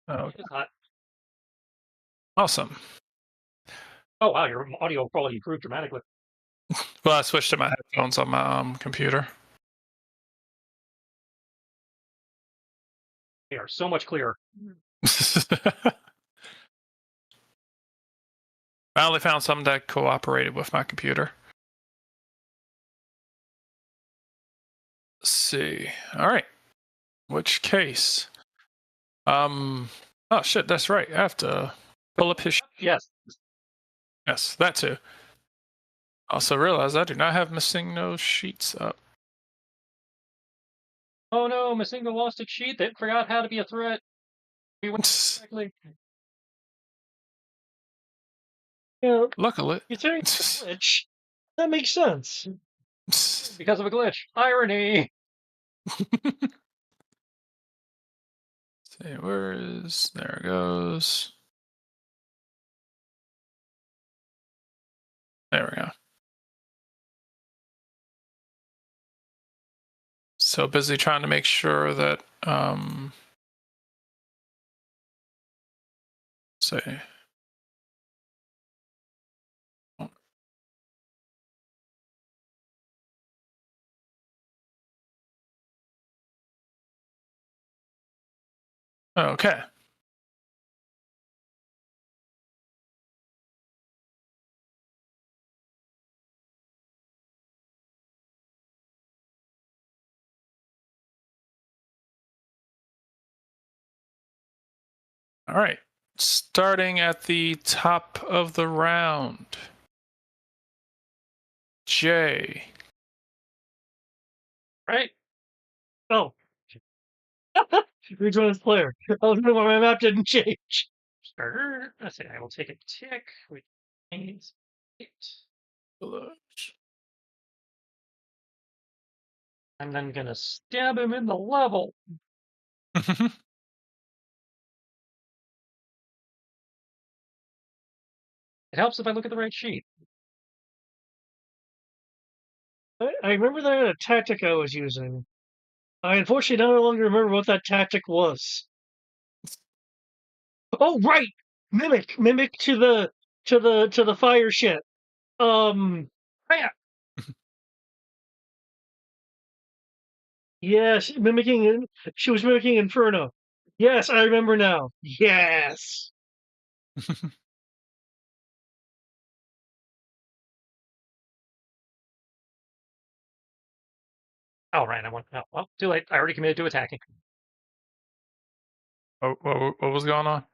Oh, It's hot. awesome. Oh wow, your audio quality improved dramatically. Well, I switched to my headphones on my computer. They are so much clearer. Finally found something that cooperated with my computer. Let's see. All right. Which case? Oh shit, that's right. I have to pull up his. Yes. Yes, that too. Also realize I do not have missing no sheets up. Oh no, missing the lost sheet. They forgot how to be a threat. We went correctly. Yeah, Luckily. you're saying glitch. That makes sense. Because of a glitch. Irony. See, where is. There it goes. There we go. So busy trying to make sure that. Say. Okay. All right. Starting at the top of the round. Jay. Right? Oh. Which one is player? Oh no, my map didn't change. Starter. Let's see, I will take a tick, which means 8. I'm then gonna stab him in the level. It helps if I look at the right sheet. I remember that I had a tactic I was using. I unfortunately no longer remember what that tactic was. Oh right, mimic to the fire shit. Yeah. Yes, mimicking. She was mimicking Inferno. Yes, I remember now. Yes. Oh right, I went. Oh, well, too late. I already committed to attacking. What was going on?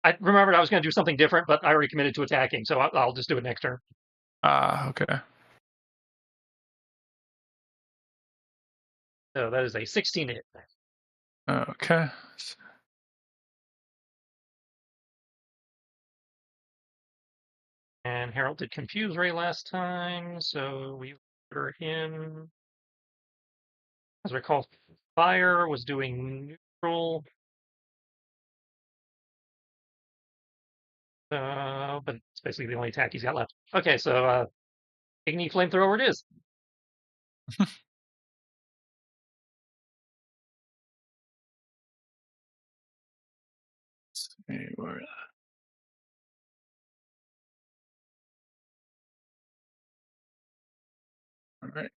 I remembered I was going to do something different, but I already committed to attacking, so I'll just do it next turn. Ah, okay. So that is a 16 hit. Okay. And Harold did confuse Ray last time, so we put her in. As I recall, fire was doing neutral. But it's basically the only attack he's got left. Okay, so Igni Flamethrower it is. See where. All right.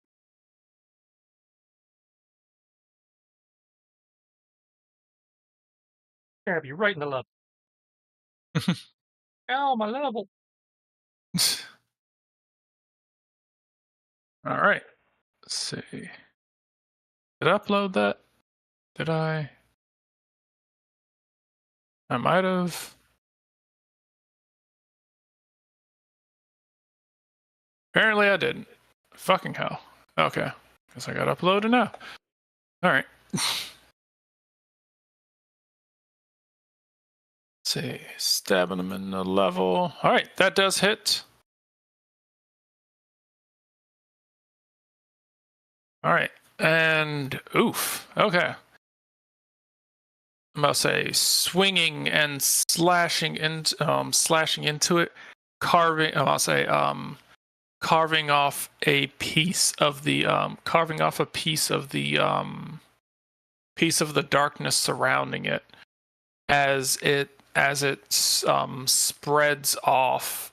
Stab you right in the level. Ow, my level. All right. Let's see. Did I upload that? Did I? I might have. Apparently I didn't. Fucking hell. Okay. Guess I got uploaded now. All right. Let's see. Stabbing him in the level. All right. That does hit. All right. And oof. Okay. I'm about to say swinging and slashing into it, carving. I'll say carving off a piece of the piece of the darkness surrounding it. spreads off,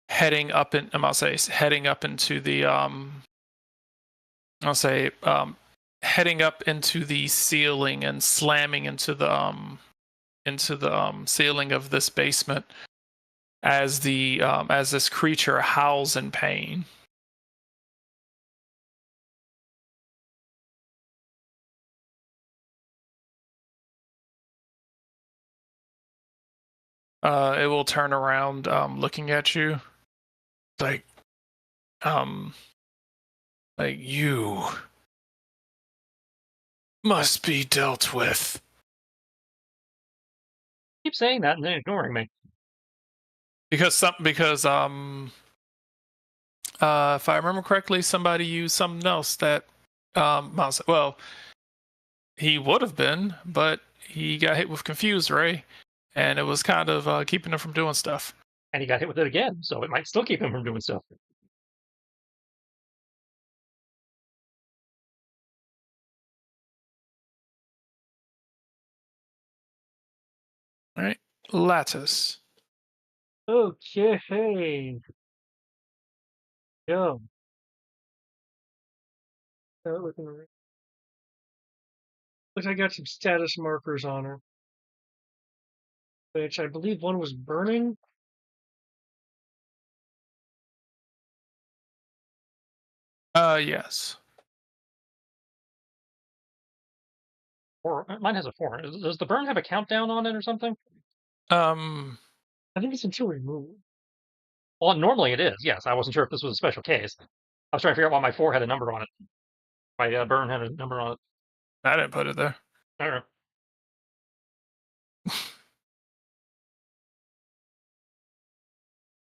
heading up in I'll say heading up into the I'll say heading up into the ceiling and slamming into the ceiling of this basement as this creature howls in pain. It will turn around, looking at you, like, um, like you must be dealt with. Keep saying that and then ignoring me. Because if I remember correctly, somebody used something else that well, he would have been, but he got hit with confused ray, and it was kind of keeping him from doing stuff. And he got hit with it again, so it might still keep him from doing stuff. All right, lattice. Okay. Go. Looks like I got some status markers on her, which I believe one was burning. Yes. Or mine has a 4. Does the burn have a countdown on it or something? Um, I think it's until removed. Well, normally it is. Yes, I wasn't sure if this was a special case. I was trying to figure out why my 4 had a number on it. My burn had a number on it. I didn't put it there. I don't know.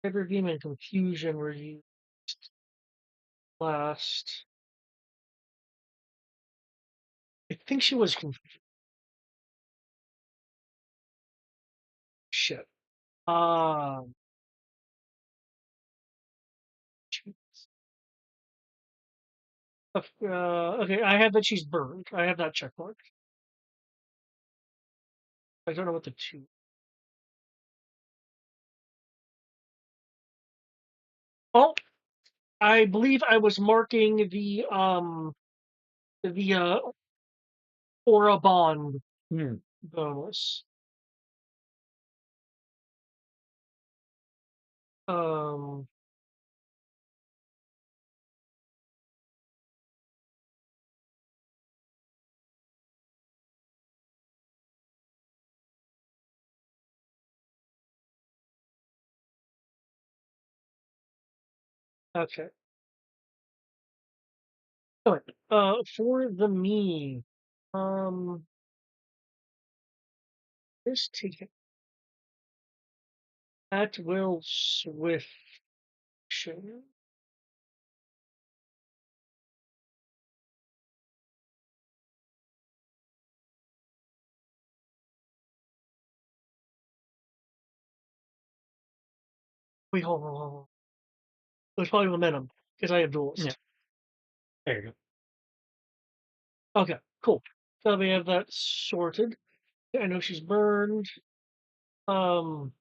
Cyber Beam and Confusion were used last. I think she was confused. Shit. Okay, I have that she's burned. I have that check mark. I don't know what the 2. Oh, I believe I was marking the aura bond bonus. Um, okay. Anyway, for the me, um, this ticket at will swift. Wait, hold on. There's probably momentum because I have duelist. Yeah. There you go. Okay, cool. So we have that sorted. I know she's burned. Um,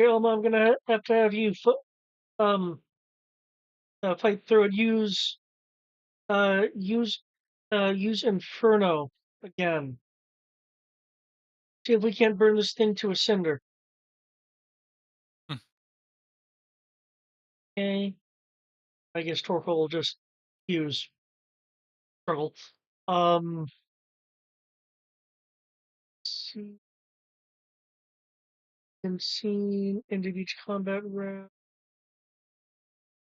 Elma, I'm gonna have to have you um fight through it. Uh use use Inferno again. See if we can't burn this thing to a cinder. Hmm. Okay. I guess Torkoal will just use struggle. Um see unseen end of each combat round.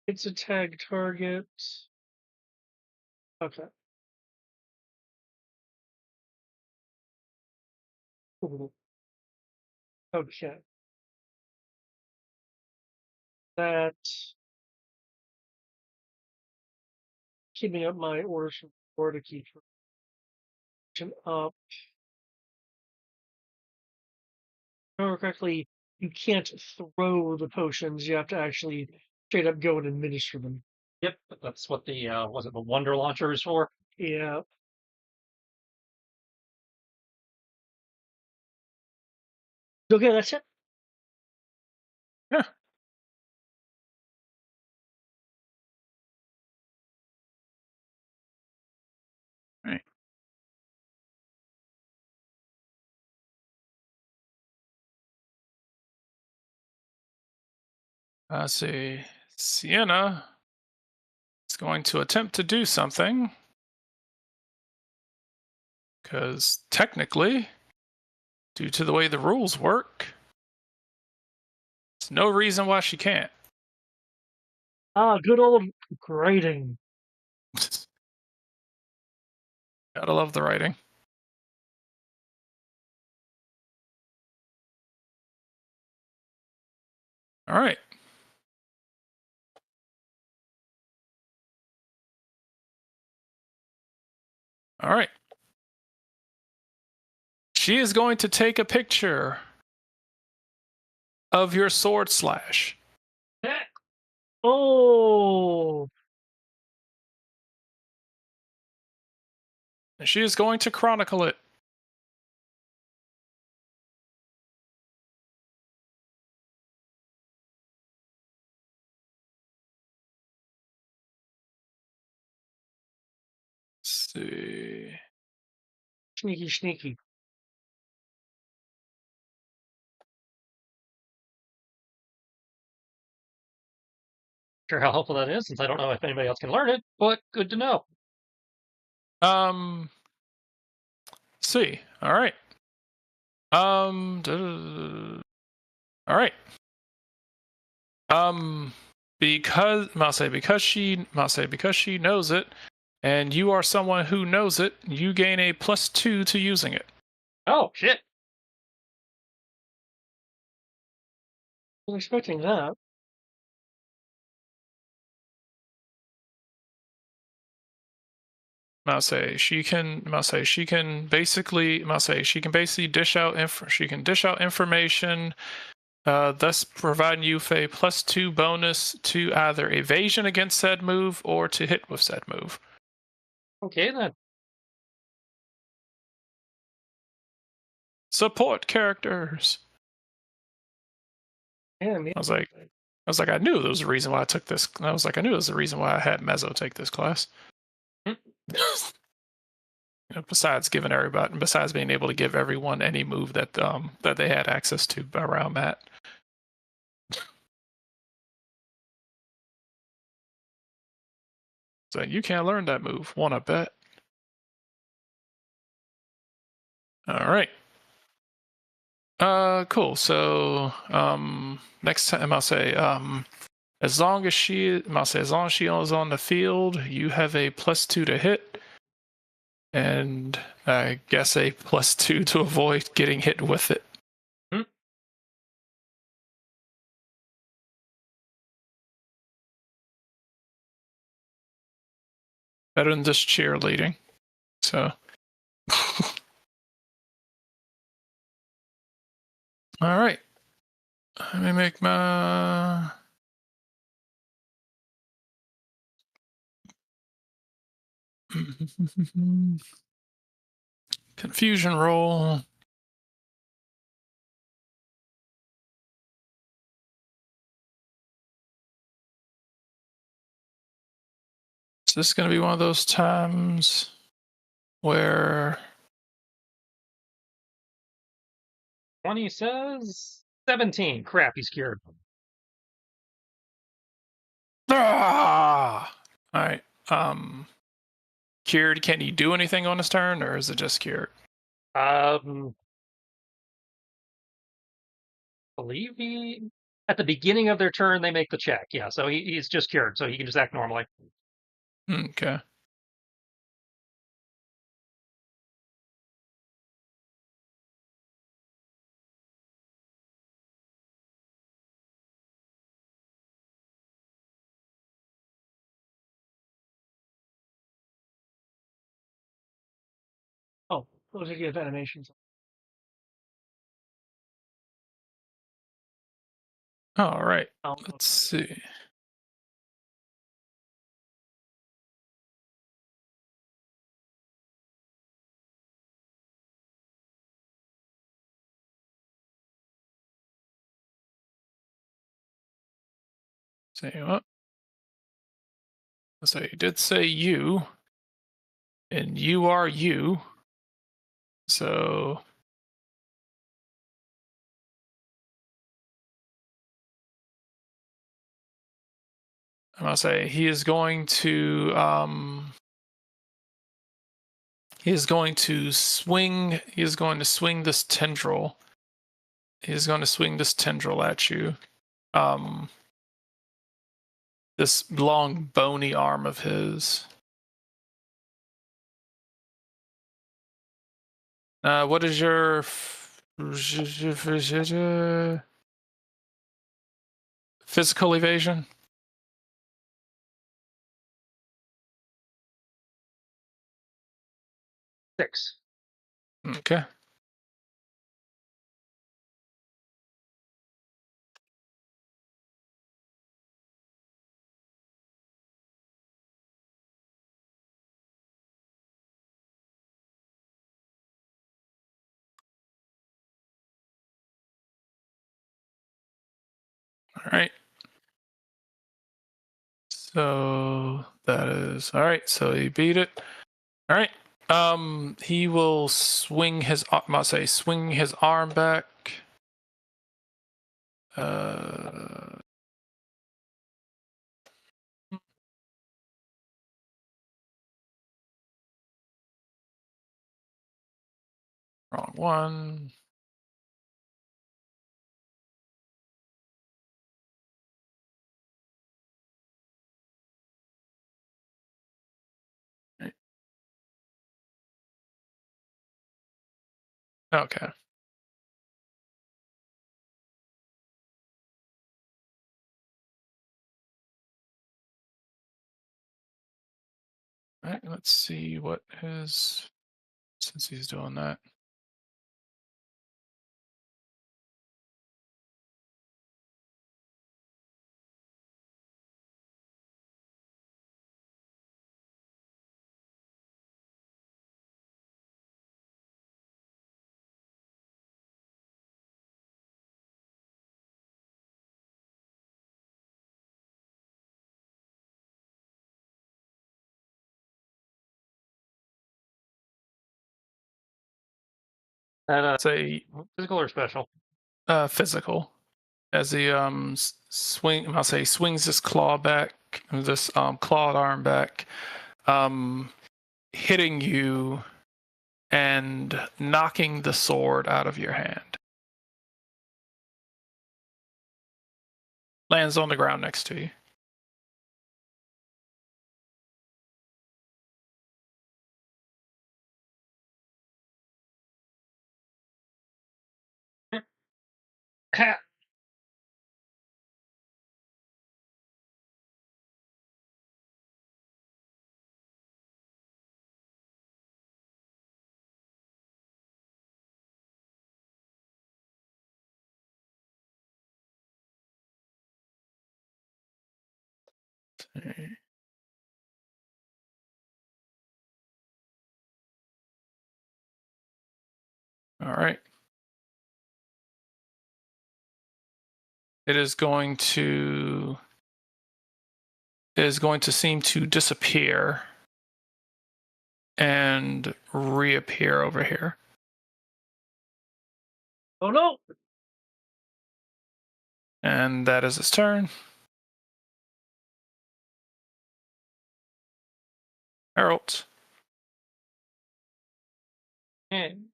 It's a tag target. Okay. Cool. Okay. That keeping up my orders from before to keep up. If I remember correctly, you can't throw the potions. You have to actually straight up go and administer them. Yep, that's what the was it the Wonder Launcher is for? Yeah. Okay, that's it. Yeah. Right. Let's see. Sienna is going to attempt to do something because technically, due to the way the rules work, there's no reason why she can't. Ah, good old grading. Gotta love the writing. All right. All right. She is going to take a picture of your sword slash. Oh, And she is going to chronicle it. Let's see. sneaky, sneaky. Sure how helpful that is, since I don't know if anybody else can learn it, but good to know. See. All right. All right. Because because she knows it, and you are someone who knows it, you gain a +2 to using it. Oh shit! Wasn't expecting that. She can basically dish out information, thus providing you with a +2 bonus to either evasion against said move or to hit with said move. Okay then. Support characters. Damn, yeah. I knew there was a reason why I took this. I knew there was a reason why I had Mezzo take this class. Hmm. Besides being able to give everyone any move that they had access to around that. So you can't learn that move. Wanna bet? All right. Cool. So, next time I'll say, as long as she is on the field, you have a +2 to hit, and I guess a +2 to avoid getting hit with it. Hmm. Better than just cheerleading. So, all right. Let me make my confusion roll. Is this going to be one of those times where 20 says 17. Crap, he's cured. ah! All right. Cured. Can he do anything on his turn, or is it just cured? Um, believe he at the beginning of their turn they make the check. Yeah, so he's just cured, so he can just act normally. Okay. Oh, those are the animations. All right. Oh, Let's see. Say what? So he did say you, and you are you. So I'm gonna say he is going to swing. He is going to swing this tendril. He is going to swing this tendril at you. This long bony arm of his. What is your physical evasion? 6. Okay. All right. So that is all right. So he beat it. All right. He will swing his. Must say, swing his arm back. Wrong one. Right. Okay. All right. Let's see what his. Since he's doing that. That Say physical or special? physical. As he I'll say swings this claw back, this clawed arm back, hitting you and knocking the sword out of your hand. Lands on the ground next to you. All right. It is going to seem to disappear and reappear over here. Oh no! And that is its turn. Harold. And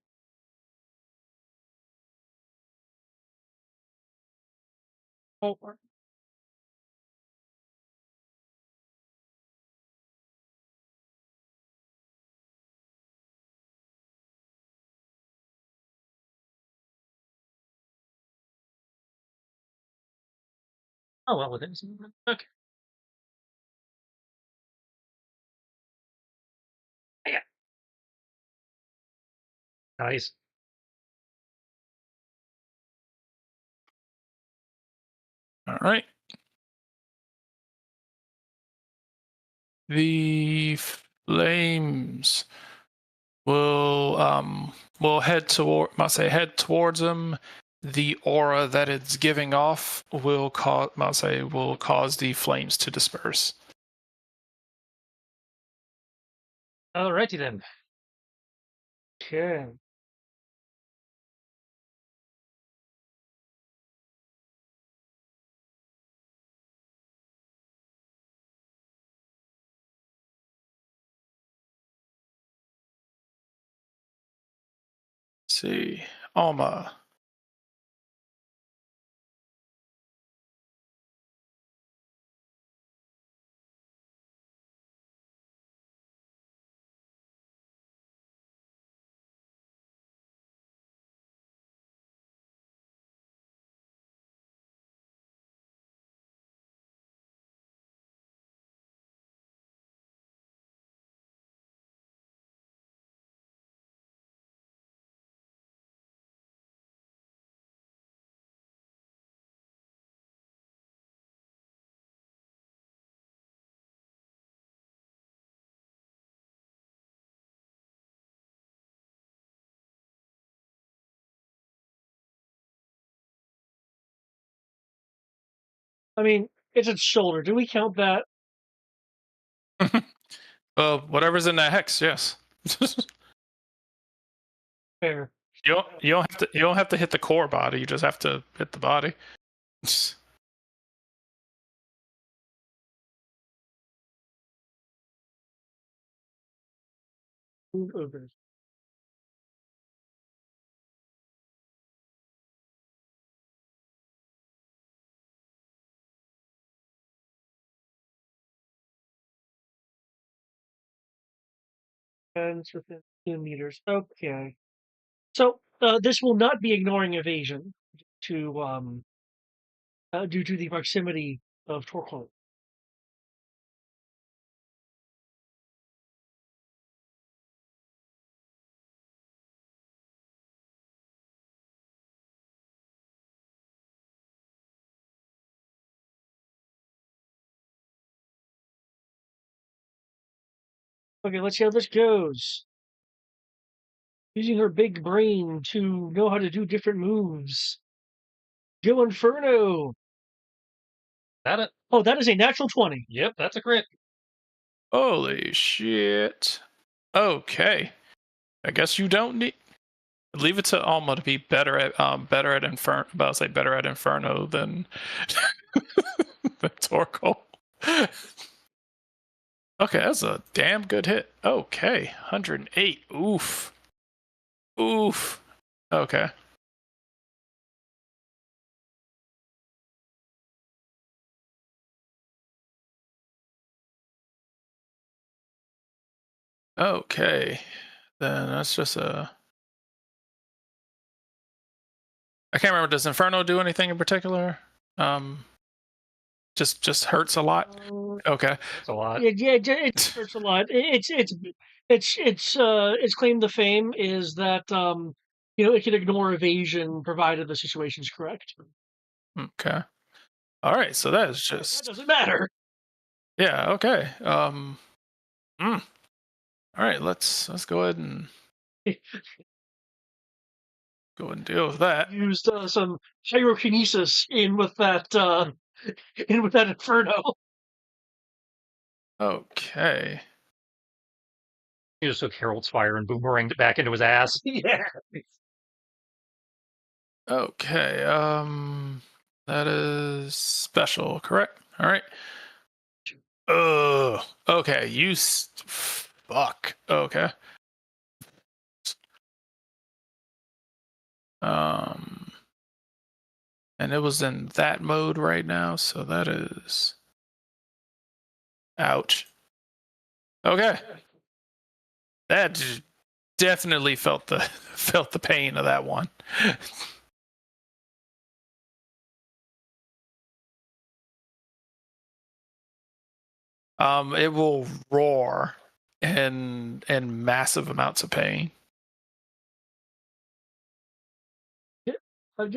over. Oh well, within. Okay. Yeah. Nice. All right. The flames will head towards him. the aura that it's giving off will cause the flames to disperse. Alrighty then. Okay. Let's see, Alma. I mean, it's its shoulder. Do we count that? Well, whatever's in that hex, yes. Fair. You don't have to hit the core body. You just have to hit the body. Move over. And within 2 meters. Okay. So this will not be ignoring evasion due to the proximity of Torquil. Okay, let's see how this goes. Using her big brain to know how to do different moves. Go Inferno! That it? Oh, that is a natural 20. Yep, that's a crit. Holy shit. Okay. I guess you don't need. Leave it to Alma to be better at Inferno. Better at Inferno than than Torkoal. Okay, that's a damn good hit. Okay, 108. Oof. Oof. Okay. Okay. Then that's just a. I can't remember. Does Inferno do anything in particular? Just hurts a lot. Okay. That's a lot. It hurts a lot. Its claim to fame is that it can ignore evasion provided the situation's correct. Okay. All right. So that is That just. doesn't matter. Yeah. Okay. All right. Let's go ahead and deal with that. Used some pyrokinesis in with that inferno. Okay. He just took Harold's fire and boomeranged it back into his ass. Yeah. Okay. That is special, correct? All right. Okay. Fuck. Okay. And it was in that mode right now, so that is. Ouch. Okay. That definitely felt the pain of that one. It will roar in massive amounts of pain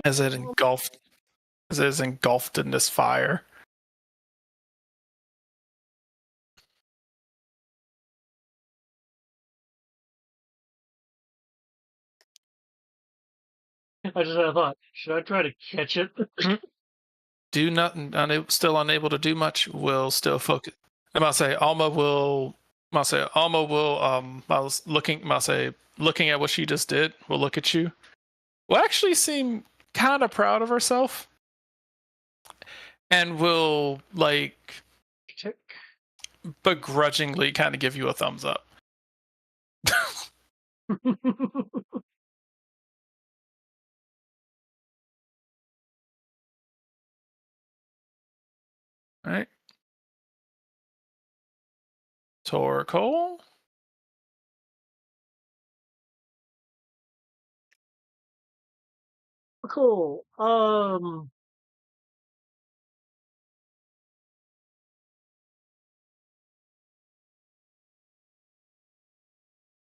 as it is engulfed in this fire. I just had a thought. Should I try to catch it? Do nothing. Still unable to do much. Will still focus. I'm gonna say Alma will. I'm gonna say Alma will. I was looking. I'm gonna say looking at what she just did. Will look at you. Will actually seem kind of proud of herself, and will like Tick. begrudgingly kind of give you a thumbs up. All right. Torkoal. Cool.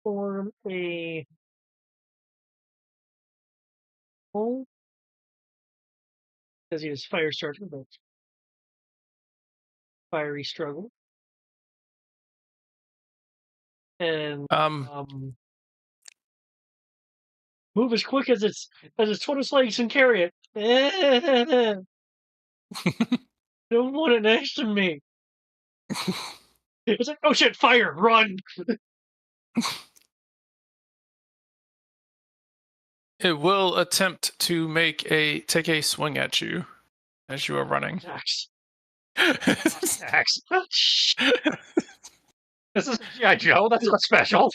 Form a hole. Because he has fire starter, but fiery struggle. And move as quick as its tortoise legs can carry it. Don't want it next to me. It's like, oh shit, fire, run! It will attempt to take a swing at you as you are running. Axe. Axe. This is G.I. Joe. That's not special.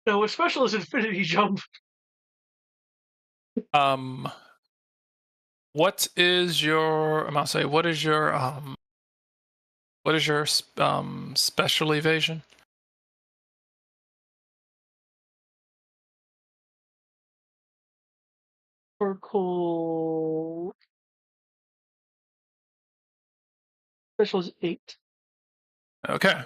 No, what's special is infinity jump. What is your? I'm gonna say what is your special evasion? Oracle. Special is 8. Okay.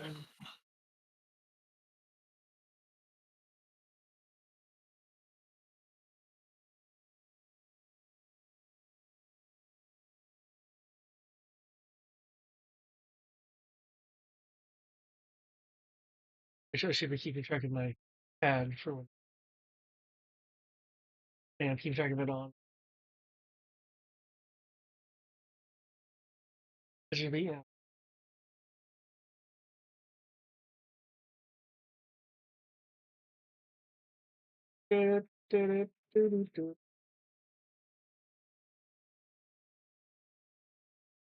I should be keeping track of my pad for when. And keep track of it on. It should be, yeah.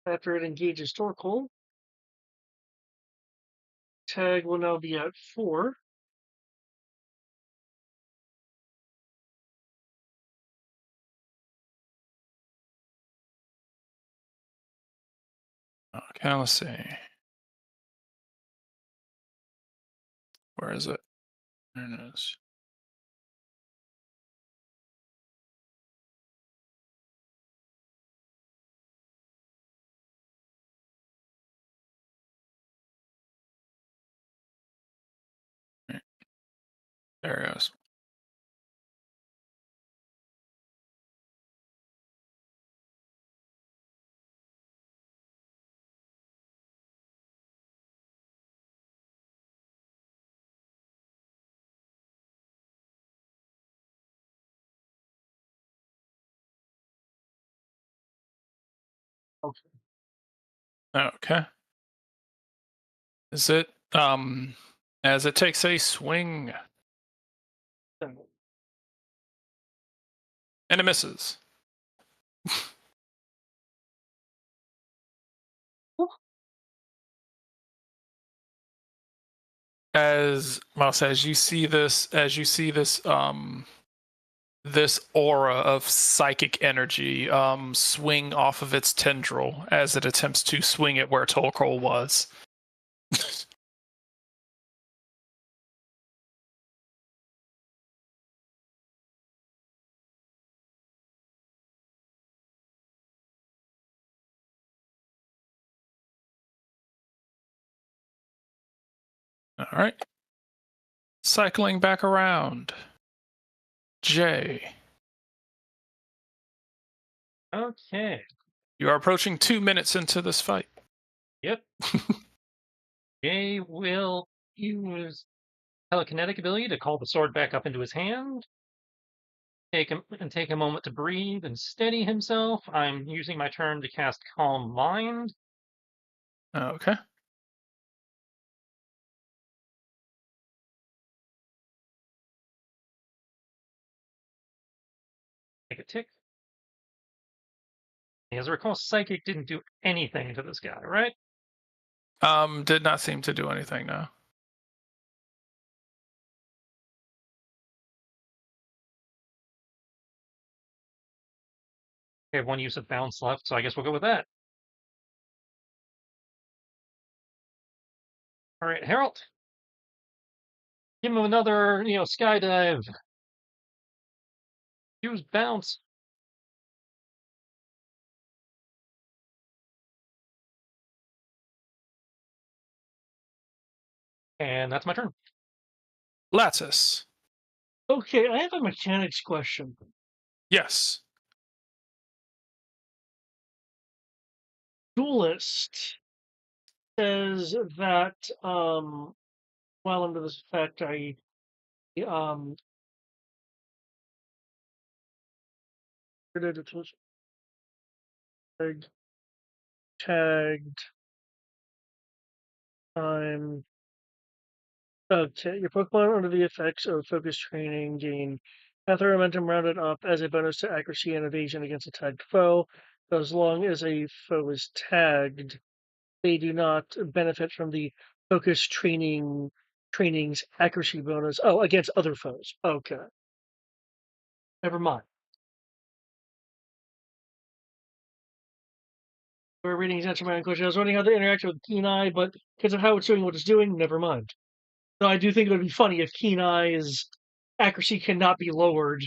After it engages Torkoal, tag will now be at 4. Okay, let's see. Where is it? There it is. Right. There it is. Okay. Okay. Is it as it takes a swing and it misses. As Mouse, as you see this this aura of psychic energy swing off of its tendril as it attempts to swing at where Tolkol was. All right. Cycling back around. Jay. Okay. You are approaching 2 minutes into this fight. Yep. Jay will use telekinetic ability to call the sword back up into his hand. Take a moment to breathe and steady himself. I'm using my turn to cast Calm Mind. Okay. Take a tick. As I recall, Psychic didn't do anything to this guy, right? Did not seem to do anything, no. We have one use of bounce left, so I guess we'll go with that. All right, Harold. Give him another, skydive. Use bounce. And that's my turn. Lattice. Okay, I have a mechanics question. Yes. Duelist says that while under this effect, I um tagged time. Okay, your Pokemon under the effects of focus training gain path momentum rounded up as a bonus to accuracy and evasion against a tagged foe. As long as a foe is tagged, they do not benefit from the focus training's accuracy bonus. Oh, against other foes. Okay. Never mind. We're reading his answer my own question. I was wondering how they interact with Keen Eye, but because of how it's doing what it's doing, never mind. So I do think it would be funny if Keen Eye's accuracy cannot be lowered.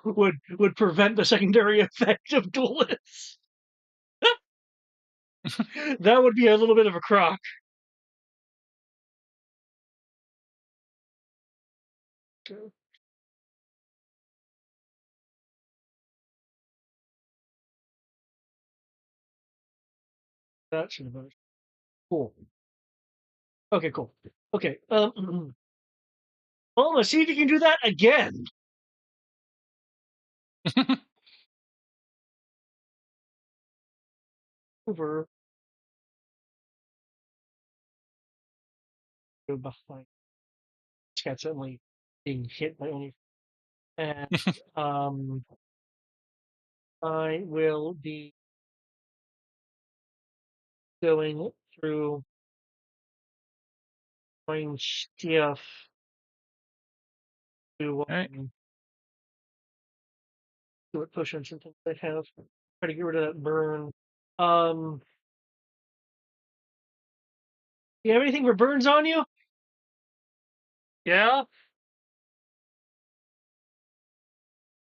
would prevent the secondary effect of duelists. That would be a little bit of a crock. That should have been cool. Okay, cool. Okay. Well, let's see if you can do that again. Over. Go behind. Got suddenly being hit by only. And I will be going through my stuff to Alright. do what potions and things I have. Try to get rid of that burn. Um, you have anything for burns on you? Yeah?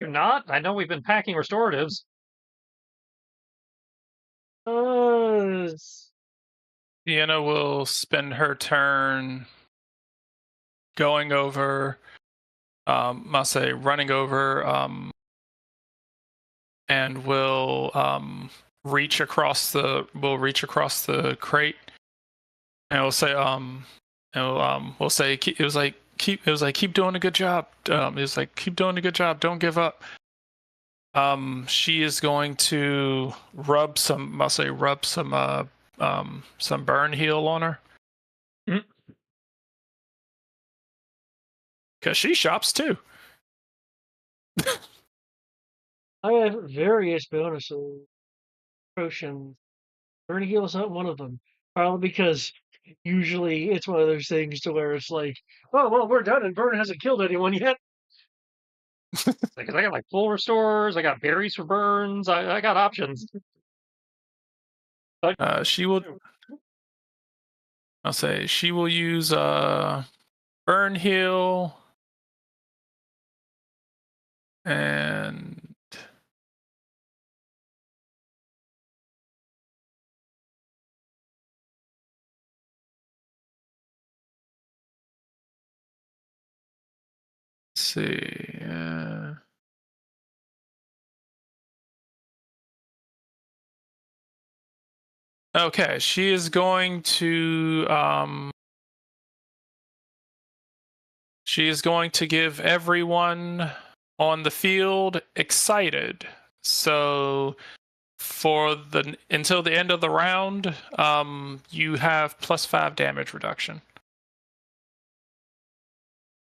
You're not? I know we've been packing restoratives. Deanna will spend her turn going over, I'll say running over, and will reach across the crate, and we'll say we'll say it was like keep doing a good job. It was like keep doing a good job. Don't give up. She is going to rub some burn heal on her. Mhm. Because she shops too. I have various bonuses, potions. Burn heal is not one of them. Probably because usually it's one of those things to where it's like, oh well, we're done, and Burn hasn't killed anyone yet. Because I got like full restores, I got berries for burns, I got options. She will. I'll say she will use burn heal and let's see. Okay, she is going to She is going to give everyone on the field excited. So until the end of the round, you have +5 damage reduction.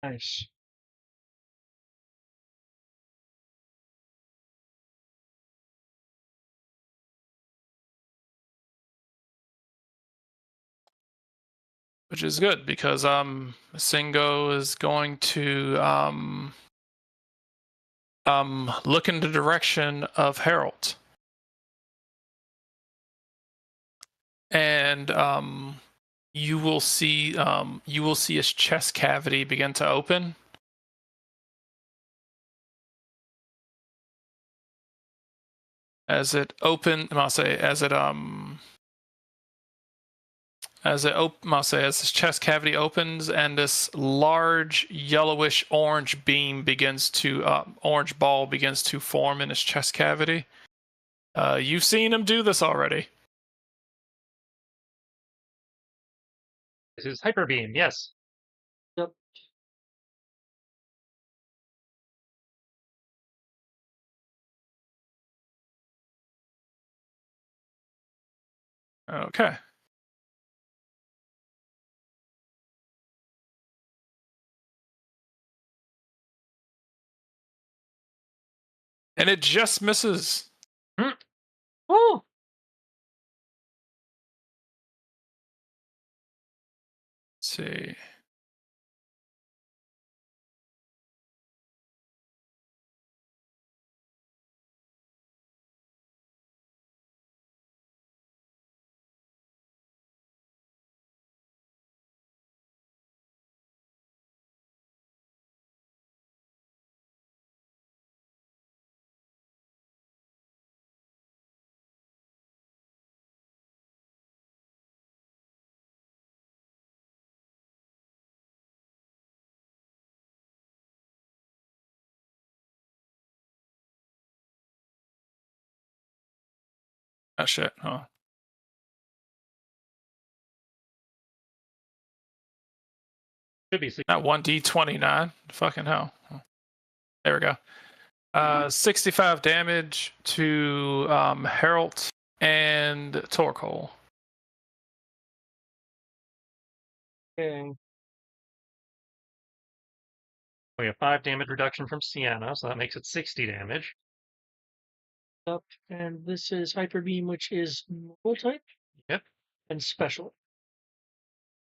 Nice. Which is good because Singo is going to look in the direction of Harold. And you will see his chest cavity begin to open. As it open, I'll say as it I'll say as his chest cavity opens and this large yellowish orange beam begins to orange ball begins to form in his chest cavity. You've seen him do this already. This is Hyper Beam, yes. Yep. Okay. And it just misses. Woo! Let's see. Oh shit. Huh. Should be Not 1d29. Fucking hell. There we go. 65 damage to Harold and Torkoal. Okay. We have 5 damage reduction from Sienna, so that makes it 60 damage. Up. And this is Hyper Beam, which is normal type. Yep. And special.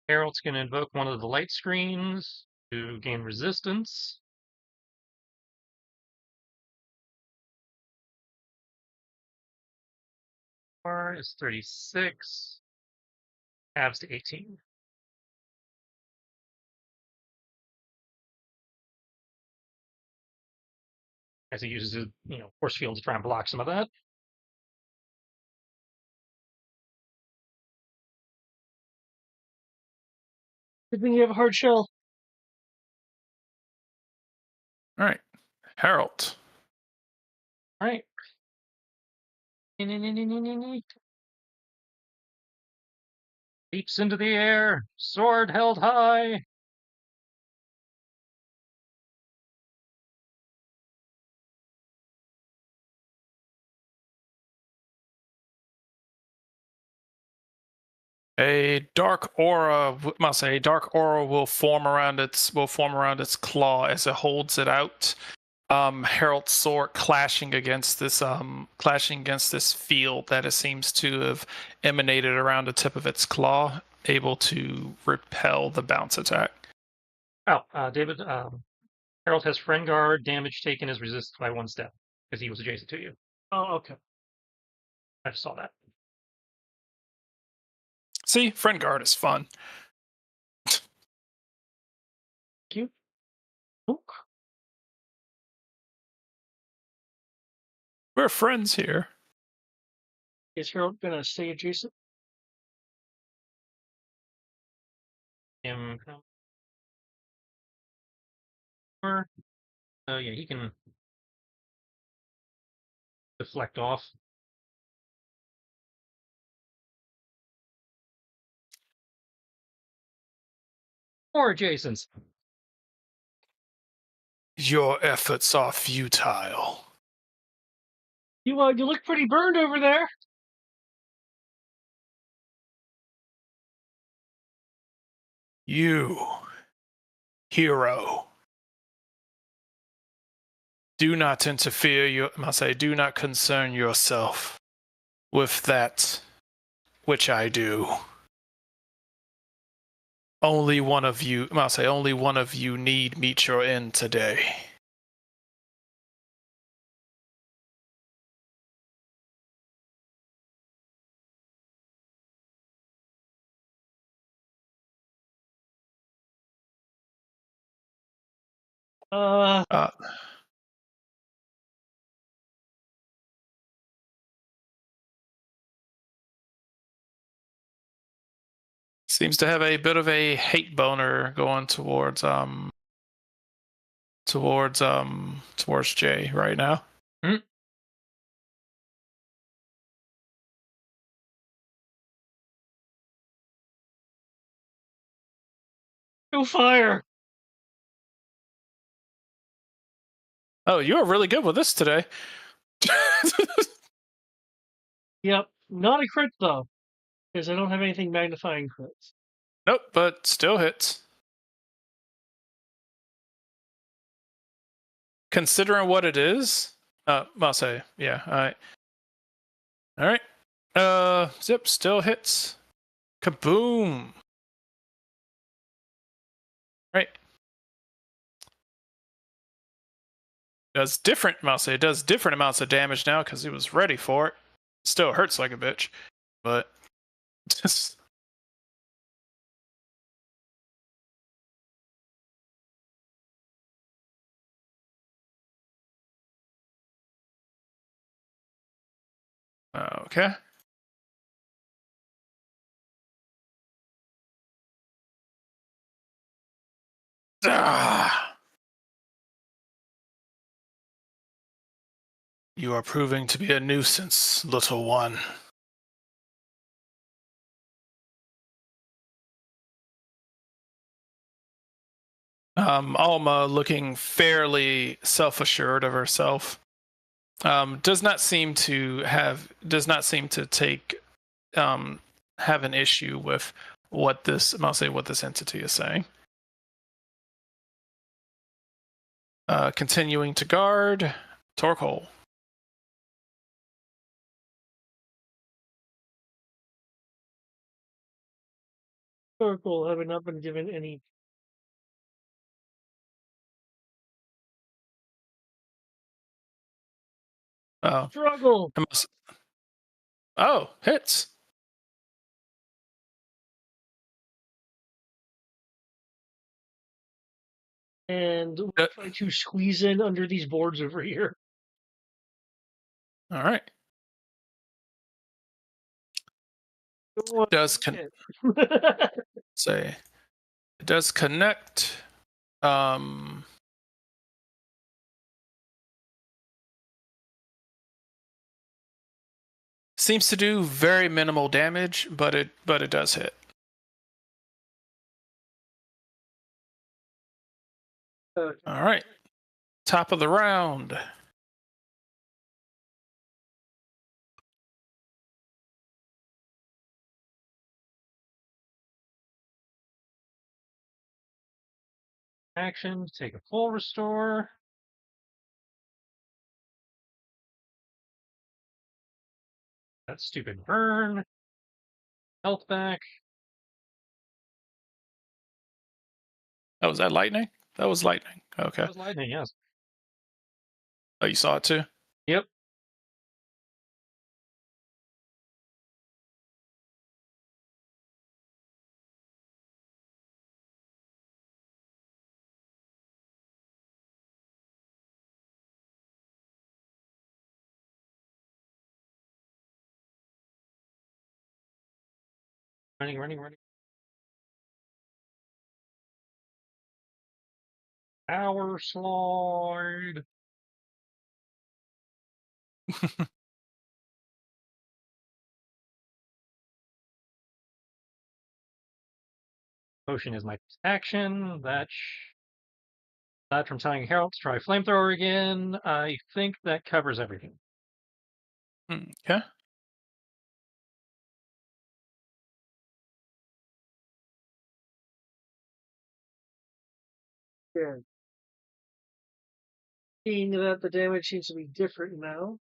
Harold's going to invoke one of the light screens to gain resistance. R is 36. Halves to 18. As he uses his, force field to try and block some of that. Good thing you have a hard shell. All right. Harold. All right. Leaps into the air, sword held high. A dark aura will form around its claw as it holds it out. Harold's sword clashing against this field that it seems to have emanated around the tip of its claw, able to repel the bounce attack. Oh, David, Harold has friend guard. Damage taken is resisted by 1 step because he was adjacent to you. Oh, okay. I just saw that. See, friend guard is fun. Thank you. Oh, We're friends here. is Harold gonna stay adjacent? Him. Oh yeah, he can deflect off. More adjacents. Your efforts are futile. You look pretty burned over there. You, hero, do not interfere. Do not concern yourself with that which I do. Only one of you, only one of you need meet your end today. Uh, Uh, Seems to have a bit of a hate boner going towards Jay right now. no fire. Oh, you are really good with this today. Yep, not a crit though, because I don't have anything magnifying crits. Nope, but still hits. Considering what it is, I'll say, yeah, all right. Zip still hits. Kaboom. Right. Does different it does different amounts of damage now because he was ready for it. Still hurts like a bitch, but just okay. Ah, you are proving to be a nuisance, little one. Alma, looking fairly self-assured of herself, does not seem to take have an issue with what this entity is saying. Continuing to guard, Torkoal. Circle having not been given any. Oh, Struggle. oh, hits. And we'll try to squeeze in under these boards over here. All right. Say it does connect. Seems to do very minimal damage, but it does hit. All right. Top of the round. Action, take a full restore. That stupid burn. Health back. Oh, was that lightning? That was lightning. Okay. That was lightning, yes. Oh, you saw it too? Yep. Running. Power slide. Potion is my action. Aside from telling Harold to try flamethrower again, I think that covers everything. Okay. Yeah. Seeing that the damage seems to be different now.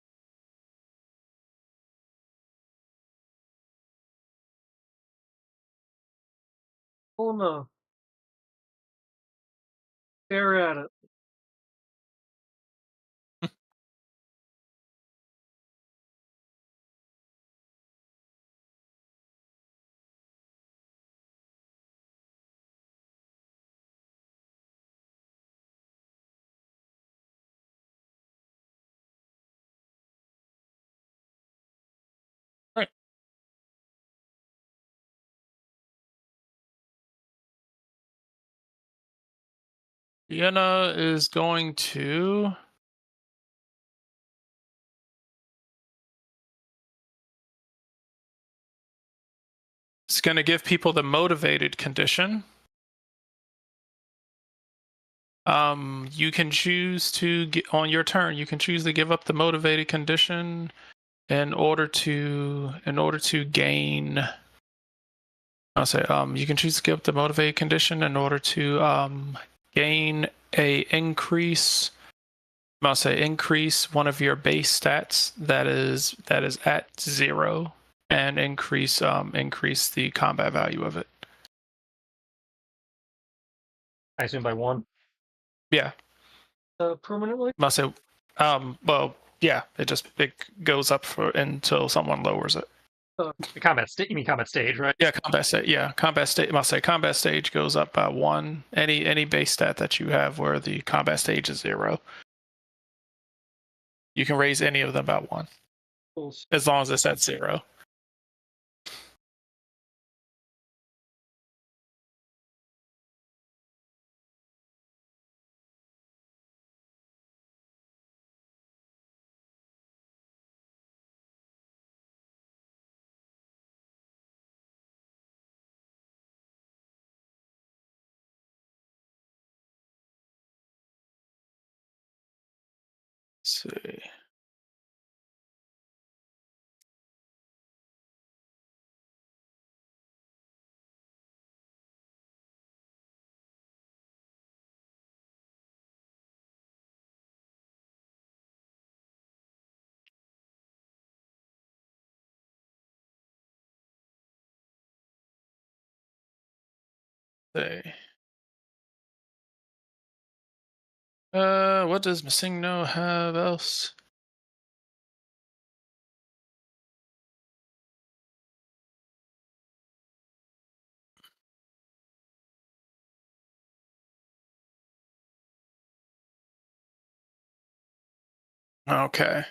Oh no. Stare at it. Right. Vienna is going to. It's going to give people the motivated condition. You can choose to get on your turn. You can choose to give up the motivated condition in order to gain. I'll say you can choose to give up the motivated condition in order to gain a increase. I'll say increase one of your base stats that is at 0 and increase the combat value of it. I assume by 1. Yeah. Permanently? I'll say well, yeah, it goes up for until someone lowers it. The combat state. You mean combat stage, right? Yeah, combat state. Yeah, combat state. I'll say combat stage goes up by 1. Any base stat that you have where the combat stage is 0. You can raise any of them by 1. Cool. As long as it's at 0. Let's see. See. What does Sinnoh have else? Okay.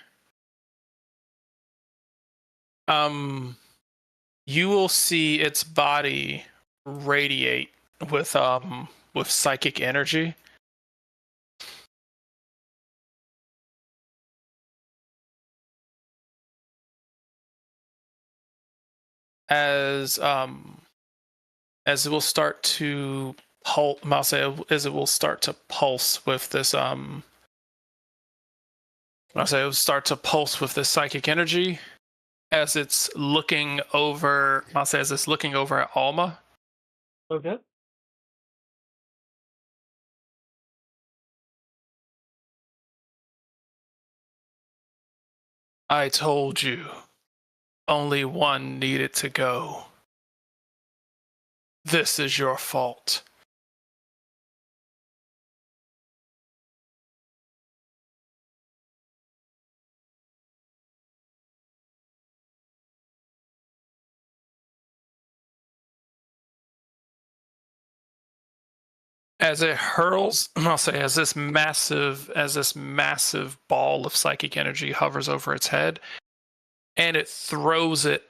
You will see its body radiate with psychic energy. As it will start to pulse, I'll say as it will start to pulse with this I'll say it will start to pulse with this psychic energy as it's looking over. I'll say as it's looking over at Alma. Okay. I told you, only one needed to go. This is your fault. As it hurls, I'll say as this massive ball of psychic energy hovers over its head, and it throws it.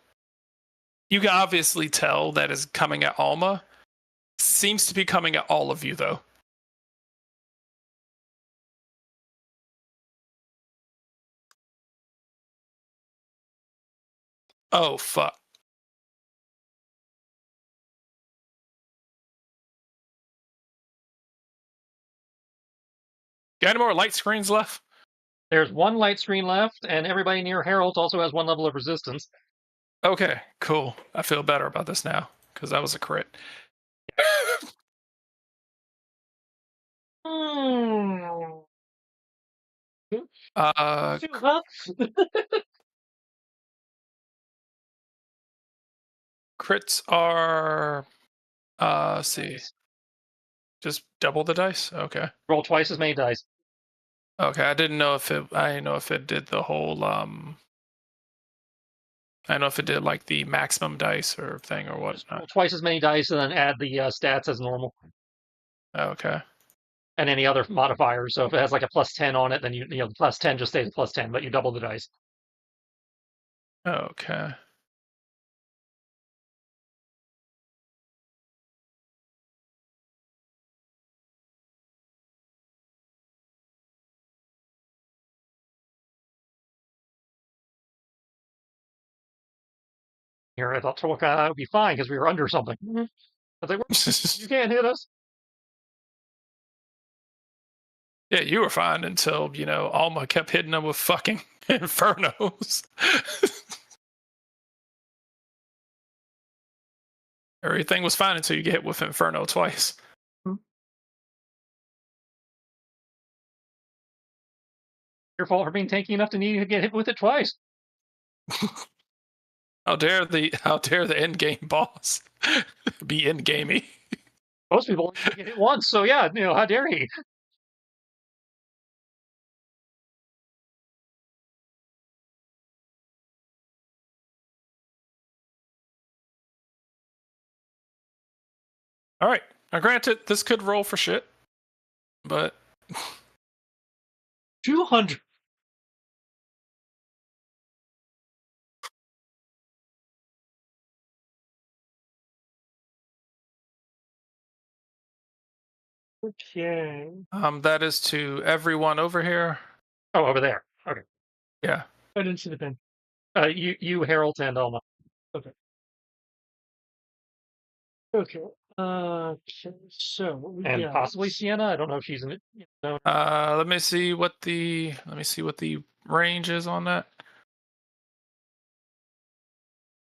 You can obviously tell that is coming at Alma. Seems to be coming at all of you though. Oh fuck. Got any more light screens left? There's one light screen left, and everybody near Harold also has one level of resistance. Okay, cool. I feel better about this now because that was a crit. Hmm. uh, Two, huh? crits are let's see, Dice. just double the dice. Okay. Roll twice as many dice. Okay, I didn't know if it. I didn't know if it did the whole. I don't know if it did like the maximum dice or thing or Roll whatnot. twice as many dice, and then add the stats as normal, Okay. and any other modifiers. So if it has like a +10 on it, then you know the +10 just stays +10, but you double the dice. Okay. Here, I thought Torka would be fine because we were under something. I was like, you can't hit us. Yeah, you were fine until Alma kept hitting them with fucking infernos. Everything was fine until you get hit with inferno twice. Your fault for being tanky enough to need to get hit with it twice. How dare the end game boss be end gamey? Most people only get hit once, so yeah, how dare he? All right. Now, granted, this could roll for shit, but 200. Okay. that is to everyone over here. Oh, over there. Okay. Yeah. I didn't see the pin. You, Harold, and Alma. Okay. Okay. So And yeah. possibly Sienna. I don't know if she's in it. No. Let me see what the range is on that.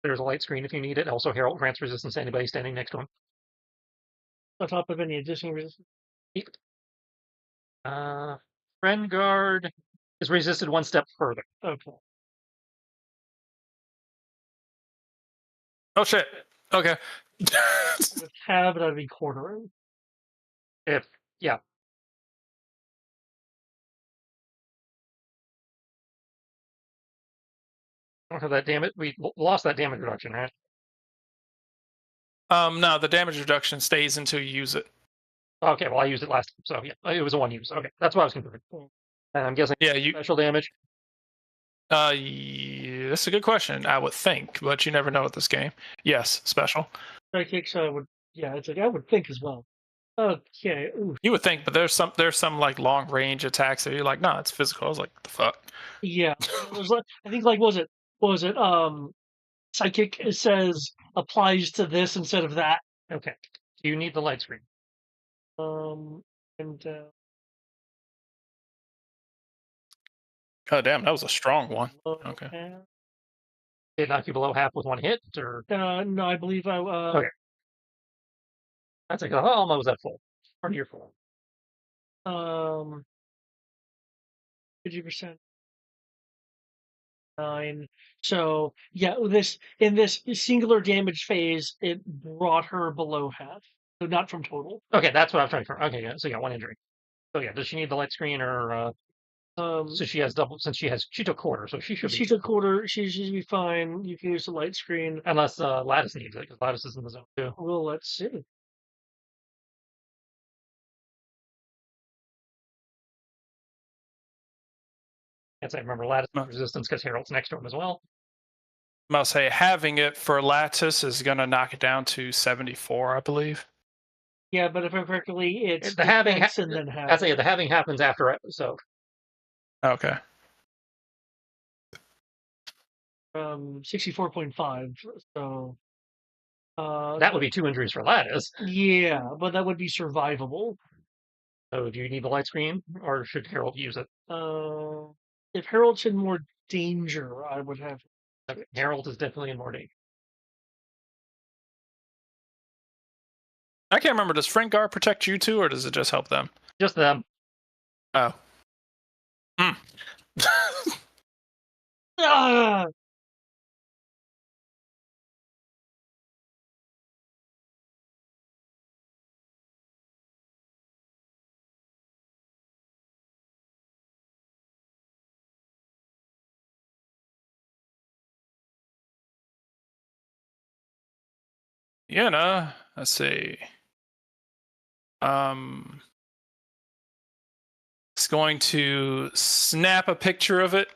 There's a light screen if you need it. Also, Harold grants resistance to anybody standing next to him. On top of any additional resistance. Friend guard is resisted one step further. Okay. Oh shit. Okay. With tab, that'd be quartering. Yeah. Don't have that damage. We lost that damage reduction, right? No, the damage reduction stays until you use it. Okay, well I used it last time, so yeah, it was a one use. Okay, that's what I was confused. And I'm guessing Yeah, special damage. Yeah, that's a good question. I would think, but you never know with this game. Yes, special. Sidekicks, I would. Yeah, it's like I would think as well. Okay. Ooh. You would think, but there's some like long range attacks that you're like, no, it's physical. I was like, the fuck. Yeah. It was like, I think like was it psychic it says applies to this instead of that. Okay. Do you need the light screen? And God damn, that was a strong one. Okay. Did it knock you below half with one hit, or No, I believe I. Okay. That's like almost at full, or near full. 50%. 9. So yeah, in this singular damage phase, it brought her below half. So not from total. Okay, that's what I'm trying for. Okay, yeah, so yeah, one injury. So yeah, does she need the light screen, or so she has double? Since she took quarter, so she should be. She took quarter. She should be fine. You can use the light screen. Unless Lattice needs it, because Lattice is in the zone too. Well, let's see. Yes, I remember Lattice resistance because Harold's next to him as well. I'll say having it for Lattice is going to knock it down to 74, I believe. Yeah, but if I'm correctly, it's the having and then I say the having happens after episode. Okay. 64.5. So that would be 2 injuries for Lattice. Yeah, but that would be survivable. So do you need the light screen, or should Harold use it? If Harold's in more danger, I would have. Okay, Harold is definitely in more danger. I can't remember. Does Friend Guard protect you too, or does it just help them? Just them. Oh. Hmm. Ah! Yeah, no. Let's see. It's going to snap a picture of it.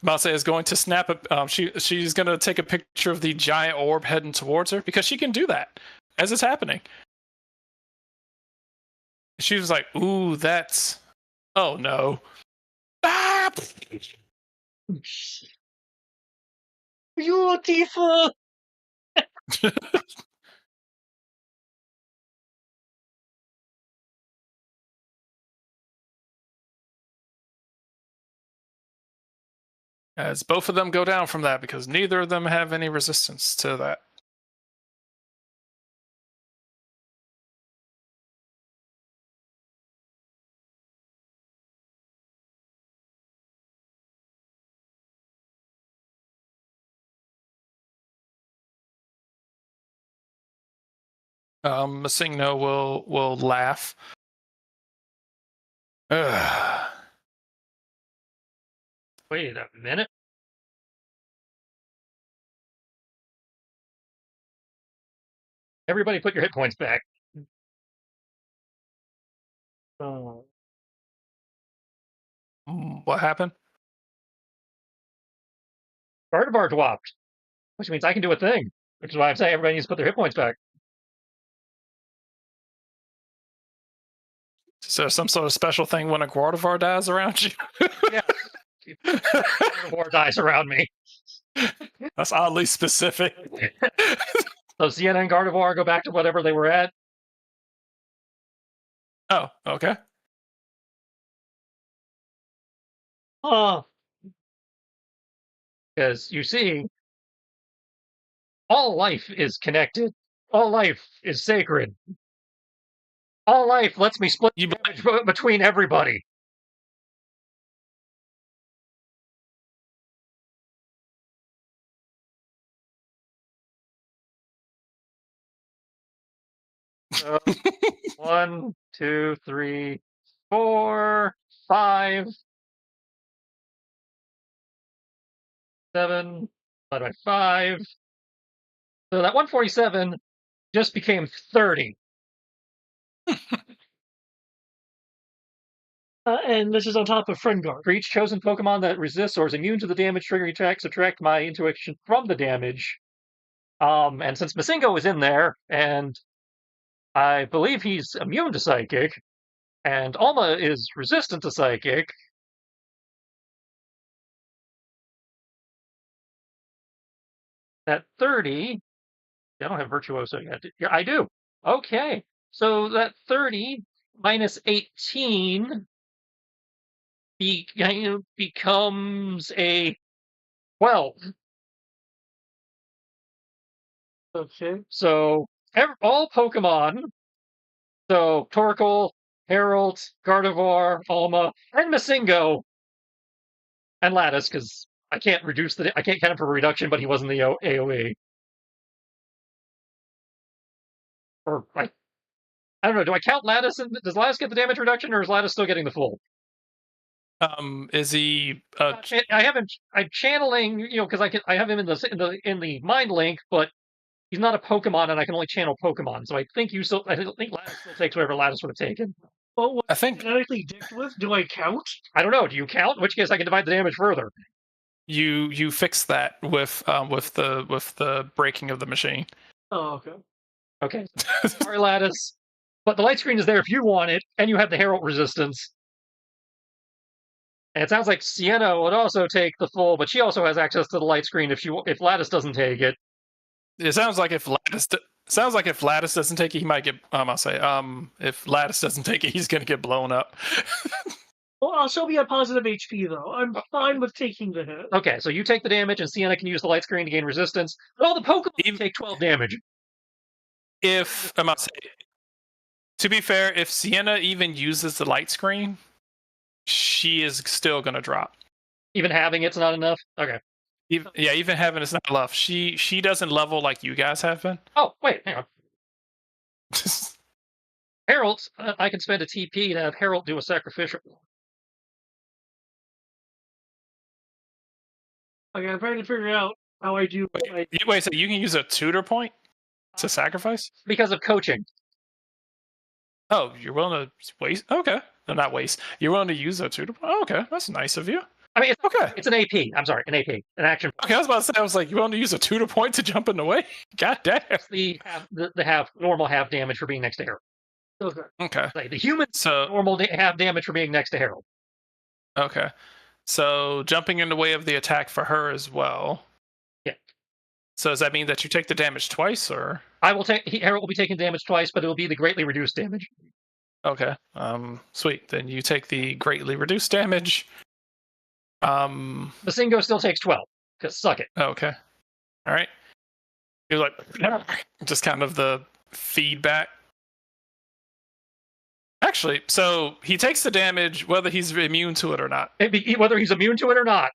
Mase is going to snap a. She's going to take a picture of the giant orb heading towards her because she can do that as it's happening. She was like, "Ooh, that's. Oh no." Ah! You, Tifa! As both of them go down from that because neither of them have any resistance to that. Sinnoh will laugh. Ugh. Wait a minute. Everybody put your hit points back. Oh. What happened? Gardevoir dropped, which means I can do a thing. Which is why I'm saying everybody needs to put their hit points back. Is there some sort of special thing when a Gardevoir dies around you? Yeah. Gardevoir dies around me. That's oddly specific. So Sienna and Gardevoir go back to whatever they were at. Oh, okay. Oh. Because you see, all life is connected. All life is sacred. All life lets me split damage between everybody. So, 1, 2, 3, 4, 5, 7, divided by 5. So that 147 just became 30. And this is on top of Friend Guard. For each chosen Pokemon that resists or is immune to the damage triggering attack, subtract my intuition from the damage. And since Masingo is in there, and I believe he's immune to Psychic, and Alma is resistant to Psychic, that 30, I don't have Virtuoso yet. Yeah, I do. Okay. So that 30 minus 18 becomes a 12. Okay. So all Pokemon, so Torkoal, Harold, Gardevoir, Alma, and Masingo, and Lattice, because I can't count him for reduction, but he wasn't the AoE. Or I don't know. Do I count Lattice? Does Lattice get the damage reduction, or is Lattice still getting the full? Is he? I'm channeling, because I have him in the mind link, but he's not a Pokemon, and I can only channel Pokemon. So I think Lattice still takes whatever Lattice would have taken. Well, what I think genetically dicked with? Do I count? I don't know. Do you count? In which case, I can divide the damage further. you fix that with the breaking of the machine. Oh, okay. Okay. Sorry, Lattice. But the light screen is there if you want it, and you have the Herald resistance. And it sounds like Sienna would also take the full, but she also has access to the light screen if Lattice doesn't take it. It sounds like if Lattice sounds like if Lattice doesn't take it, he might get. I'll say. If Lattice doesn't take it, he's gonna get blown up. Well, I'll still be at positive HP though. I'm fine with taking the hit. Okay, so you take the damage, and Sienna can use the light screen to gain resistance. But all the Pokemon Even- take 12 damage. If I'll say, to be fair, if Sienna even uses the light screen, she is still gonna drop. Even having it's not enough? Okay. Even having it's not enough. She doesn't level like you guys have been. Oh, wait, hang on. Harold, I can spend a TP to have Harold do a sacrificial. Okay, I'm trying to figure out how I do. Wait, so you can use a tutor point to sacrifice? Because of coaching. Oh, you're willing to waste? Okay. No, not waste. You're willing to use a tutor point? Oh, okay. That's nice of you. I mean, Okay. it's an AP. I'm sorry, an AP. An action. Okay, I was about to say, I was like, you want to use a tutor point to jump in the way? God damn. The normal half damage for being next to Harold. Okay. Okay. Like, the humans So, normal half damage for being next to Harold. okay. So, jumping in the way of the attack for her as well. Yeah. So, does that mean that you take the damage twice, or? Harold will be taking damage twice, but it will be the greatly reduced damage. Okay. Sweet. Then you take the greatly reduced damage. Masingo still takes 12. Because suck it. Okay. All right. You're like, just kind of the feedback. Actually, so he takes the damage whether he's immune to it or not. Whether he's immune to it or not.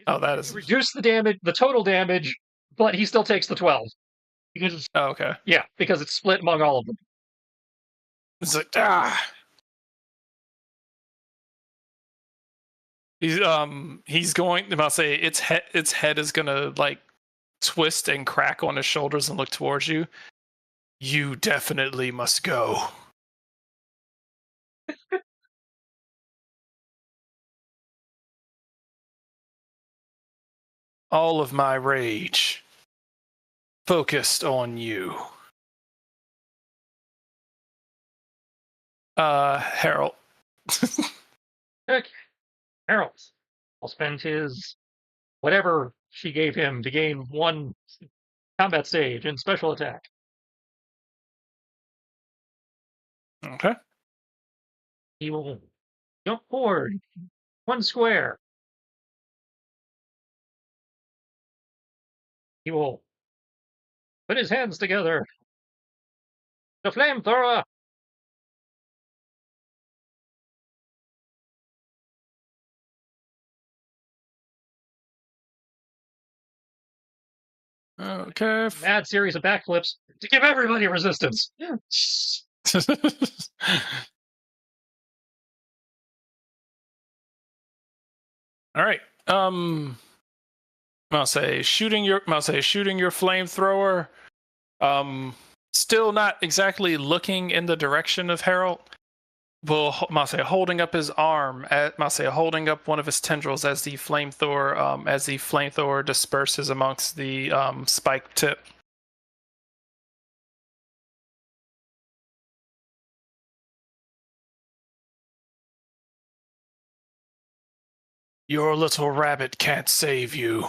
Oh, that is. Reduce the damage, the total damage, but he still takes the 12. Because it's Oh, okay. Yeah, because it's split among all of them. It's like, ah. He's going. I'll say its head is gonna like twist and crack on his shoulders and look towards you. You definitely must go. All of my rage focused on you. Harold. Okay. Harold will spend his whatever she gave him to gain 1 combat stage in special attack. Okay. He will jump forward 1 square. He will put his hands together. The flamethrower. Okay. Mad series of backflips to give everybody resistance. All right. I'll say shooting your flamethrower. Still not exactly looking in the direction of Harold. I'll say holding up his arm. I'll say holding up one of his tendrils as the flamethrower disperses amongst the spike tip. Your little rabbit can't save you.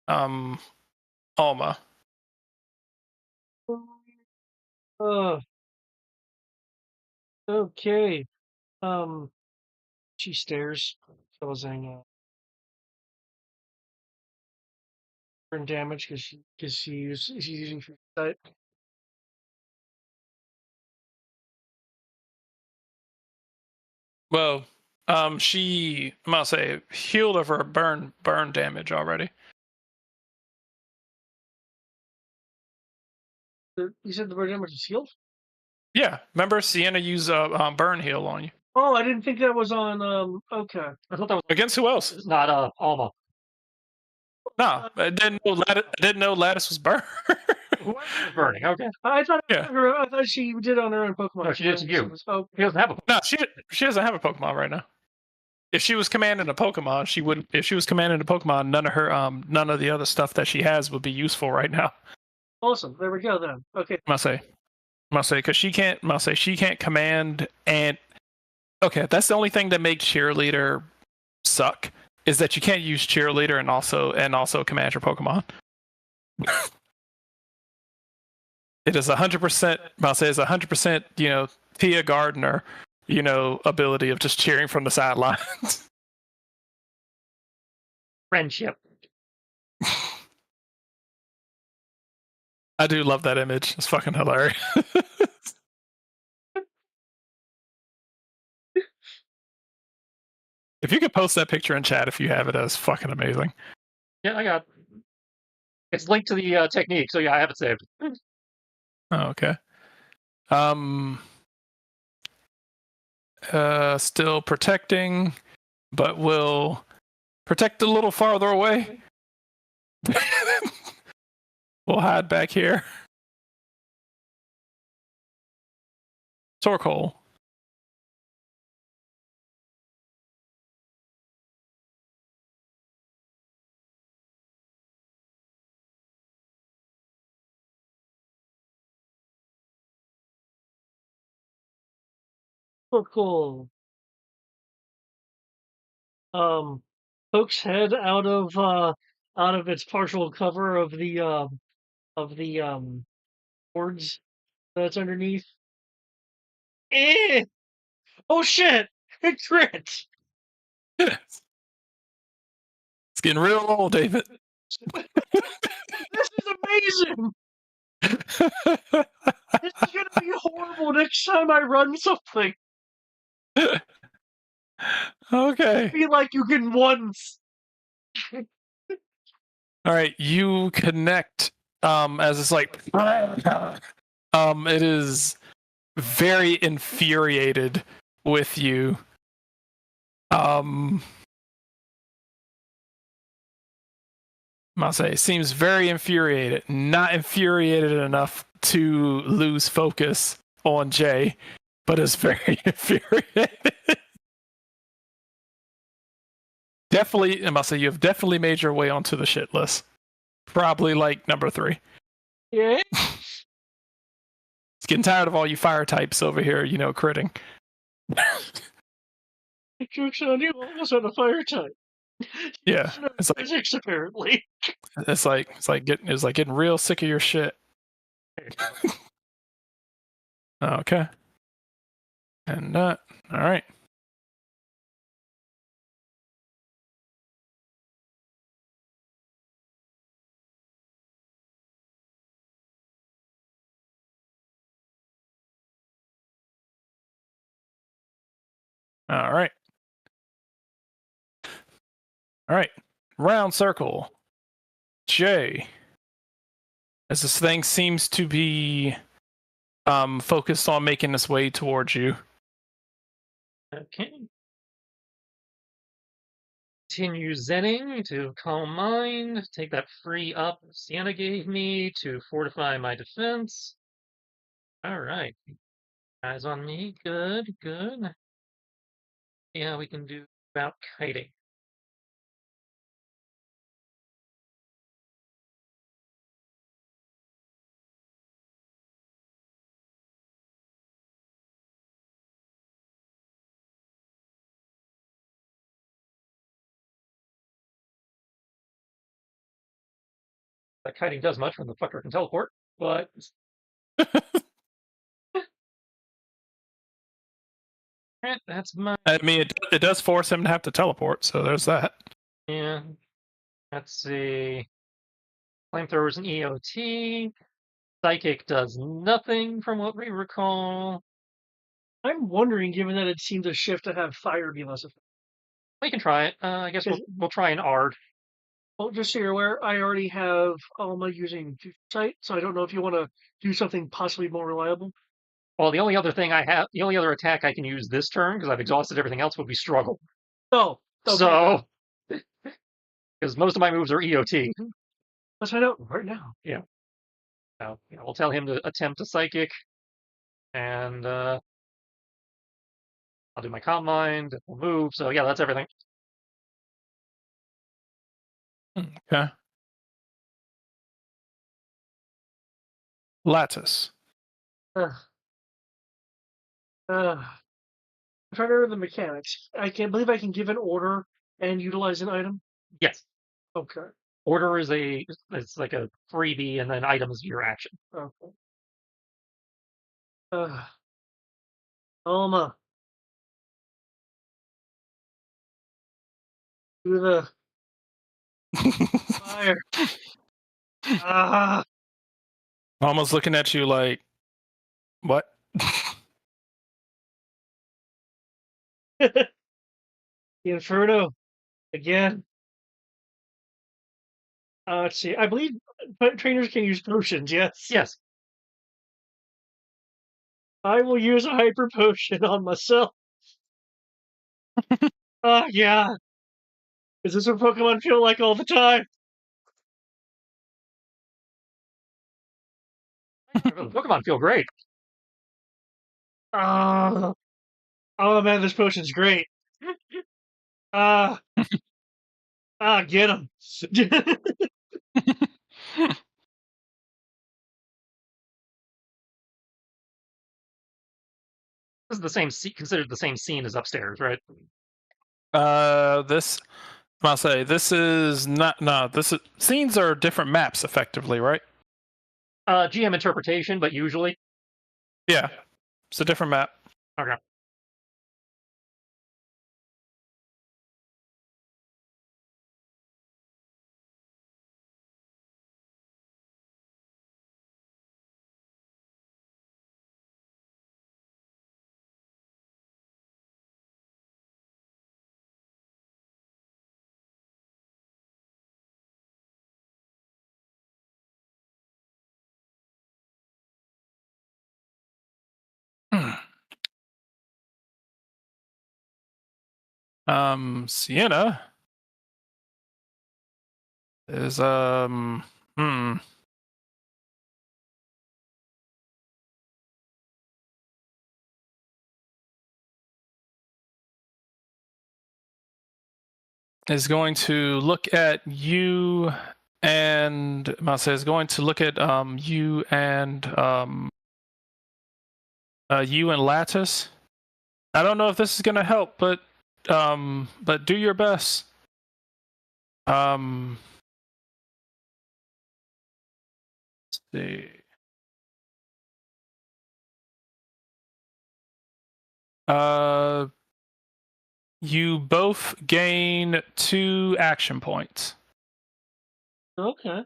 Alma. Okay. She stares, causing burn damage because she's using free sight. Well, she I'll say healed of her burn damage already. You said the burn damage is healed? Yeah, remember Sienna used a burn heal on you. Oh, I didn't think that was on. Okay. I thought that was Against who else? not Alma. No, I didn't know Lattice was burned. Whoever was burning. Okay. I thought Yeah. I thought she did on her own Pokemon. No, she did to you. Oh, He doesn't have a. No, she doesn't have a Pokemon right now. If she was commanding a Pokemon, she wouldn't. If she was commanding a Pokemon, none of the other stuff that she has would be useful right now. awesome. There we go then. Okay. Must say, because she can't command and. Okay, that's the only thing that makes cheerleader suck is that you can't use cheerleader and also command your Pokemon. It is 100%. I'll say it's 100%. Tia Gardner. Ability of just cheering from the sidelines. Friendship. I do love that image. It's fucking hilarious. If you could post that picture in chat if you have it, that's fucking amazing. Yeah, I got. It's linked to the technique, so yeah, I have it saved. Oh, okay. Still protecting, but will protect a little farther away. We'll hide back here. Torkoal. Oh, cool. Pokes head out of its partial cover of the boards that's underneath. Eh! Oh shit! It crit! It's getting real old, David. This is amazing! This is gonna be horrible next time I run something. Okay. Be like you can once. All right, you connect as it's like it is very infuriated with you. I'll say seems very infuriated, not infuriated enough to lose focus on Jay, but is very infuriated. Definitely, I must say, you have definitely made your way onto the shit list. Probably like number 3. Yeah? It's getting tired of all you fire types over here, critting. Joke's on you, almost on a fire type. Yeah, it's like physics apparently. it's like getting real sick of your shit. Okay, and all right. All right. All right. Round circle. J. As this thing seems to be focused on making its way towards you. Okay. Continue zenning to calm mind. Take that free up Sienna gave me to fortify my defense. All right. Eyes on me. Good, good. Yeah, we can do about kiting. That kiting does much when the fucker can teleport, but that's my. I mean, it does force him to have to teleport, so there's that. Yeah. Let's see. Flamethrower's an EOT. Psychic does nothing from what we recall. I'm wondering, given that it seemed to shift to have fire be less effective. We can try it. I guess we'll try an Ard. Well, just so you're aware, I already have Alma using Future Sight, so I don't know if you want to do something possibly more reliable. Well, the only other attack I can use this turn, because I've exhausted everything else, would be Struggle. Oh, okay. So, because most of my moves are EOT. Let's find out right now. Yeah. So, we'll tell him to attempt a Psychic, and I'll do my Calm Mind, we'll move, so yeah, that's everything. Okay. Lattice. I'm trying to remember the mechanics. I can't believe I can give an order and utilize an item. Yes. Okay. Order is it's like a freebie, and then item is your action. Okay. Alma, do the fire. Ah, Almost looking at you like, what? the Inferno again. Let's see. I believe trainers can use potions. Yes. Yes. I will use a hyper potion on myself. Yeah. Is this what Pokemon feel like all the time? Pokemon feel great. Oh man, this potion's great. Ah, get him. This is the same considered the same scene as upstairs, right? This I'll say this is not. No, this is scenes are different maps, effectively, right? GM interpretation, but usually. Yeah, it's a different map. Okay. Sienna is is going to look at you and Masa is going to look at you and Lattice. I don't know if this is going to help, but do your best. Let's see. You both gain 2 action points. Okay.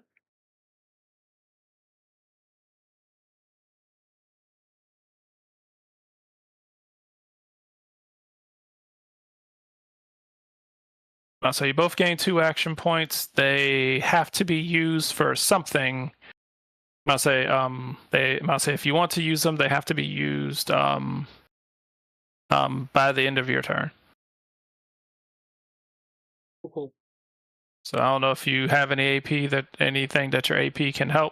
So you both gain 2 action points. They have to be used for something. I'll say if you want to use them, they have to be used by the end of your turn. Cool. So I don't know if you have anything that your AP can help.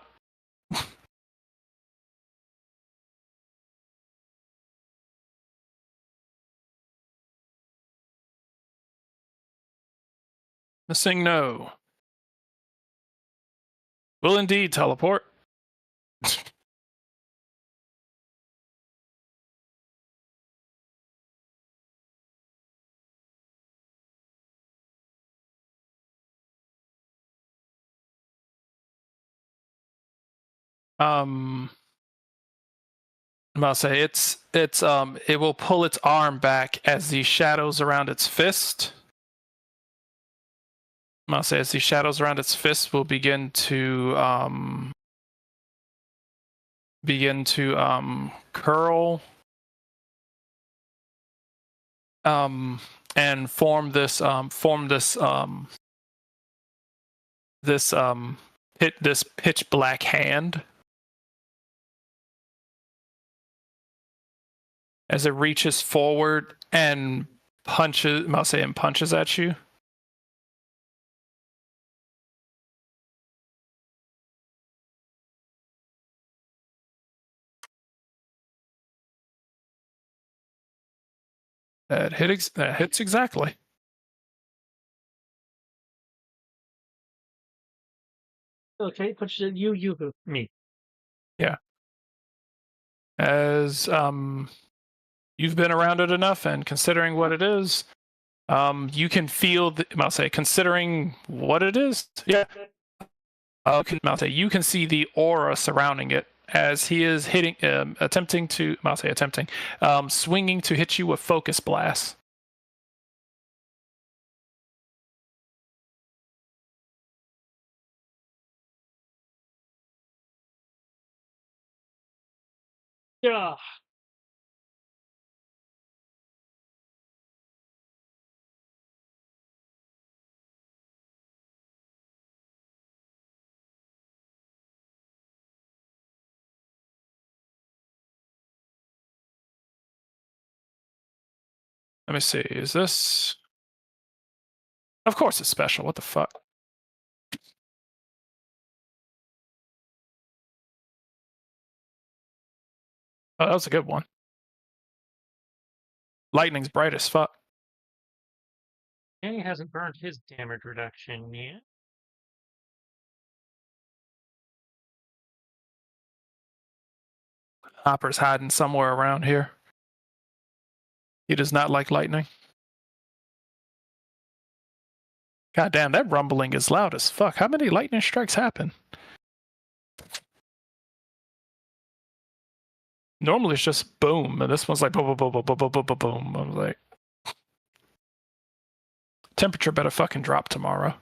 Missing no. Will indeed teleport. I'll say it will pull its arm back as the shadows around its fist. I'll say as the shadows around its fist will begin to curl and form this pitch black hand as it reaches forward and punches at you. That hits exactly. Okay, punches at you, Yoo-hoo. Me. Yeah. As you've been around it enough, and considering what it is, you can feel. Considering what it is, yeah, You can see the aura surrounding it as he is hitting, swinging to hit you with focus blast. Yeah. Let me see. Is this? Of course it's special. What the fuck? Oh, that was a good one. Lightning's bright as fuck. And he hasn't burned his damage reduction yet. Hopper's hiding somewhere around here. He does not like lightning. God damn, that rumbling is loud as fuck. How many lightning strikes happen? Normally it's just boom, and this one's like boom, boom, boom, boom, boom, boom, boom, boom. I was like, temperature better fucking drop tomorrow.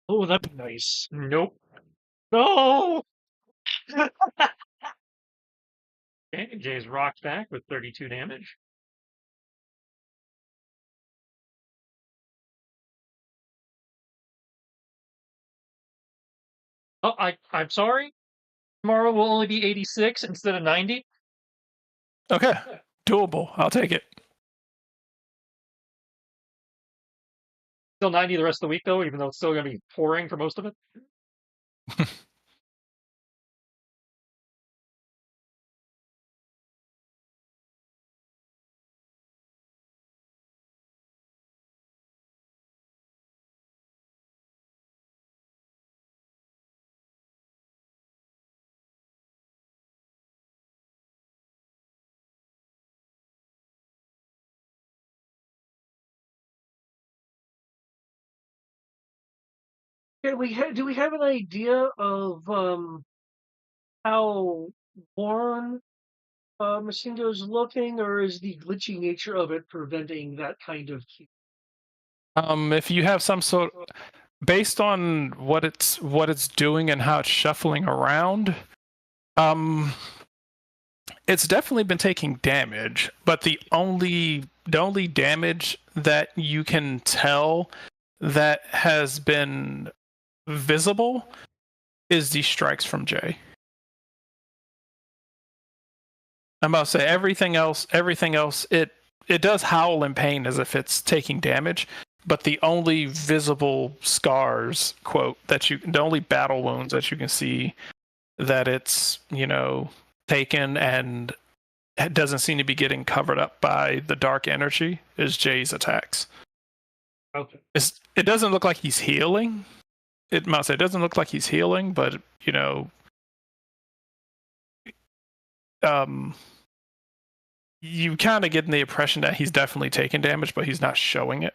Oh, that'd be nice. Nope. No. Okay, Jay's rocked back with 32 damage. Oh, I'm sorry. Tomorrow will only be 86 instead of 90. Okay, doable. I'll take it. Still 90 the rest of the week, though, even though it's still going to be pouring for most of it. Do we have an idea of how worn Masindo's looking, or is the glitchy nature of it preventing that kind of cue? If you have some sort, based on what it's doing and how it's shuffling around, it's definitely been taking damage. But the only damage that you can tell that has been visible is the strikes from Jay. I'm about to say everything else, it does howl in pain as if it's taking damage, but the only visible scars, the only battle wounds that you can see that it's, taken, and it doesn't seem to be getting covered up by the dark energy, is Jay's attacks. Okay. It doesn't look like he's healing. It doesn't look like he's healing, but you kind of get the impression that he's definitely taking damage, but he's not showing it.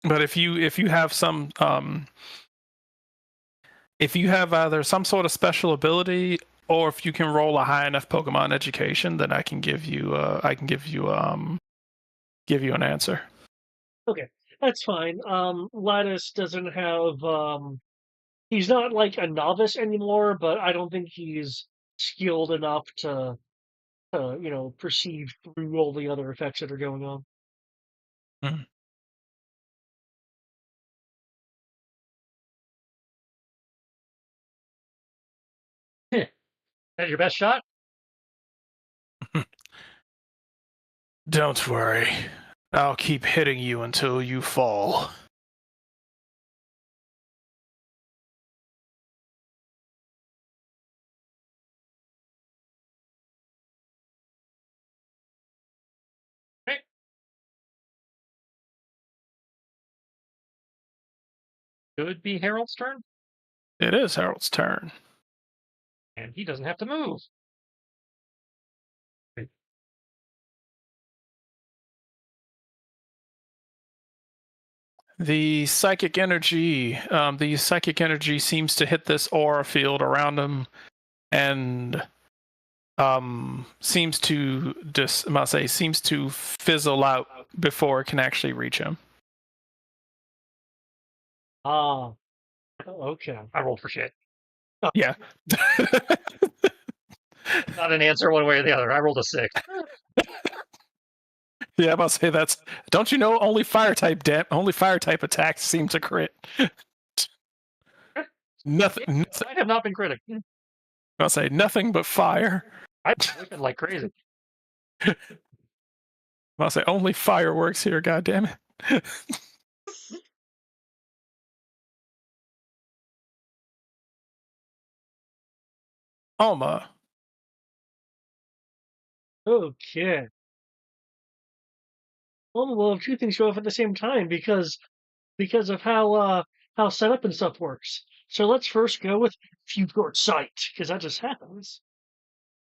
But if you have some if you have either some sort of special ability, or if you can roll a high enough Pokemon education, then I can give you an answer. Okay, that's fine. Lattice doesn't have he's not like a novice anymore, but I don't think he's skilled enough to perceive through all the other effects that are going on. Mhm. That's your best shot? Don't worry. I'll keep hitting you until you fall. Okay. Could be Harold's turn. It is Harold's turn. And he doesn't have to move. Okay. the psychic energy seems to hit this aura field around him, and seems to fizzle out before it can actually reach him. Ah, okay. I rolled for shit. Yeah. Not an answer one way or the other. I rolled a 6. Yeah, I'm about to say that's. Don't you know only fire type attacks seem to crit. Nothing. I have not been critic. I'll say nothing but fire. I've been whipping like crazy. I'll say only fireworks here. God damn it. Alma. Okay. Well, we'll have two things go off at the same time because of how setup and stuff works. So let's first go with future sight because that just happens.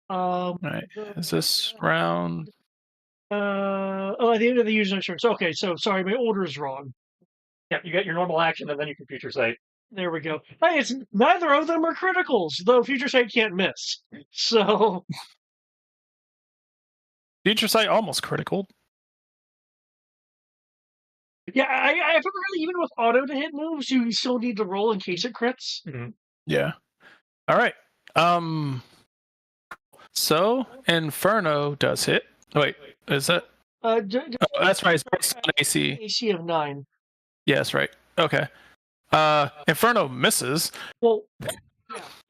All right. Is this round? At the end of the user's turn. So, okay, so sorry, my order is wrong. Yeah, you get your normal action and then you can future sight. There we go. Hey, it's neither of them are criticals, though future sight can't miss. So Future sight almost critical. yeah, I figured really even with auto to hit moves, you still need to roll in case it crits. Mm-hmm. Yeah. All right. So Inferno does hit. Wait, is that? That's right. It's based on AC. AC of 9. Yes, right. Okay. Inferno misses. Well, yeah,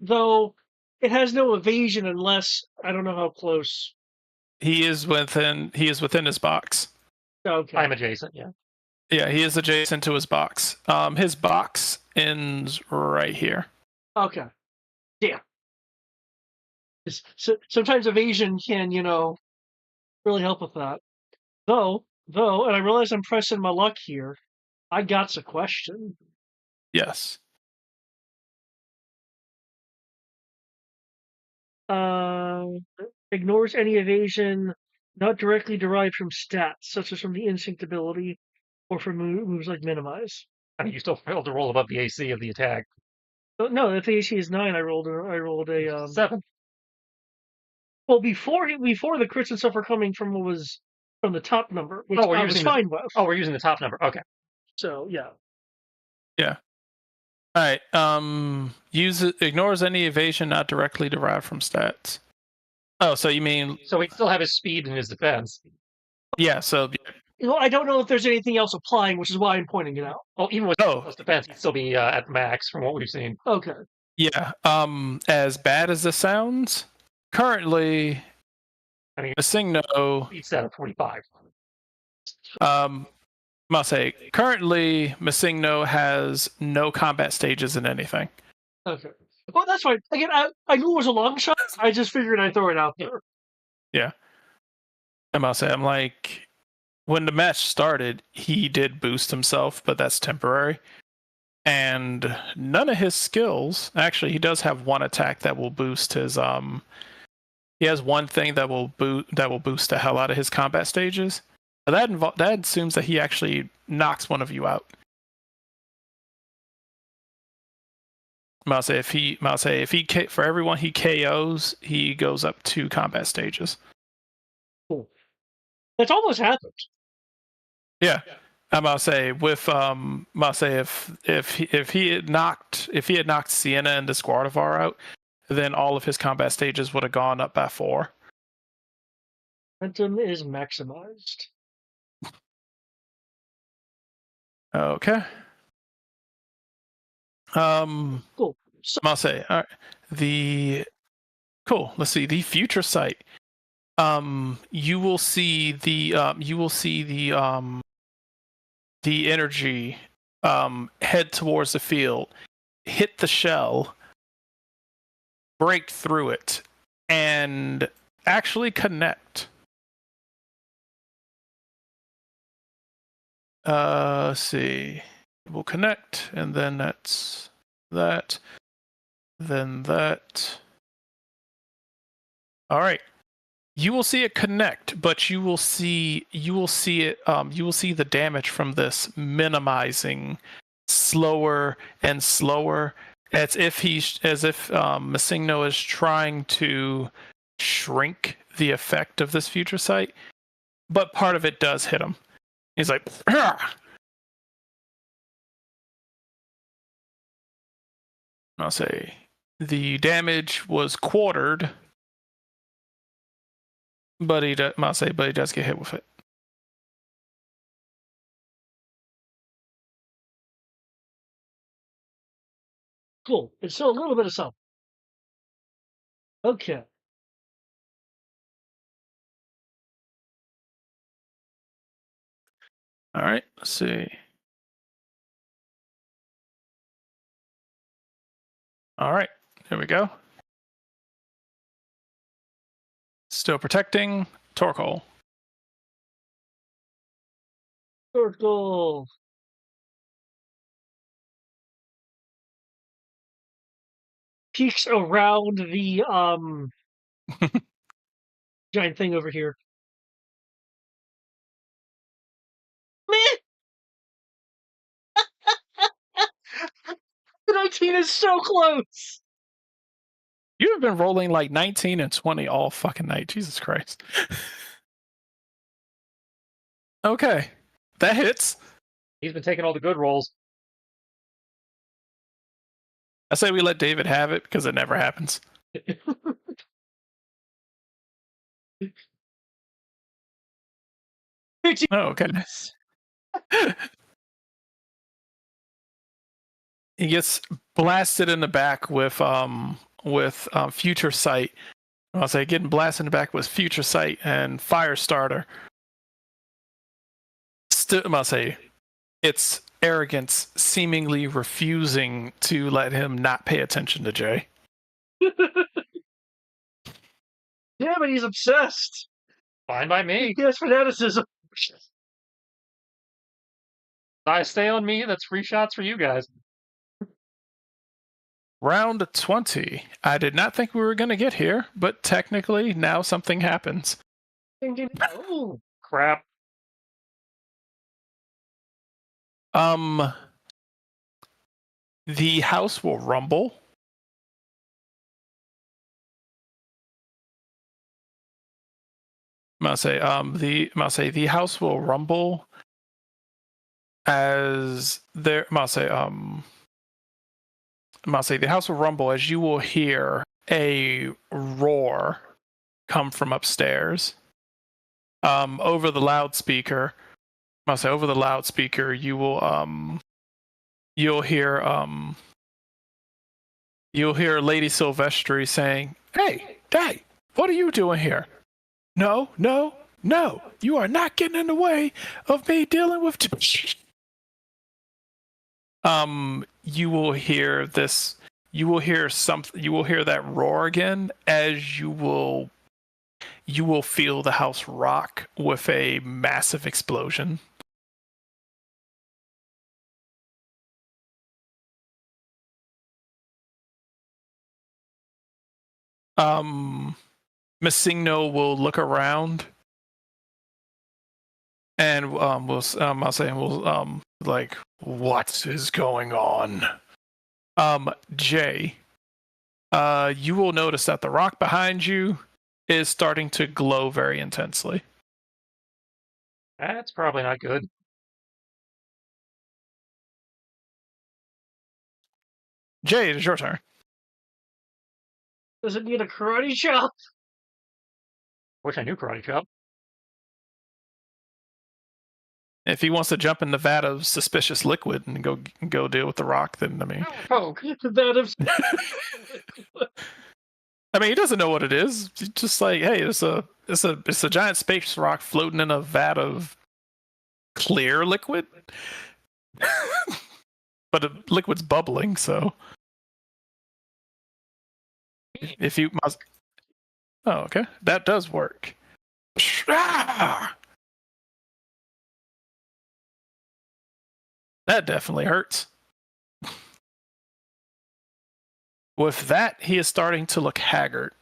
though it has no evasion unless I don't know how close. He is within his box. Okay. I'm adjacent, yeah. Yeah, he is adjacent to his box. His box ends right here. Okay. Yeah. So, sometimes evasion can, really help with that. Though, and I realize I'm pressing my luck here. I got a question. Yes. Ignores any evasion not directly derived from stats, such as from the instinct ability or from moves like minimize. I mean, you still failed to roll above the AC of the attack. No, if the AC is 9, I rolled a 7. Well, before the crits and stuff are coming from what was from the top number, which we're I was using fine with. Oh, we're using the top number. Okay. So yeah. Yeah. All right. Ignores any evasion not directly derived from stats. Oh, so you mean? So he'd still have his speed and his defense. Yeah. So. Well, I don't know if there's anything else applying, which is why I'm pointing it out. Well, even with plus defense, he'd still be at max from what we've seen. Okay. Yeah. As bad as this sounds, currently, I mean, Sinnoh. Speed set at 45. Must say, currently, Sinnoh has no combat stages in anything. Okay. Well, that's fine. Again, I knew it was a long shot. I just figured I'd throw it out there. Yeah. I must say, I'm like, when the match started, he did boost himself, but that's temporary. And none of his skills, actually, he does have one attack that will boost his, he has one thing that will boost the hell out of his combat stages. That assumes that he actually knocks one of you out. I'll say if he for everyone he KOs, he goes up 2 combat stages. Cool. That's almost happened. Yeah. I'm about to say with if he had knocked Sienna and Disquartivar out, then all of his combat stages would have gone up by 4. Momentum is maximized. Okay. Cool. So, I'll say, all right. Let's see the future sight. You will see the energy head towards the field, hit the shell, break through it, and actually connect. Let's see. We'll connect, and then that's that. Then that. All right. You will see it connect, but you will see it. You will see the damage from this minimizing slower and slower, as if Masigno is trying to shrink the effect of this future sight, but part of it does hit him. He's like, "Argh!" I'll say the damage was quartered, but he does get hit with it. Cool. It's still a little bit of something. Okay. All right, let's see. All right, here we go. Still protecting Torkoal. Circle. Peeks around the giant thing over here. Meh! The 19 is so close. You have been rolling like 19 and 20 all fucking night. Jesus Christ. Okay, that hits. He's been taking all the good rolls. I say we let David have it because it never happens. Oh, goodness. He gets blasted in the back with future sight. I'll say getting blasted in the back with future sight and fire starter. I'll say it's arrogance seemingly refusing to let him not pay attention to Jay. Yeah, but he's obsessed. Fine by me. He has fanaticism. I stay on me. That's free shots for you guys. Round 20. I did not think we were going to get here, but technically now something happens. Oh, Crap. The house will rumble. I'm gonna say the house will rumble as there. I'm gonna say the house will rumble as you will hear a roar come from upstairs. Over the loudspeaker. I'm gonna say over the loudspeaker you will you'll hear Lady Silvestri saying, "Hey, Dad, what are you doing here? No, no, no, you are not getting in the way of me dealing with..." You will hear this, you will hear that roar again as you will feel the house rock with a massive explosion. Masigno will look around and we'll like, what is going on? Jay, you will notice that the rock behind you is starting to glow very intensely. That's probably not good. Jay, it is your turn. does it need a karate chop? Wish I knew Karate Chop. If he wants to jump in the vat of suspicious liquid and go deal with the rock, then I mean, Poke. he doesn't know what it is. He's just like, hey, it's a giant space rock floating in a vat of clear liquid, but the liquid's bubbling. So if you must, oh, okay, that does work. That definitely hurts. With that, he is starting to look haggard.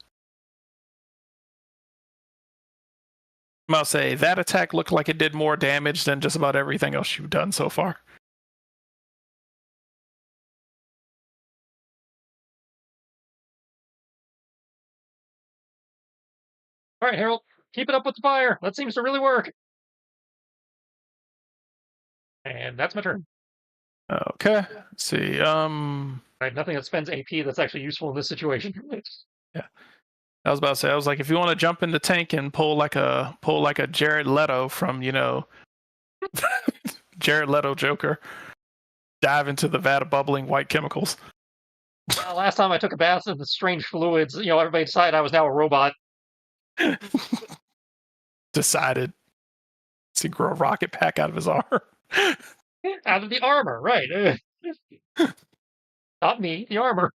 I'll say that attack looked like it did more damage than just about everything else you've done so far. All right, Harold, keep it up with the fire. That seems to really work. And that's my turn. Okay. Let's see. I have nothing that spends AP that's actually useful in this situation. Yeah. I was about to say, I was like, if you want to jump in the tank and pull like a Jared Leto from, Jared Leto Joker, dive into the vat of bubbling white chemicals. Well, last time I took a bath in the strange fluids, everybody decided I was now a robot. Decided to grow a rocket pack out of his arm. Out of the armor, right. Not me, the armor.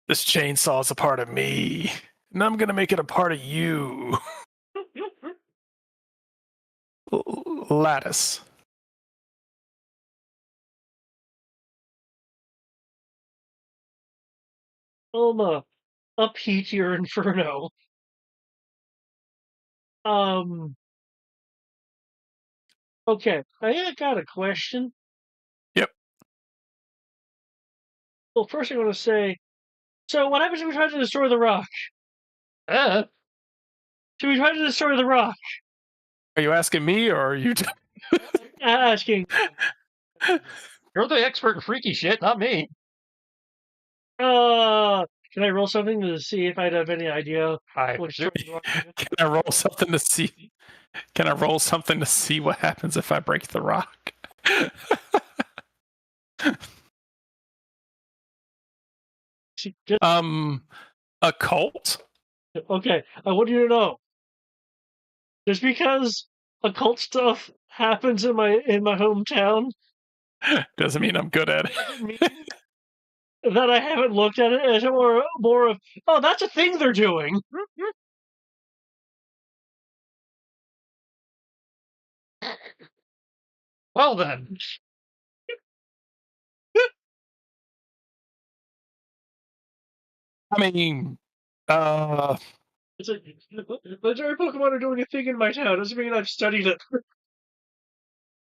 This chainsaw is a part of me, and I'm going to make it a part of you. Lattice. Elma, upheat your inferno. Okay, I got a question. Yep. Well, first I'm going to say, so what happens if we try to destroy the rock? Should we try to destroy the rock? Are you asking me, or are you Asking? You're the expert in freaky shit, not me. Can I roll something to see if I'd have any idea? Hi. Can I roll something to see? Can I roll something to see what happens if I break the rock? A cult? Okay, I want you to know. Just because occult stuff happens in my hometown doesn't mean I'm good at it. doesn't mean that I haven't looked at it as more of, oh, that's a thing they're doing. Well then. I mean, It's like, legendary Pokemon are doing a thing in my town. Doesn't mean I've studied it.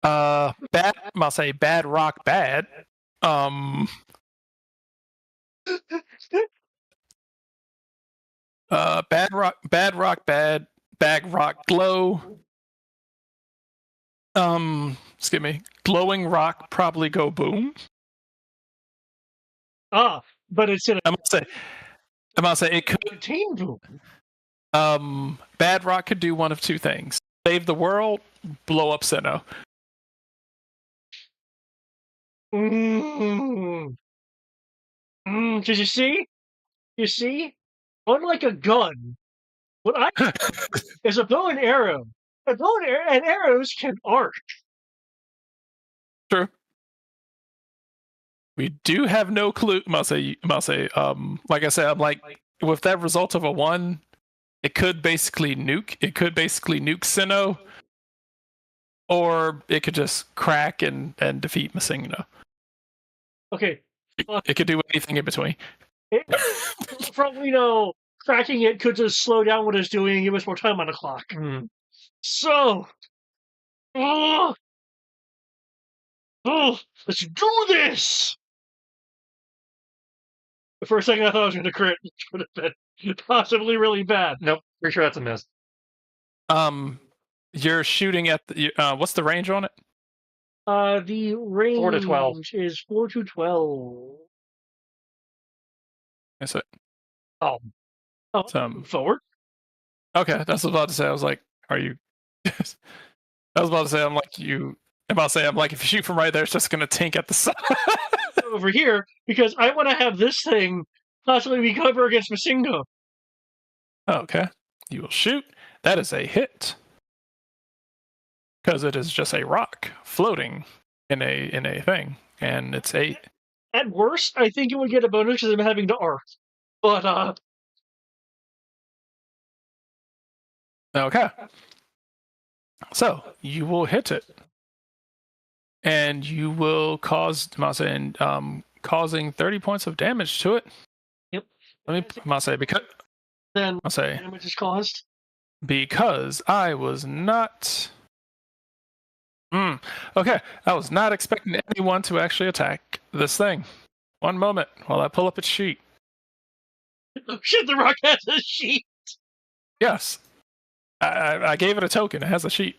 I'll say bad rock bad. Bad rock bad. Bag rock glow. Excuse me. Glowing rock probably go boom. But it's in a. I'm gonna say it could contain boom. Bad rock could do one of two things: save the world, blow up Sinnoh. Did you see? You see? Unlike a gun, what I is a bow and arrow. A bow and arrows can arc. True. We do have no clue. Like I said, I'm like, with that result of a 1, it could basically nuke. It could basically nuke Sinnoh, or it could just crack and defeat Masingo. Okay. It could do anything in between. Probably cracking it could just slow down what it's doing and give us more time on the clock. So, let's do this. For a second, I thought I was going to crit, which would have been possibly really bad. Nope, pretty sure that's a miss. You're shooting at the. What's the range on it? The range 4 to 12 is 4 to 12. Is it? Oh, forward. Okay, that's what I was about to say. I was like, "Are you?" I was about to say, I'm like, if you shoot from right there, it's just gonna tink at the side. Over here, because I want to have this thing possibly be cover against Masingo. Okay, you will shoot. That is a hit because it is just a rock floating in a thing, and it's 8. At worst, I think it would get a bonus because I'm having to arc. But okay. So you will hit it, and you will cause causing 30 points of damage to it. Yep. Let me say Then I'll say damage is caused. because I was not. Okay, I was not expecting anyone to actually attack this thing. One moment while I pull up its sheet. Oh shit! The rock has a sheet. Yes, I gave it a token. It has a sheet.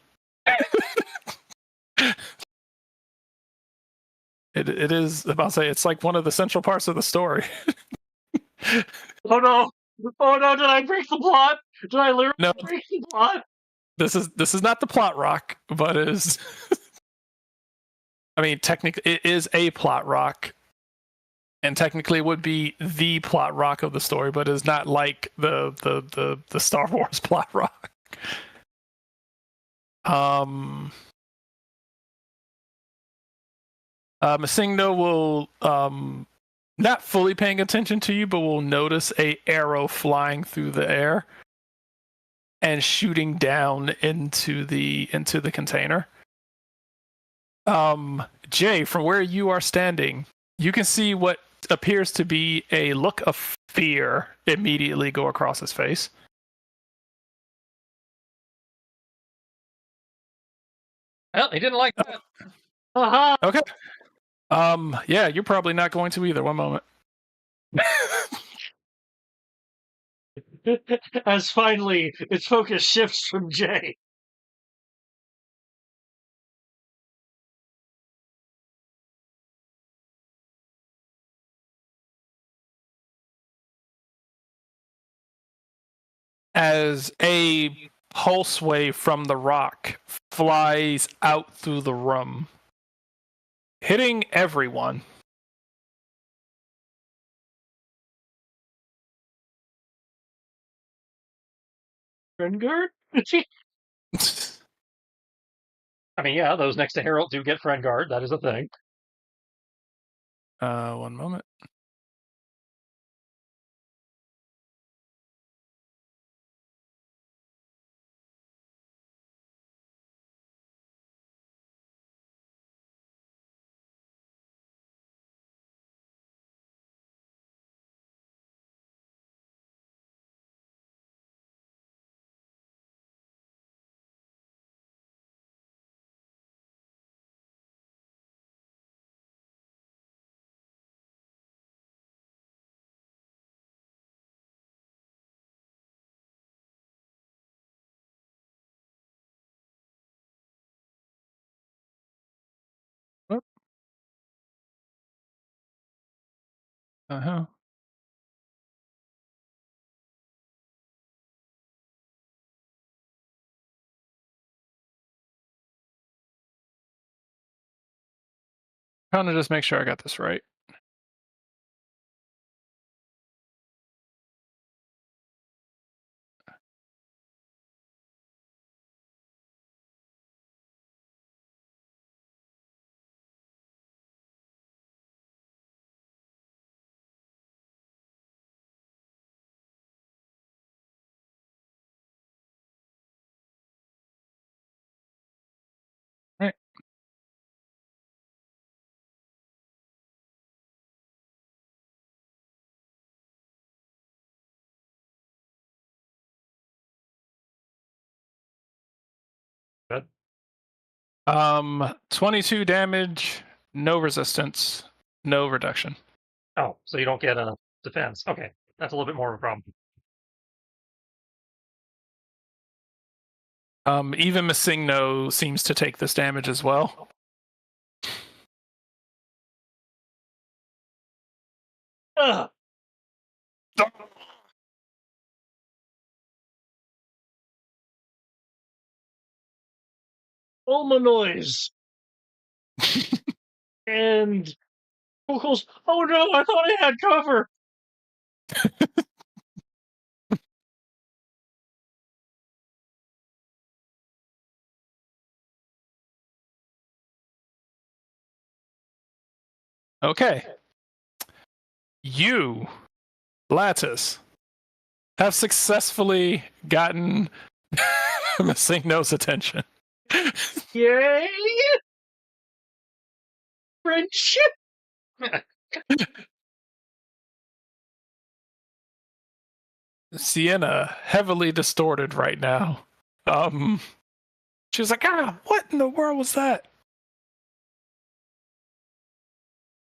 It is. I'll say it's like one of the central parts of the story. Oh no! Oh no! Did I break the plot? Did I literally No. break the plot? This is not the plot rock, but it is. I mean, technically, it is a plot rock, and technically, it would be the plot rock of the story, but it's not like the Star Wars plot rock. Masingno will not fully paying attention to you, but will notice a arrow flying through the air and shooting down into the container. Jay, from where you are standing, you can see what appears to be a look of fear immediately go across his face. Well, he didn't like that. Aha! Okay. Yeah, you're probably not going to either. One moment. As finally its focus shifts from Jay. As a pulse wave from the rock flies out through the room, hitting everyone. Rengard? I mean, yeah, those next to Harold do get friend guard. That is a thing. One moment. Uh-huh. Trying to just make sure I got this right. Right. Good. 22 damage, no resistance, no reduction. Oh, so you don't get a defense. Okay, that's a little bit more of a problem. Even Masingno seems to take this damage as well. Ugh. Ulma noise. And vocals. Oh no, I thought I had cover. Okay. You, Lattice, have successfully gotten Masingno's attention. Yay! Friendship. Sienna, heavily distorted right now. She's like, what in the world was that?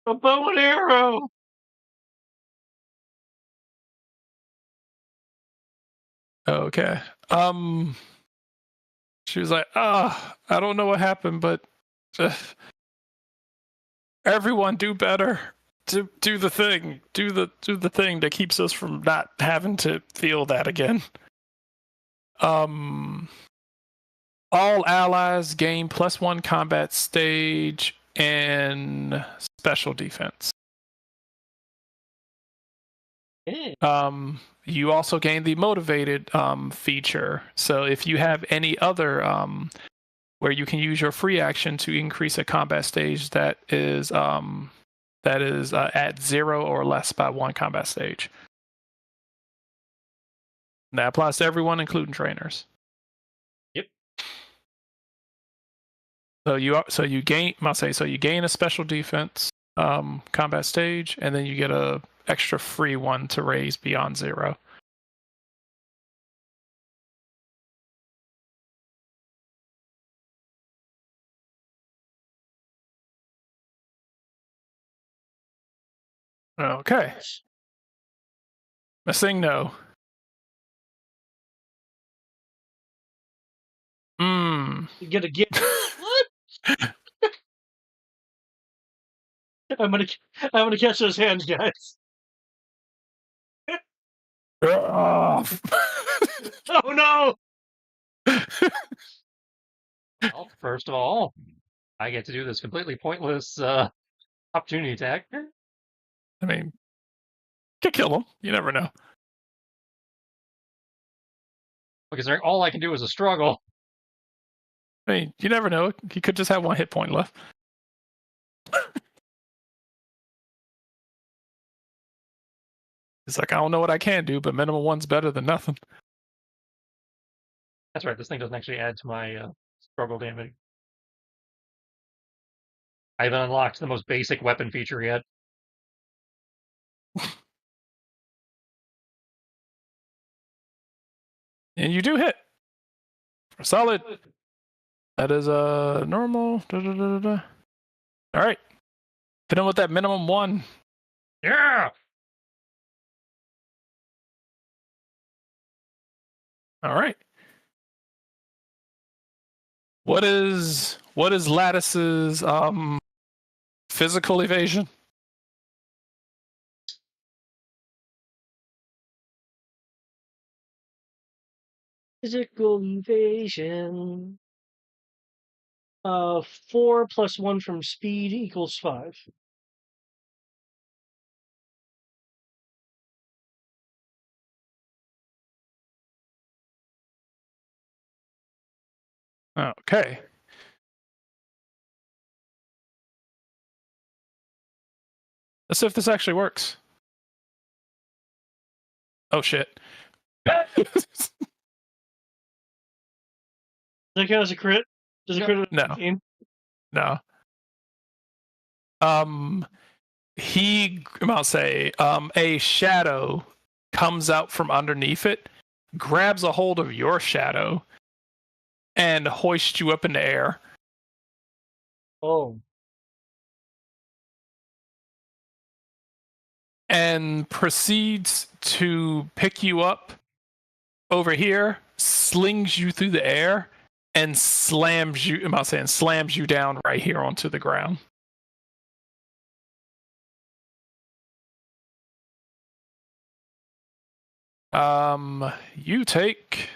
A bow and arrow. Okay. She was like, I don't know what happened, but everyone do better. Do the thing. Do the thing that keeps us from not having to feel that again. All allies gain +1 combat stage and special defense. Yeah. You also gain the motivated feature. So if you have any other where you can use your free action to increase a combat stage that is at 0 or less by 1 combat stage. And that applies to everyone, including trainers. Yep. So you gain a special defense combat stage, and then you get a extra free one to raise beyond 0. Okay. Sinnoh. You get a gift. What? I'm gonna catch those hands, guys. Oh no! Well, first of all, I get to do this completely pointless opportunity attack. I mean, could kill him. You never know. Because all I can do is a struggle. I mean, you never know. He could just have 1 hit point left. It's like, I don't know what I can do, but minimum 1's better than nothing. That's right, this thing doesn't actually add to my struggle damage. I haven't unlocked the most basic weapon feature yet. And you do hit. Solid. That is a normal. All right. Hit him with that minimum 1. Yeah! All right. What is Lattice's physical evasion? Physical evasion. 4 + 1 from speed equals 5. Okay. Let's see if this actually works. Oh shit. Does that count as a crit? Does it crit? No. 15? No. I'll say, a shadow comes out from underneath it, grabs a hold of your shadow, and hoists you up in the air. Oh. And proceeds to pick you up over here, slings you through the air, and slams you down right here onto the ground. You take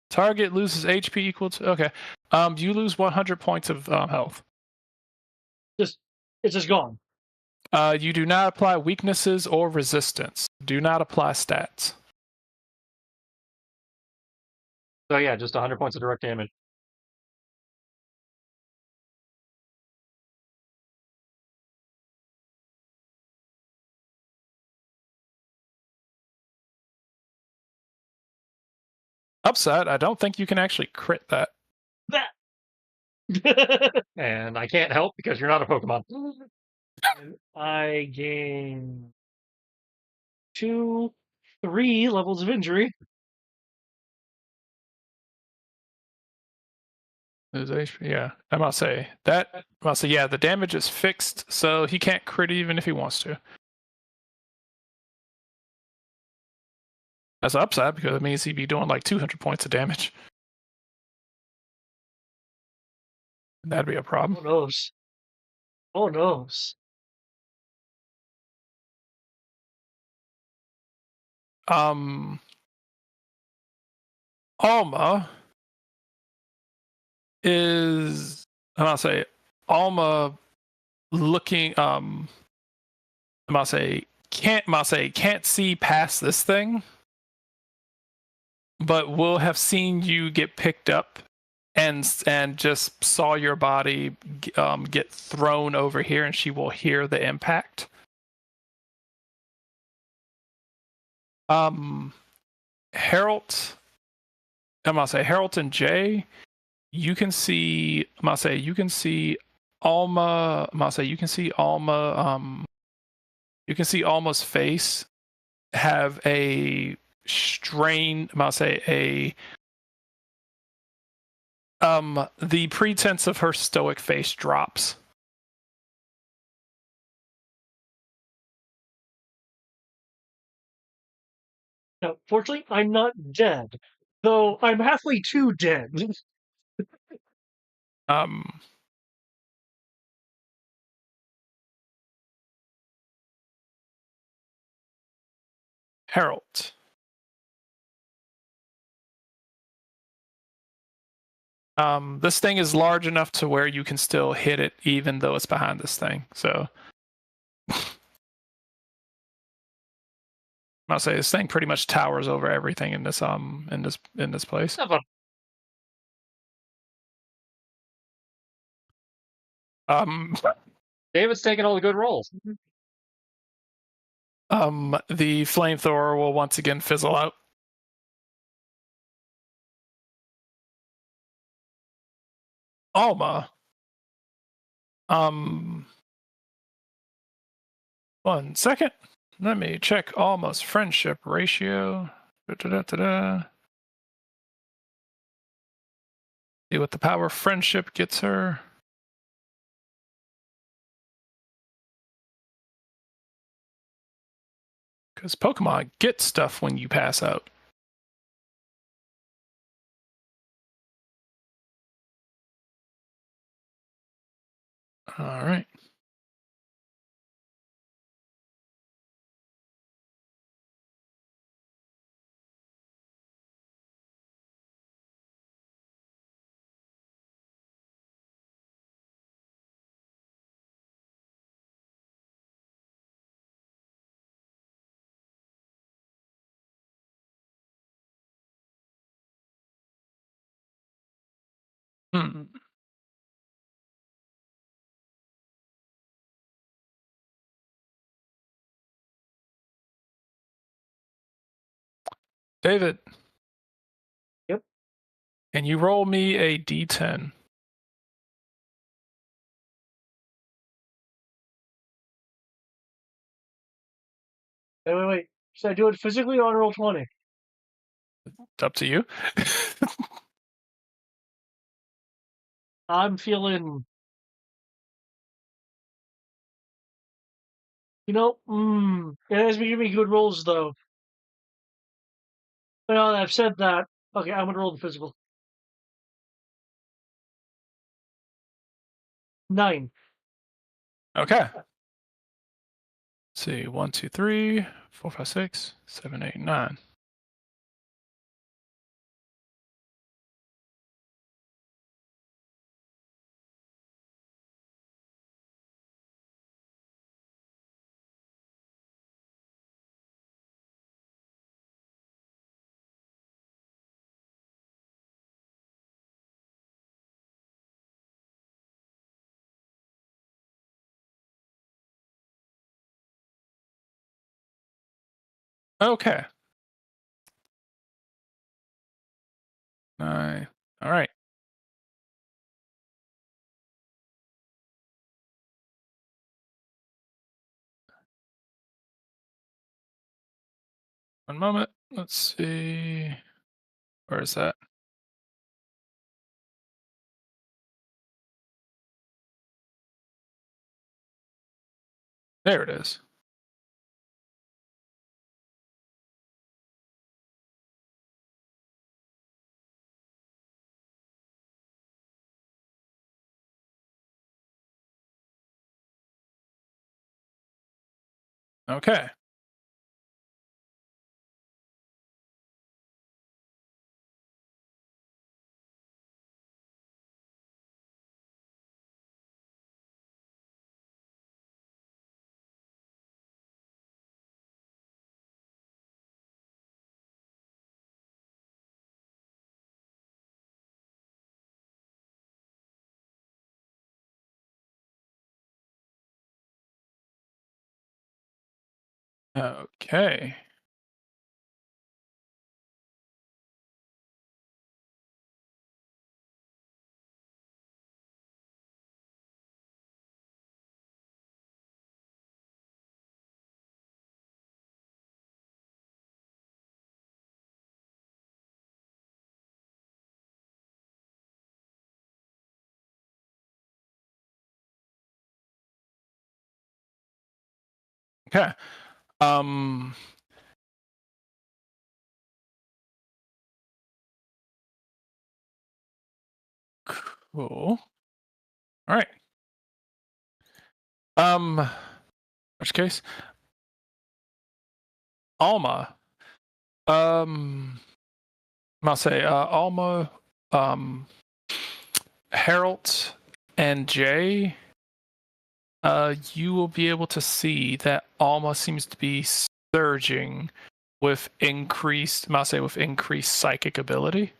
target loses HP equal to, okay. You lose 100 points of health. It's just gone. You do not apply weaknesses or resistance. Do not apply stats. So yeah, just 100 points of direct damage. Upside, I don't think you can actually crit that. That. And I can't help because you're not a Pokemon. And I gain 3 levels of injury. His HP, yeah. I must say that. Yeah, the damage is fixed, so he can't crit even if he wants to. That's an upside because it means he'd be doing like 200 points of damage. That'd be a problem. Oh knows. Oh knows. Alma is, I'm gonna say, Alma looking, I'm gonna say, can't see past this thing, but will have seen you get picked up and just saw your body get thrown over here, and she will hear the impact. Harold, I'm gonna say Harold and Jay, you can see. I'm gonna say you can see Alma. I'm gonna say you can see Alma. You can see Alma's face have a strain. I'm gonna say the pretense of her stoic face drops. Now, fortunately, I'm not dead, though I'm halfway to dead. Harold. This thing is large enough to where you can still hit it, even though it's behind this thing. So, I'll say this thing pretty much towers over everything in this place. David's taking all the good rolls. The flamethrower will once again fizzle out. Alma. 1 second. Let me check Alma's friendship ratio. See what the power of friendship gets her. Because Pokemon get stuff when you pass out. All right. David. Yep. Can you roll me a d10? Wait. Should I do it physically or on roll 20? It's up to you. I'm feeling. It has been giving me good rolls, though. Well, I've said that. Okay, I'm gonna roll the physical. 9. Okay. Let's see, 1, 2, 3, 4, 5, 6, 7, 8, 9. Okay. All right. One moment. Let's see. Where is that? There it is. Okay. Okay. Okay. Um. Cool. All right. Which case, Alma. I'll say Alma, um, Harold, and Jay. You will be able to see that Alma seems to be surging with increased, I'll say, with increased psychic ability.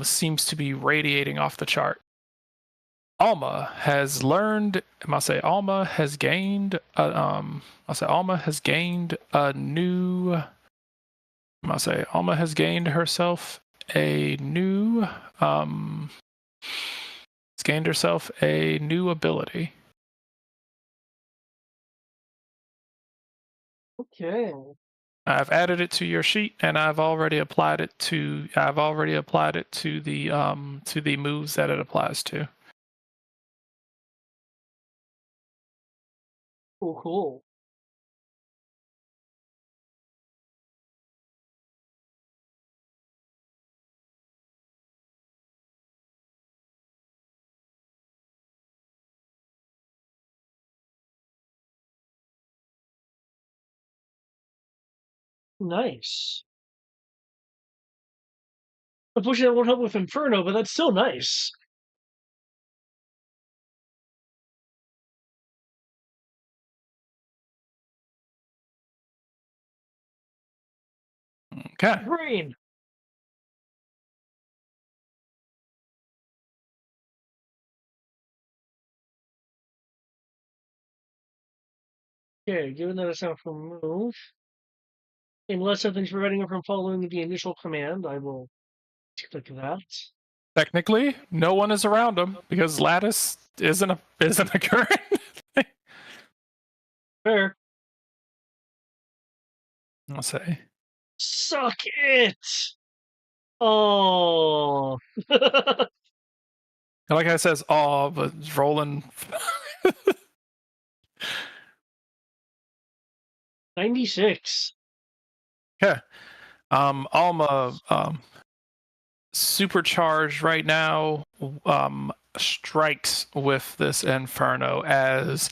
Seems to be radiating off the chart. Alma has learned. I'll say Alma has gained. I'll say Alma has gained a new. I'll say Alma has gained herself a new. Has gained herself a new ability. Okay. I've added it to your sheet, and I've already applied it to. I've already applied it to the moves that it applies to. Cool, cool. Nice. Unfortunately, that won't help with Inferno, but that's still nice. Okay. Green. Okay, given that it's not from move, unless something's preventing it from following the initial command, I will click that. Technically, no one is around him because Lattice isn't a current. Fair. I'll say. Suck it! Oh. Like I says, oh, but rolling. 96. Yeah. Alma, supercharged right now, strikes with this Inferno as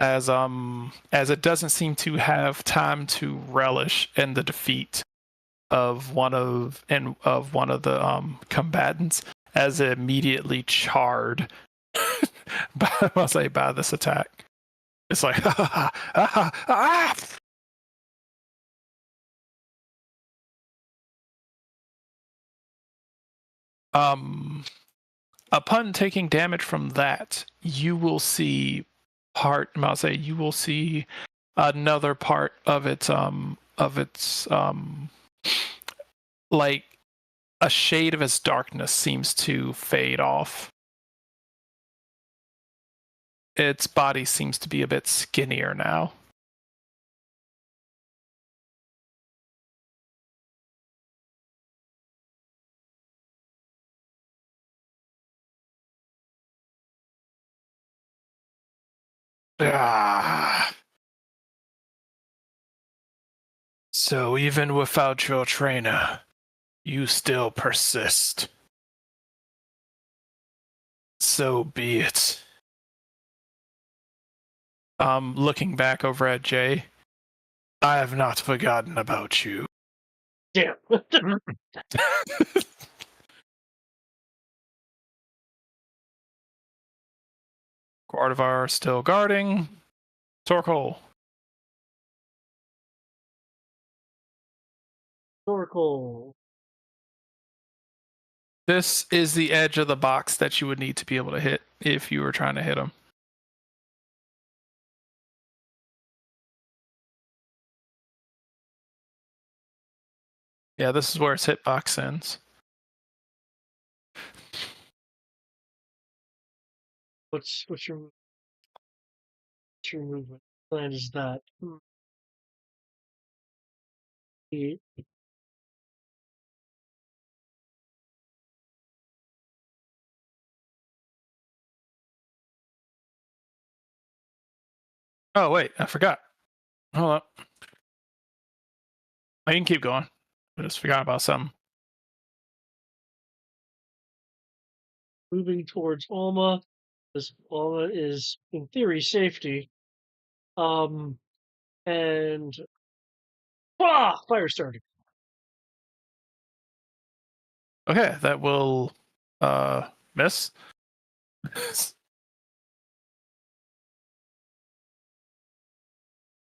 it doesn't seem to have time to relish in the defeat of one of the combatants, as it immediately charred by this attack. It's like upon taking damage from that, you will see you will see another part of its like a shade of its darkness seems to fade off. Its body seems to be a bit skinnier now. Ah. So even without your trainer, you still persist. So be it. Looking back over at Jay, I have not forgotten about you. Damn. Gardevoir still guarding. Torkoal. Oracle. This is the edge of the box that you would need to be able to hit if you were trying to hit him. Yeah, this is where its hitbox ends. What's your movement plan? Is that the Oh, wait, I forgot. Hold up. I can keep going. I just forgot about something. moving towards Alma? Because Alma is in theory safety. And fire starting. Okay, that will miss.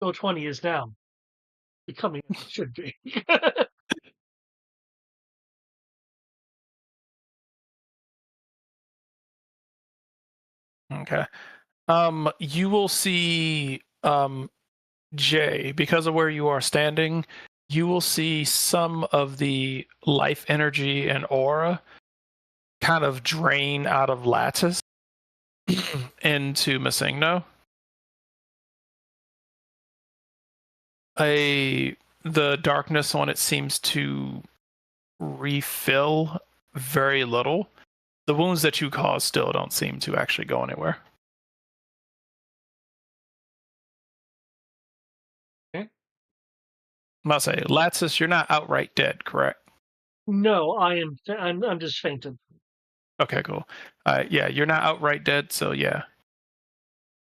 So 20 is now becoming as it should be. Okay. You will see Jay, because of where you are standing, you will see some of the life energy and aura kind of drain out of Lattice into Masingno. The darkness on it seems to refill very little. The wounds that you caused still don't seem to actually go anywhere. Okay. I'm about to say, Latsis, you're not outright dead, correct? No, I'm just fainted. Okay, cool. Yeah, you're not outright dead, so yeah.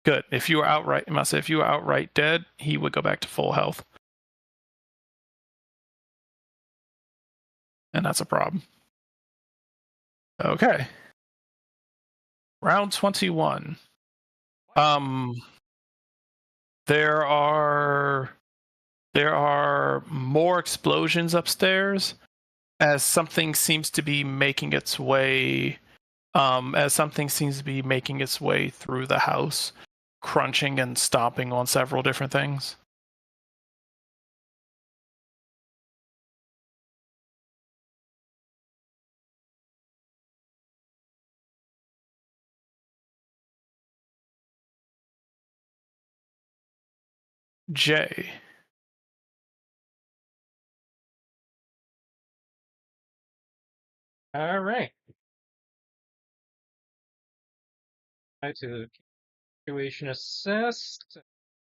Good. If you were outright, I must say, if you were outright dead, he would go back to full health. And that's a problem. Okay. Round 21. There are more explosions upstairs as something seems to be making its way through the house, crunching and stomping on several different things. Jay. All right. Try to situation assessed.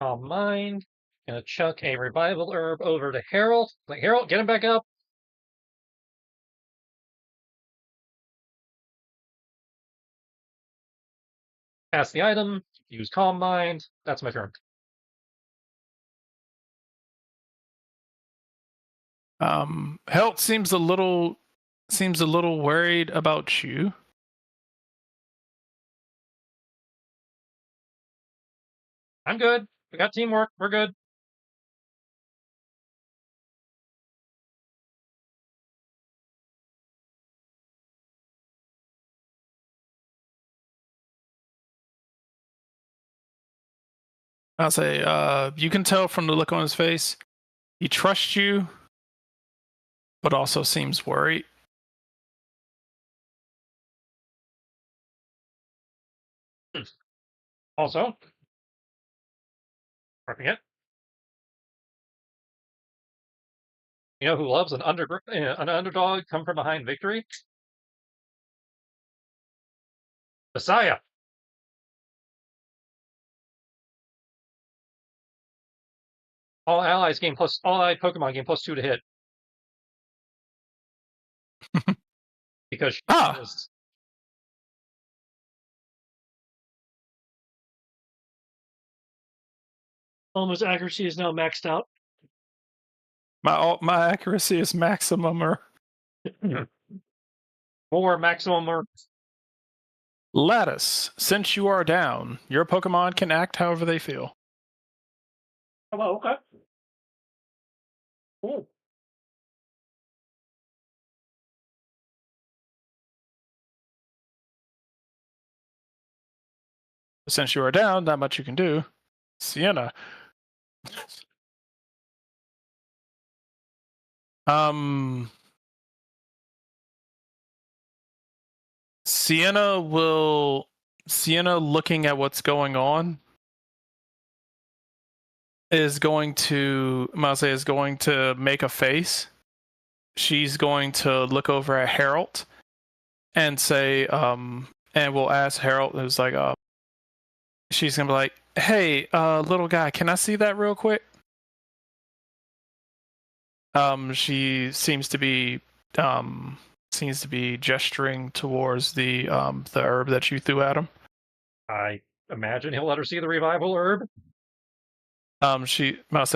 Calm mind. Gonna chuck a revival herb over to Harold. Like, Harold, get him back up. Pass the item. Use calm mind. That's my turn. Helt seems a little worried about you. I'm good. We got teamwork. We're good. I'll say, you can tell from the look on his face, he trusts you, but also seems worried. Also, prepping it. You know who loves an underdog come from behind victory? Messiah. All allies gain plus. All allied Pokemon gain +2 to hit. Because she is. Almost accuracy is now maxed out. My accuracy is maximum or More maximum or Lattice. Since you are down, your Pokemon can act however they feel. Oh, okay. Cool. Since you are down, not much you can do. Sienna. Sienna looking at what's going on is going to make a face. She's going to look over at Harold and say, and we'll ask Harold, who's like, she's gonna be like, hey, little guy, can I see that real quick? She seems to be gesturing towards the herb that you threw at him. I imagine he'll let her see the revival herb. She's gonna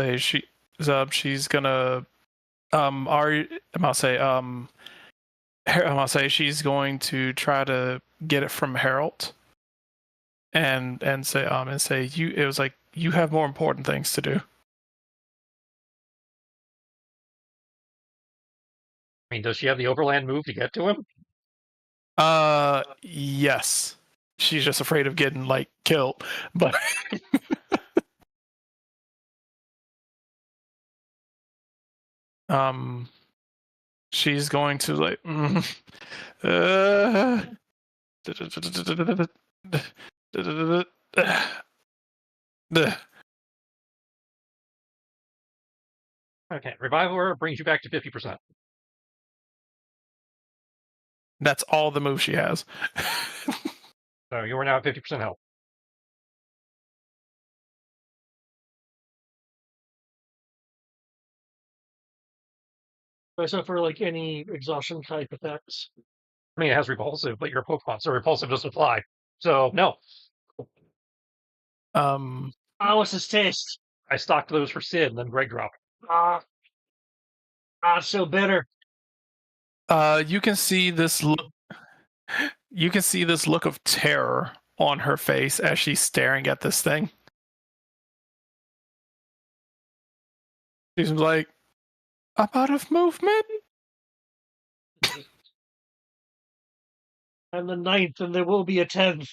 she's going to try to get it from Harold and say you have more important things to do. I mean, does she have the overland move to get to him? Yes. She's just afraid of getting killed, but she's going to Okay, revival herb brings you back to 50%. That's all the move she has. So you are now at 50% health. Except for any exhaustion type effects. I mean, it has repulsive, but you're a Pokemon, so repulsive doesn't apply. So no. What's his taste? I stocked those for Sid, and then Greg dropped. So bitter. You can see this look. You can see this look of terror on her face as she's staring at this thing. She's like, I'm out of movement. I'm the 9th, and there will be a 10th.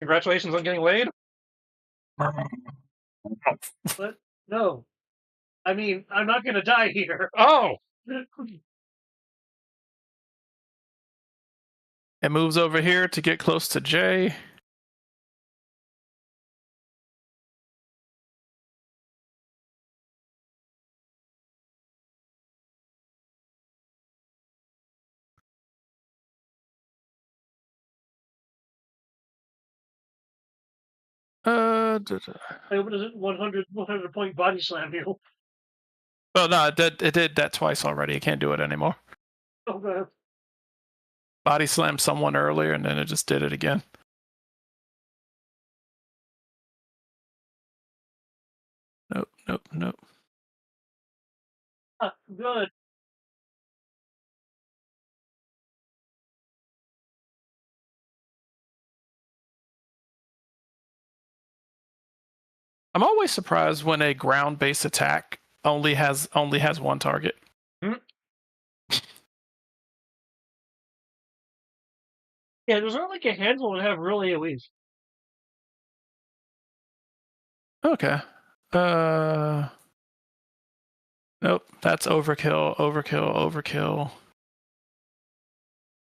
Congratulations on getting laid. But no. I mean, I'm not going to die here. Oh! It moves over here to get close to Jay. I hope it doesn't 100 point body slam you. Well, no, it did that twice already. It can't do it anymore. Okay. Body slammed someone earlier, and then it just did it again. Nope. Good. I'm always surprised when a ground-based attack only has one target. Yeah, there's not a handful that have real AoEs. Okay. Nope. That's overkill.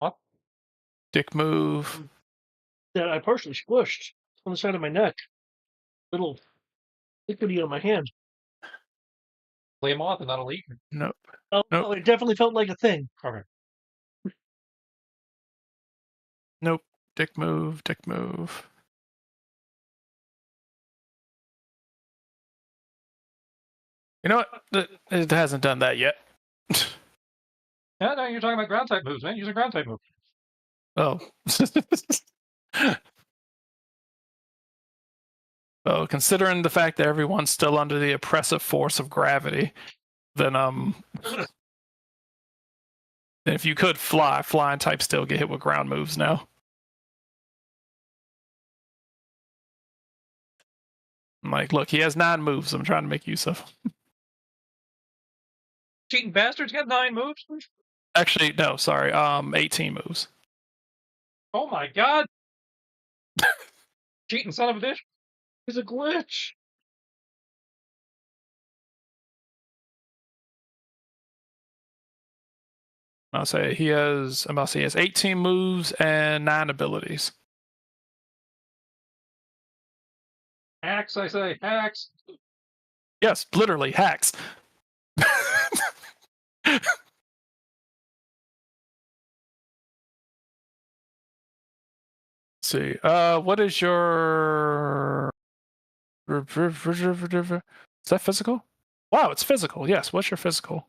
What? Dick move. That I partially squished on the side of my neck. Little liquidy on my hand. Play him off and that'll eat. Nope. Oh, it definitely felt like a thing. Okay. Nope. Dick move. You know what? It hasn't done that yet. Yeah, no, you're talking about ground type moves, man. Use a ground type move. Oh. Oh, considering the fact that everyone's still under the oppressive force of gravity, then if you could flying types still get hit with ground moves now. I'm like, look, he has 9 moves I'm trying to make use of. Cheating bastards got 9 moves? Actually, no, sorry. 18 moves. Oh my god! Cheating son of a bitch! It's a glitch. I'll say he has 18 moves and 9 abilities. Hacks, I say, hacks. Yes, literally hacks. See, what is your? Is that physical? Wow, it's physical. Yes. What's your physical?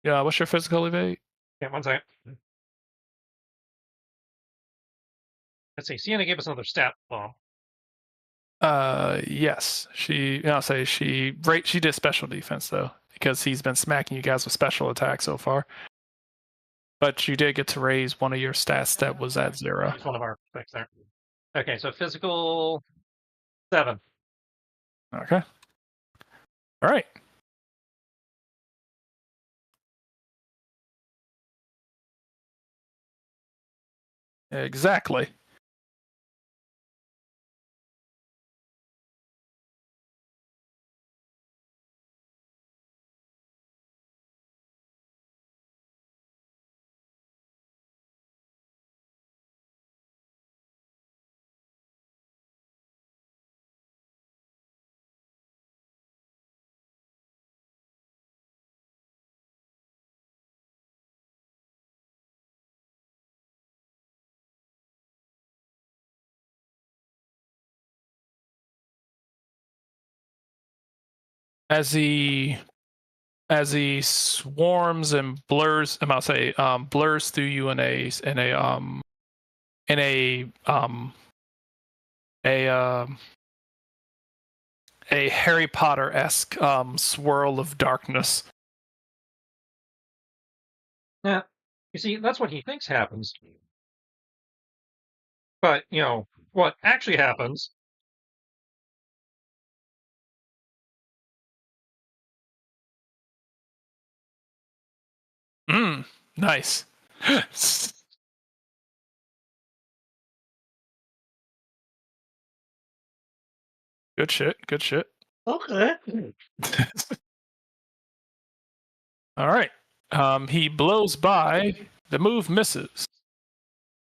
Yeah. What's your physical evade? Yeah, 1 second. Let's see. Sienna gave us another stat bomb. Yes. I'll say she did special defense though, because he's been smacking you guys with special attacks so far. But you did get to raise one of your stats that was at 0. That's one of our things there. Okay, so physical 7. Okay. All right. Exactly. As he swarms and blurs, I'll say blurs through you in a Harry Potter-esque swirl of darkness. Yeah, you see, that's what he thinks happens. But, what actually happens... Nice. Good shit. Good shit. Okay. All right. He blows by. The move misses,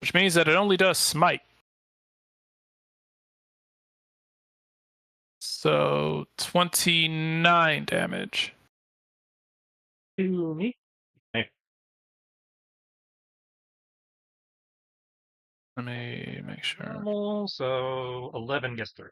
which means that it only does smite. So 29 damage. To me. Let me make sure. Normal, so 11 gets through.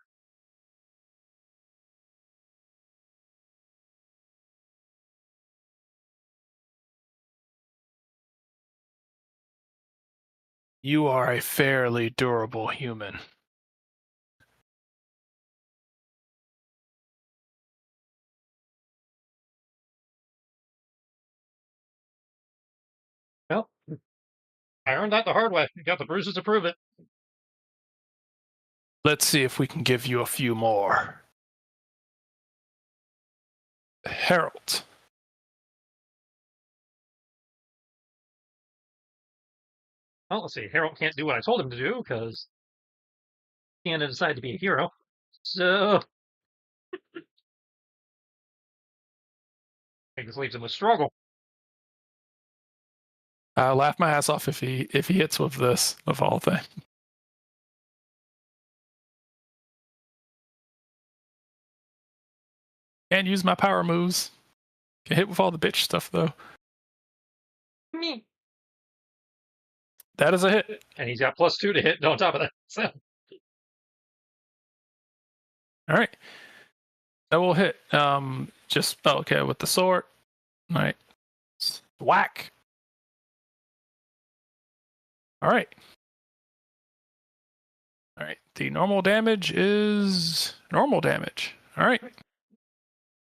You are a fairly durable human. Well, I earned that the hard way. Got the bruises to prove it. Let's see if we can give you a few more. Harold. Well, let's see. Harold can't do what I told him to do because Sienna decided to be a hero. So I guess leaves him with struggle. I'll laugh my ass off if he hits with this, of all things. Can't use my power moves. Can hit with all the bitch stuff though. Me. That is a hit. And he's got +2 to hit on top of that. So All right. That will hit. Okay, with the sword. All right. Whack. All right. All right. The normal damage is normal damage. All right.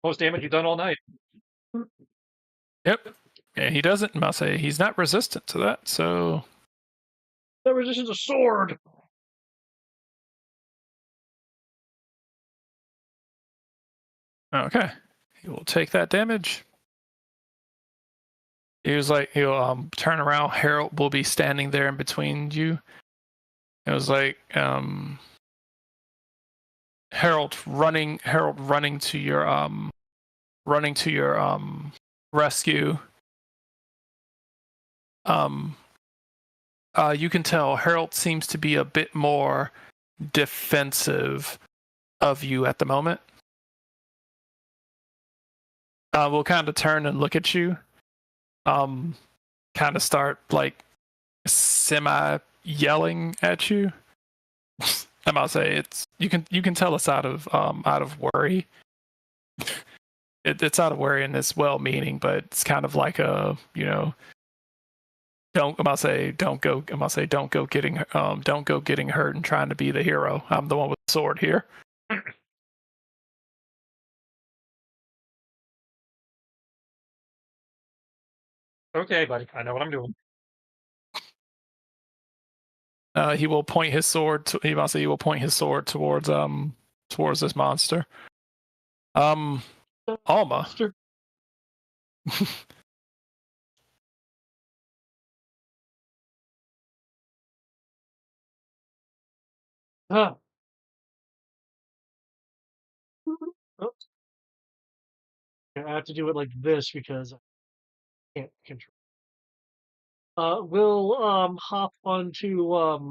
Most damage you've done all night. Yep. Yeah, he doesn't. I'll say he's not resistant to that. So That resistance a sword. okay, he will take that damage. He was like, he'll turn around. Harold will be standing there in between you. It was like Harold running to your rescue. You can tell Harold seems to be a bit more defensive of you at the moment. We'll kind of turn and look at you. Kind of start like semi yelling at you. I'm about to say you can tell it's out of worry. It's out of worry and it's well meaning, but it's kind of like a don't go getting hurt and trying to be the hero. I'm the one with the sword here. Okay, buddy. I know what I'm doing. He will point his sword. He will point his sword towards this monster. Alma. Monster. Huh. Oh. I have to do it like this because I can't control. We'll hop onto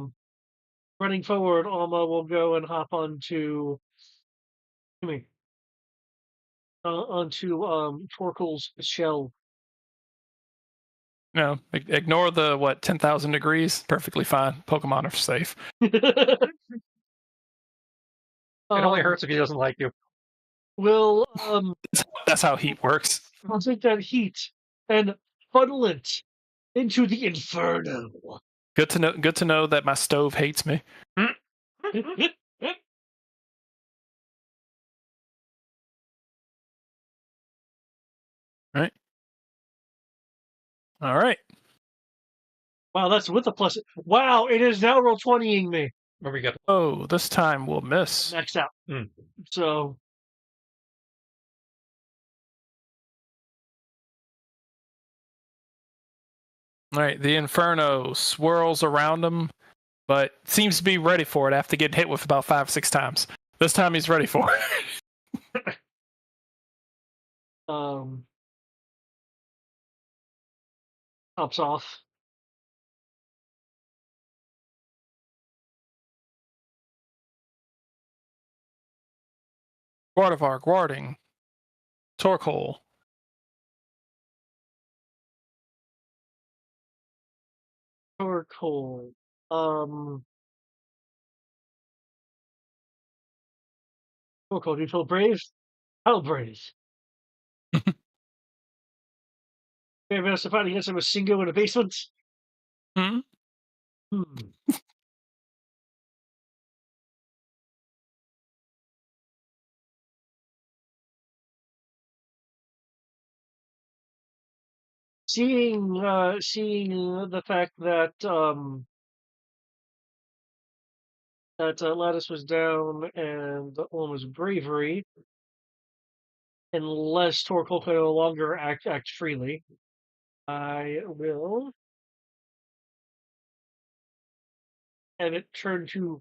running forward. Alma will go and hop onto me onto Torkel's shell. No, ignore the 10,000 degrees. Perfectly fine. Pokemon are safe. It only hurts if he doesn't like you. We'll That's how heat works. I'll take that heat and funnel it into the inferno. Good to know that my stove hates me. Right. All right. Wow, that's with a plus. Wow, it is now roll 20ing me. Where we got? Oh, this time we'll miss. Maxed out. Mm. So. All right. The Inferno swirls around him, but seems to be ready for it after getting hit with about 5 or 6 times. This time he's ready for it. Pops off. Guardivar, guarding. Torkoal. Torkoal. Torkoal, do you feel brave? How brave? Brave enough to fight against him with Singo in a basement? Hmm? Seeing the fact that Lattice was down and the one was bravery, unless Torkoal can no longer act freely, I will have it turn to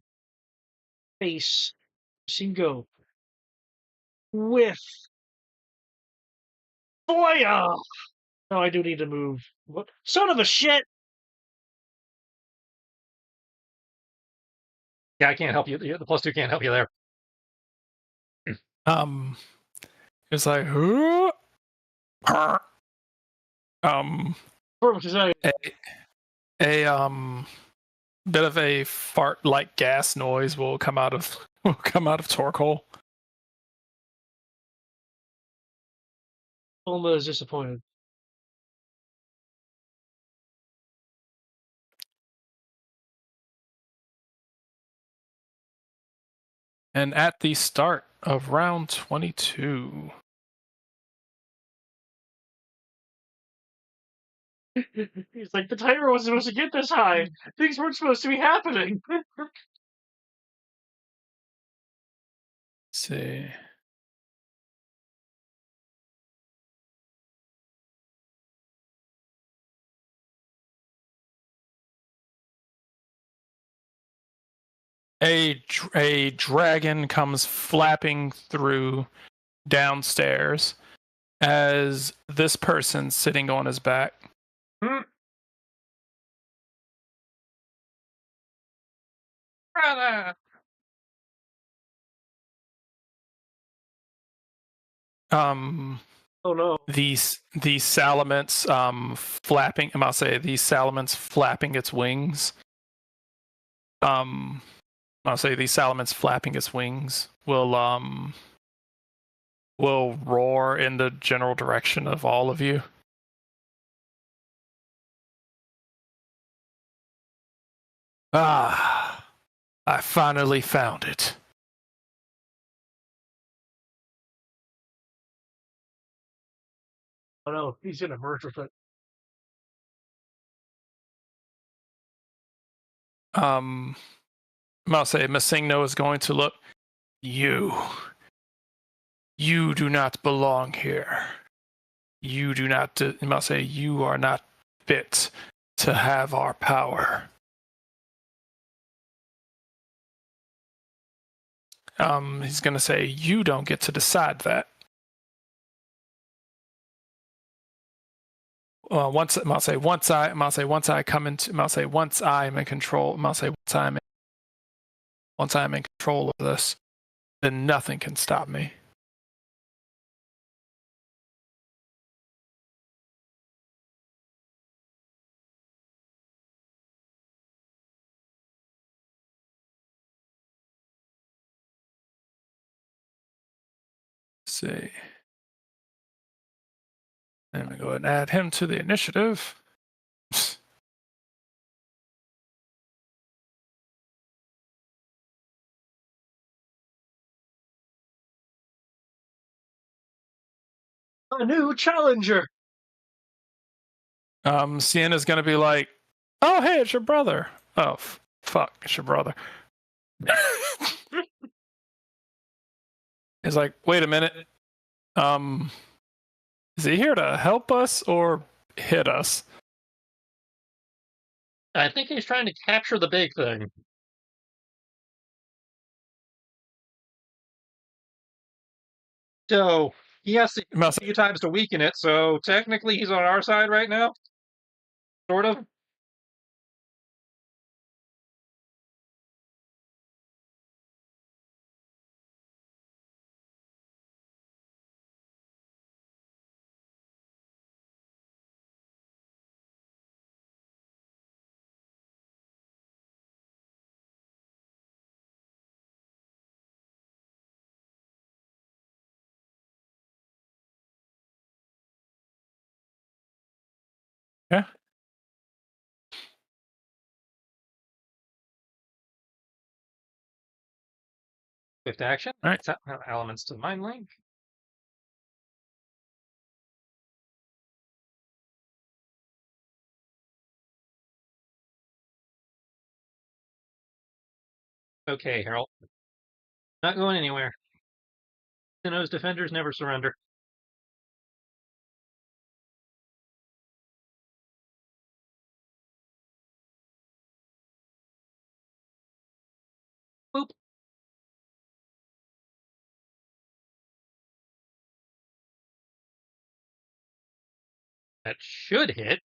face Singo with fire. No, I do need to move. What? Son of a shit! Yeah, I can't help you. The +2 can't help you there. It's like a bit of a fart like gas noise will come out of Torkoal. Bulma is disappointed. And at the start of round 22. He's like, the timer wasn't supposed to get this high. Things weren't supposed to be happening. Let's see. A dragon comes flapping through downstairs as this person sitting on his back. Brother! Oh no. These salamence flapping. I'll say these salamence flapping its wings. I'll say these salamence flapping its wings will roar in the general direction of all of you. Ah, I finally found it. Oh no, he's gonna merge with it. I'll say Masingno is going to look. You do not belong here. You do not. I'll say you are not fit to have our power. He's going to say you don't get to decide that. Once I'm in control. Once I'm in control of this, then nothing can stop me. Let's see. I'm going to go ahead and add him to the initiative. A new challenger. Sienna's going to be like, oh, hey, it's your brother. Oh, fuck, it's your brother. He's like, wait a minute. Is he here to help us or hit us? I think he's trying to capture the big thing. So he has to hit a few times to weaken it, so technically he's on our side right now. Sort of. Yeah. Swift action. All right. Elements to the mind link. Okay, Harold. Not going anywhere. Sinnoh's defenders never surrender. Boop. That should hit.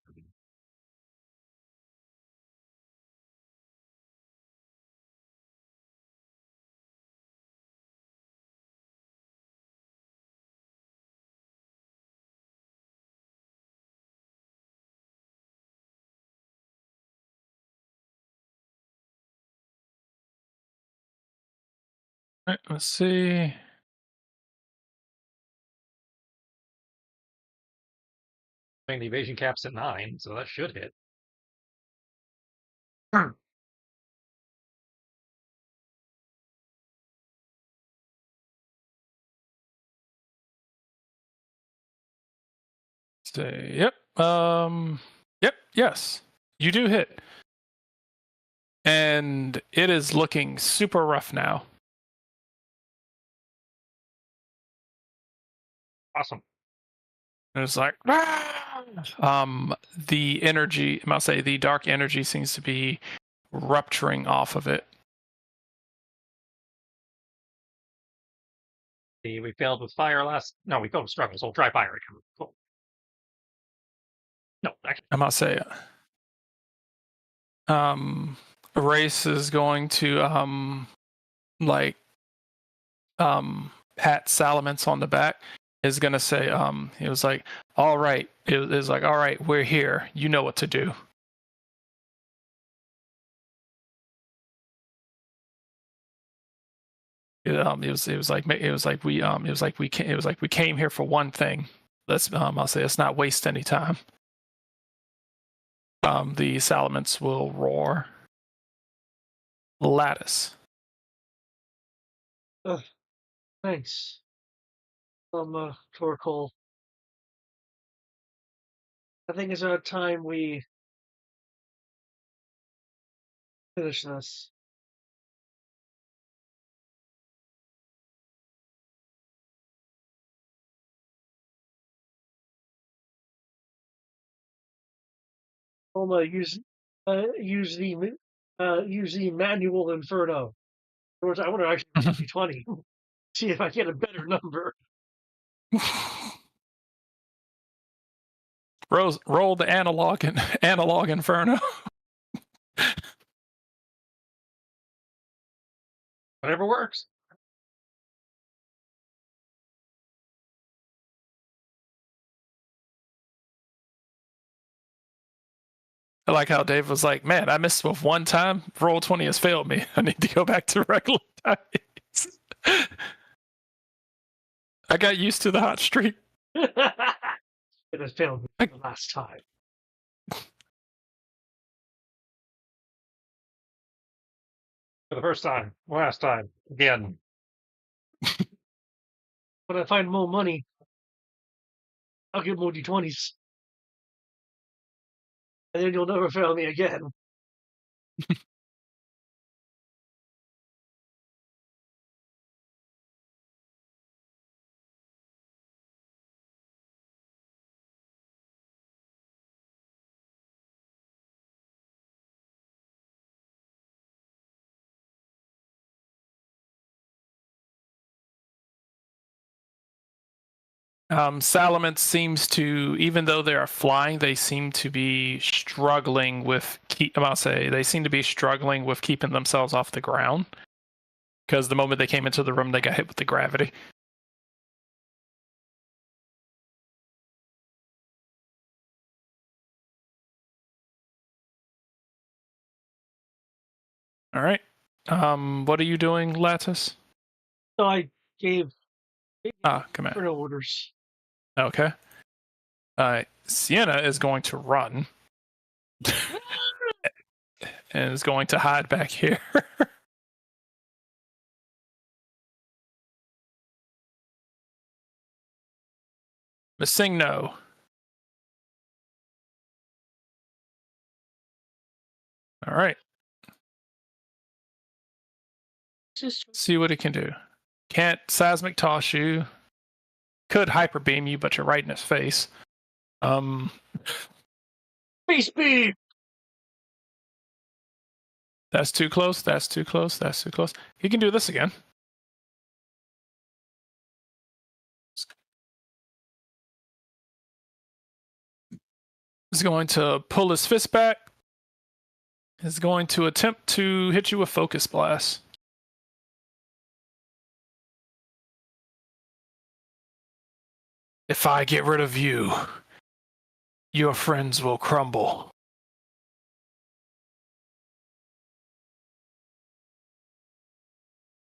All right, let's see. I mean, the evasion cap's at 9, so that should hit. Say, yep. Yep. Yes, you do hit, and it is looking super rough now. Awesome. And it's like, the energy. I'll say the dark energy seems to be rupturing off of it. We failed with fire last. No, we failed with struggle, so we'll try fire again. Cool. No, actually. I must say, Race is going to pat Salamence on the back. Is gonna say, he was like, all right. It was like, all right, we're here. You know what to do. It was like we came here for one thing. I'll say let's not waste any time. The Salamence will roar. Lattice. Thanks. Torkoal. I think it's about time we finish this. Use the manual Inferno. In other words, I want to actually do 20. See if I get a better number. Roll the analog Inferno. Whatever works. I like how Dave was like, man, I missed with one time. Roll 20 has failed me. I need to go back to regular dice. I got used to the hot streak. It has failed me the last time. For the first time. Last time. Again. When I find more money, I'll get more D20s. And then you'll never fail me again. Salamence seems to, even though they are flying, they seem to be struggling with. They seem to be struggling with keeping themselves off the ground. Because the moment they came into the room, they got hit with the gravity. All right. What are you doing, Lattice? So I gave Command orders. Okay. Sienna is going to run. And is going to hide back here. Sinnoh. All right. See what it can do. Can't seismic toss you. Could hyper beam you, but you're right in his face. Face beam! That's too close. That's too close. That's too close. He can do this again. He's going to pull his fist back. He's going to attempt to hit you with Focus Blast. If I get rid of you, your friends will crumble.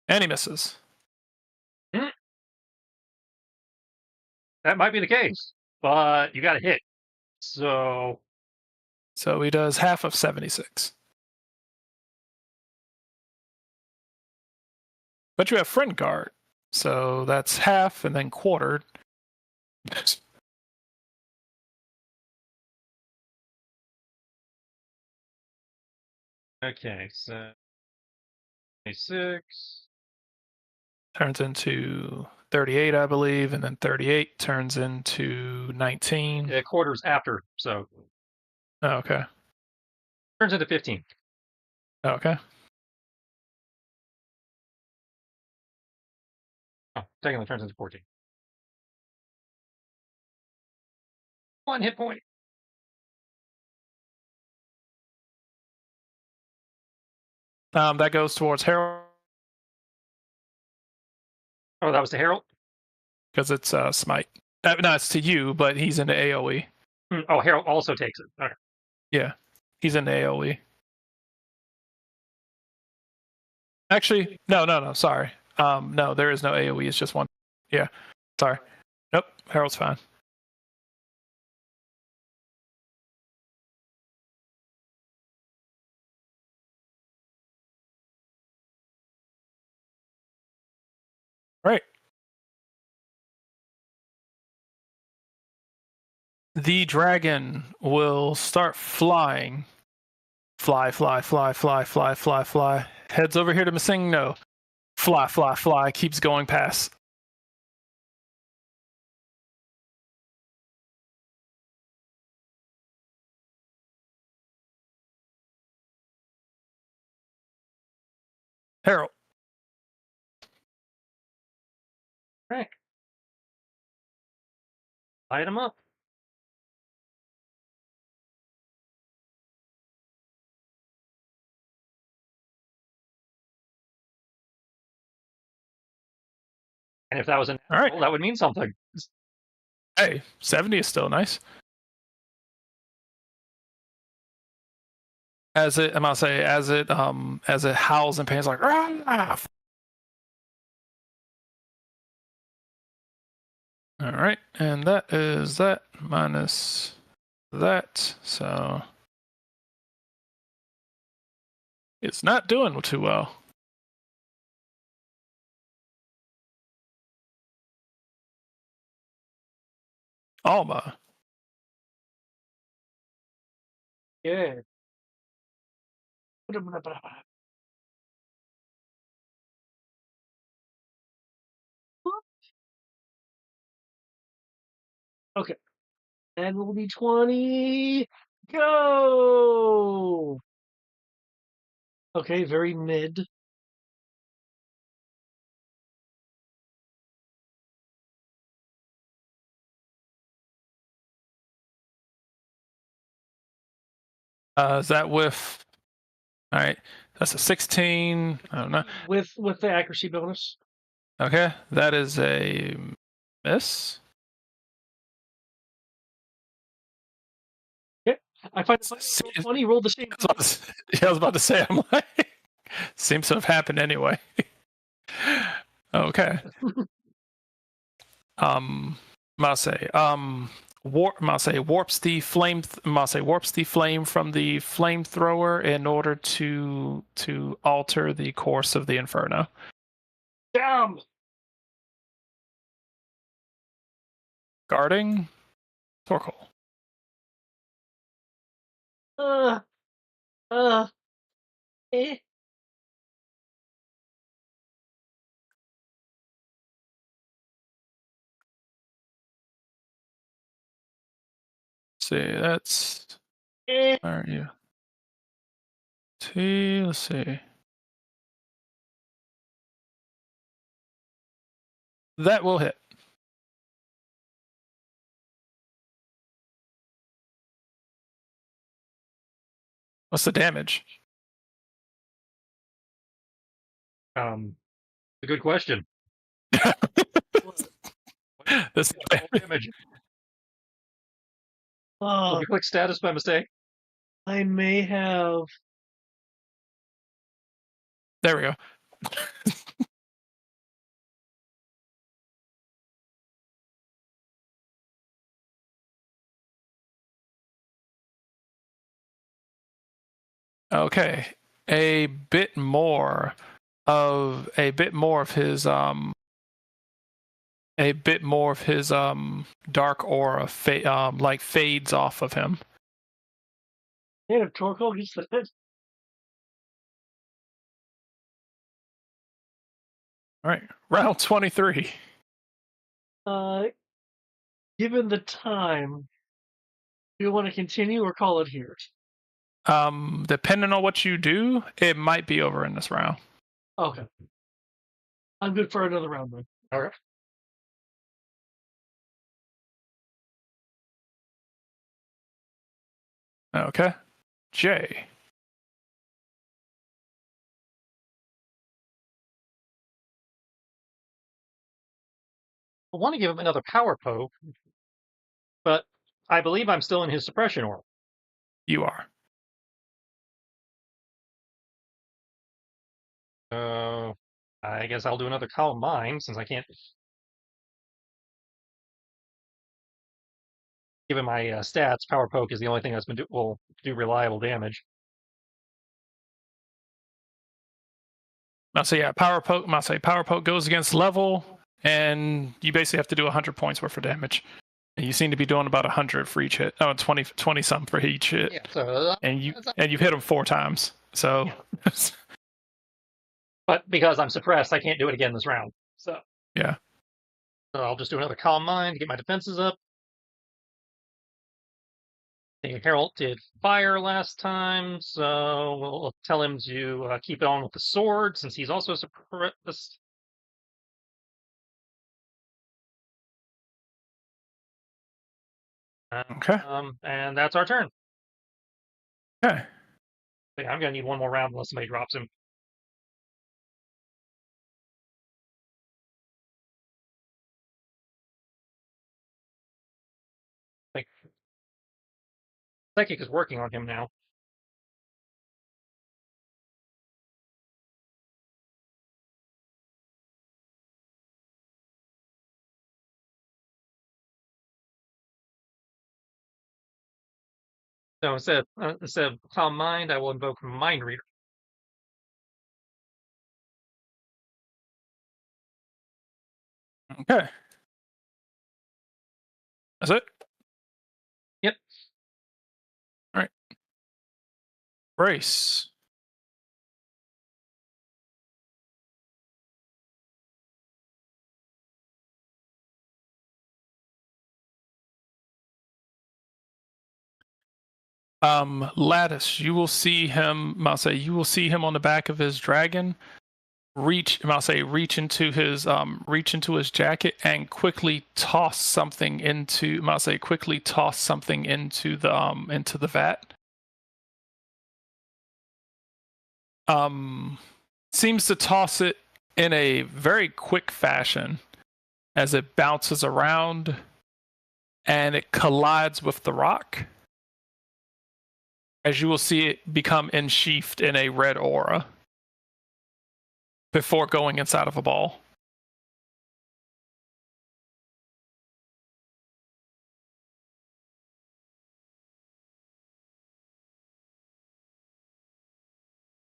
And he misses. That might be the case, but you got to hit. So So he does half of 76. But you have friend guard, so that's half and then quartered. okay, so 26. Turns into 38, I believe, and then 38 turns into 19. Quarters after, so Oh, okay. turns into 15. Okay. Oh, technically turns into 14. 1 hit point. That goes towards Harold Oh, that was to Harold? because it's smite. No, it's to you, but he's into AoE. Oh, Harold also takes it. Okay. Yeah, he's into AoE. Actually, no. Sorry. No, there is no AoE. It's just one. Yeah. Sorry. Nope. Harold's fine. Right. The dragon will start flying. Fly. Heads over here to Sinnoh. Fly. Keeps going past. Harold. Right. Light him up. And if that was an All right. apple, that would mean something. Hey, 70 is still nice. As it howls in pain, it's like, "Rah!" All right, and that is that minus that, so it's not doing too well. Alma. Yeah. Okay. And will be 20. Go! Okay, very mid. Is that with? All right, that's a 16. I don't know. With the accuracy bonus. Okay, that is a miss. Yeah. I find it funny, See- roll 20, roll the same. I was about to say, I'm like, seems to have happened anyway. Okay. Warps the flame from the flamethrower in order to alter the course of the inferno. Damn! Guarding Torkoal. Uh, uh, eh. See, that's Eh. where are you? Let's see. That will hit. What's the damage? A good question. This Damage. Oh, You click status by mistake. I may have. there we go. Okay, a bit more of his dark aura like fades off of him. And if Torkoal gets the hit, All right, round 23. given the time, do you want to continue or call it here? Depending on what you do, it might be over in this round. Okay. I'm good for another round then. All right. Okay, Jay. I want to give him another power poke, but I believe I'm still in his suppression orb. You are. So I guess I'll do another Calm Mind since I can't. Given my stats, Power Poke is the only thing that's will do reliable damage. I'll say power poke goes against level, and you basically have to do 100 points worth of damage. And you seem to be doing about 100 for each hit. Oh, 20 something for each hit. Yeah, so and you've hit him 4 times. So yeah. But because I'm suppressed, I can't do it again this round. So yeah. So I'll just do another Calm Mind to get my defenses up. Harold did fire last time, so we'll tell him to keep it on with the sword since he's also suppressed. Okay. And that's our turn. Okay. Yeah, I'm gonna need one more round unless somebody drops him. Like, Psychic is working on him now. So instead of Calm Mind, I will invoke Mind Reader. Okay. That's it? Yep. All right. Brace. Lattice, you will see him, you will see him on the back of his dragon reach into his jacket and quickly toss something into the vat. Seems to toss it in a very quick fashion as it bounces around and it collides with the rock, as you will see it become ensheathed in a red aura before going inside of a ball.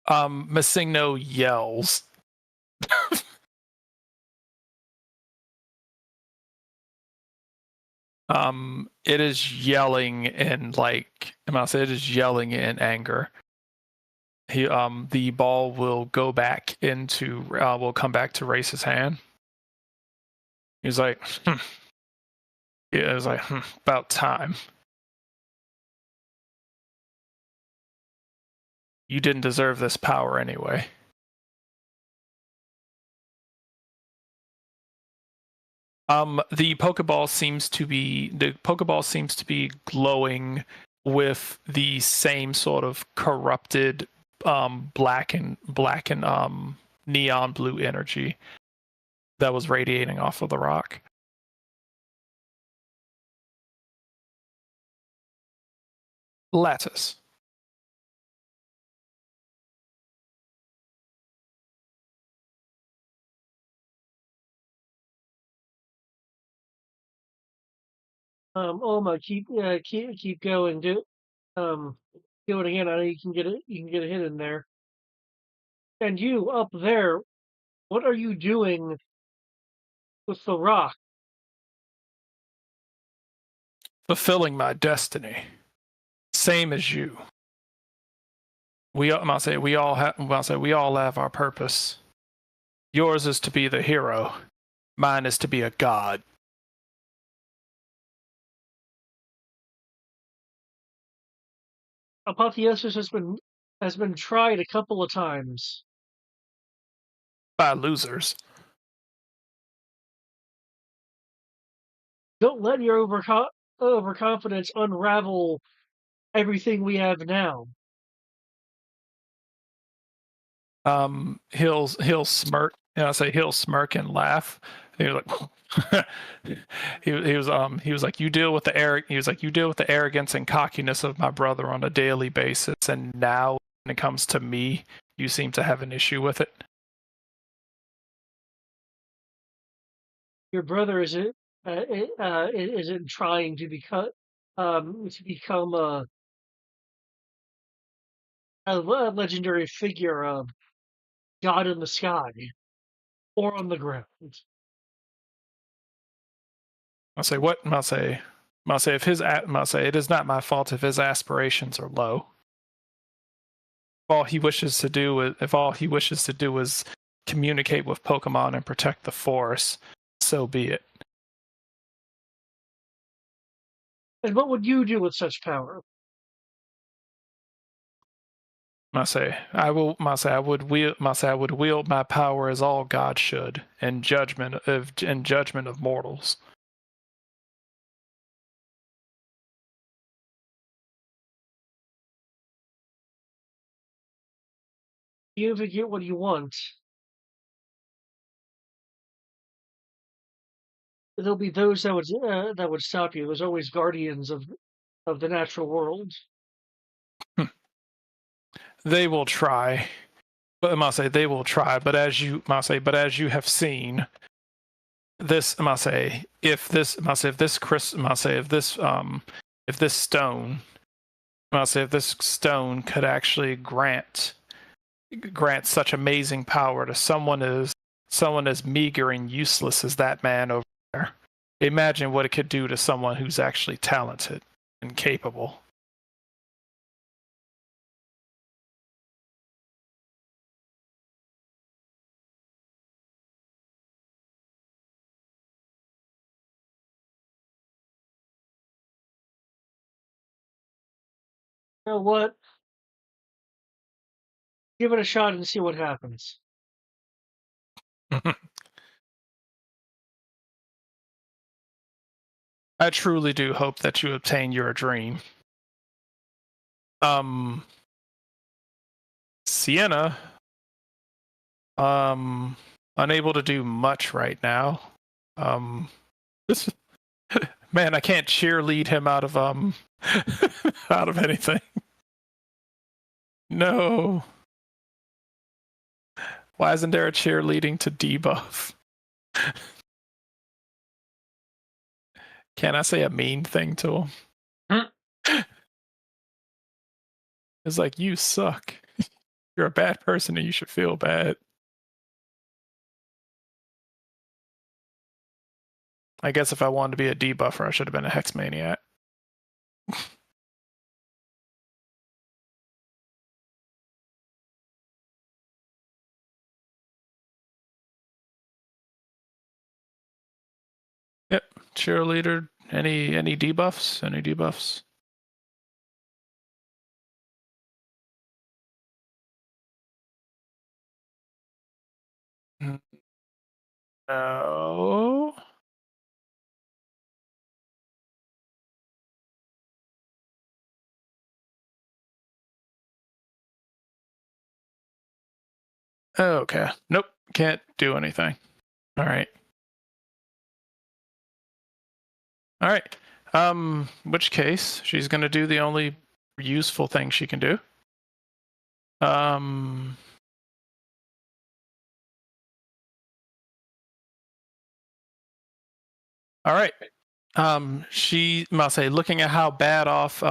Sinnoh yells. It is yelling in it is yelling in anger. The ball will go back will come back to Race's hand. He's like, yeah, it was like, about time. You didn't deserve this power anyway. The Pokeball seems to be glowing with the same sort of corrupted black and neon blue energy that was radiating off of the rock. Lattice. Oma, keep going. Do do it again. I know you can get it. You can get a hit in there. And you up there, what are you doing with the rock? Fulfilling my destiny. Same as you. We all have our purpose. Yours is to be the hero. Mine is to be a god. Apotheosis has been tried a couple of times. By losers. Don't let your overconfidence unravel everything we have now. He'll smirk. He'll smirk and laugh. He was like, he was like, you deal with the arrogance and cockiness of my brother on a daily basis, and now when it comes to me, you seem to have an issue with it. Your brother isn't trying to become a legendary figure of God in the sky or on the ground. I'll say it is not my fault if his aspirations are low. If all he wishes to do is communicate with Pokemon and protect the forest, so be it. And what would you do with such power? I would wield my power as all gods should, in judgment of mortals. Even if you get what you want, there'll be those that would stop you. There's always guardians of the natural world. They will try, but I must say they will try. But as you have seen, this if this stone could actually grant such amazing power to someone as meager and useless as that man over there. Imagine what it could do to someone who's actually talented and capable. You know what? Give it a shot and see what happens. I truly do hope that you obtain your dream. Sienna, unable to do much right now. This man, I can't cheerlead him out of out of anything. No. Why isn't there a cheerleading to debuff? Can I say a mean thing to him? It's like, you suck. You're a bad person and you should feel bad. I guess if I wanted to be a debuffer, I should have been a Hex Maniac. Yep, cheerleader. Any debuffs? Any debuffs? No. Okay. Nope. Can't do anything. All right. All right. Which case she's gonna do the only useful thing she can do. All right. She must say, looking at how bad off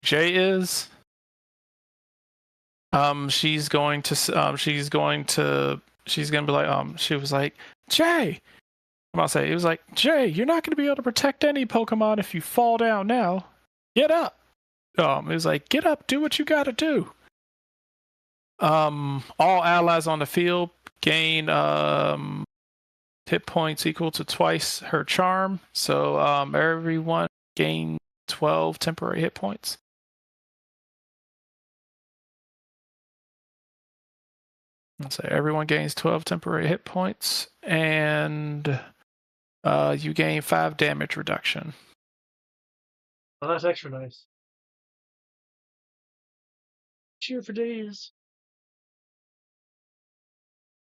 Jay is. She's gonna be like, she was like, Jay. I'm gonna say, it was like, Jay, you're not gonna be able to protect any Pokemon if you fall down now. Get up. It was like, get up, do what you gotta do. All allies on the field gain hit points equal to twice her charm. So everyone gain 12 temporary hit points. Let's say everyone gains 12 temporary hit points, and you gain 5 damage reduction. Oh, that's extra nice. Cheer for days.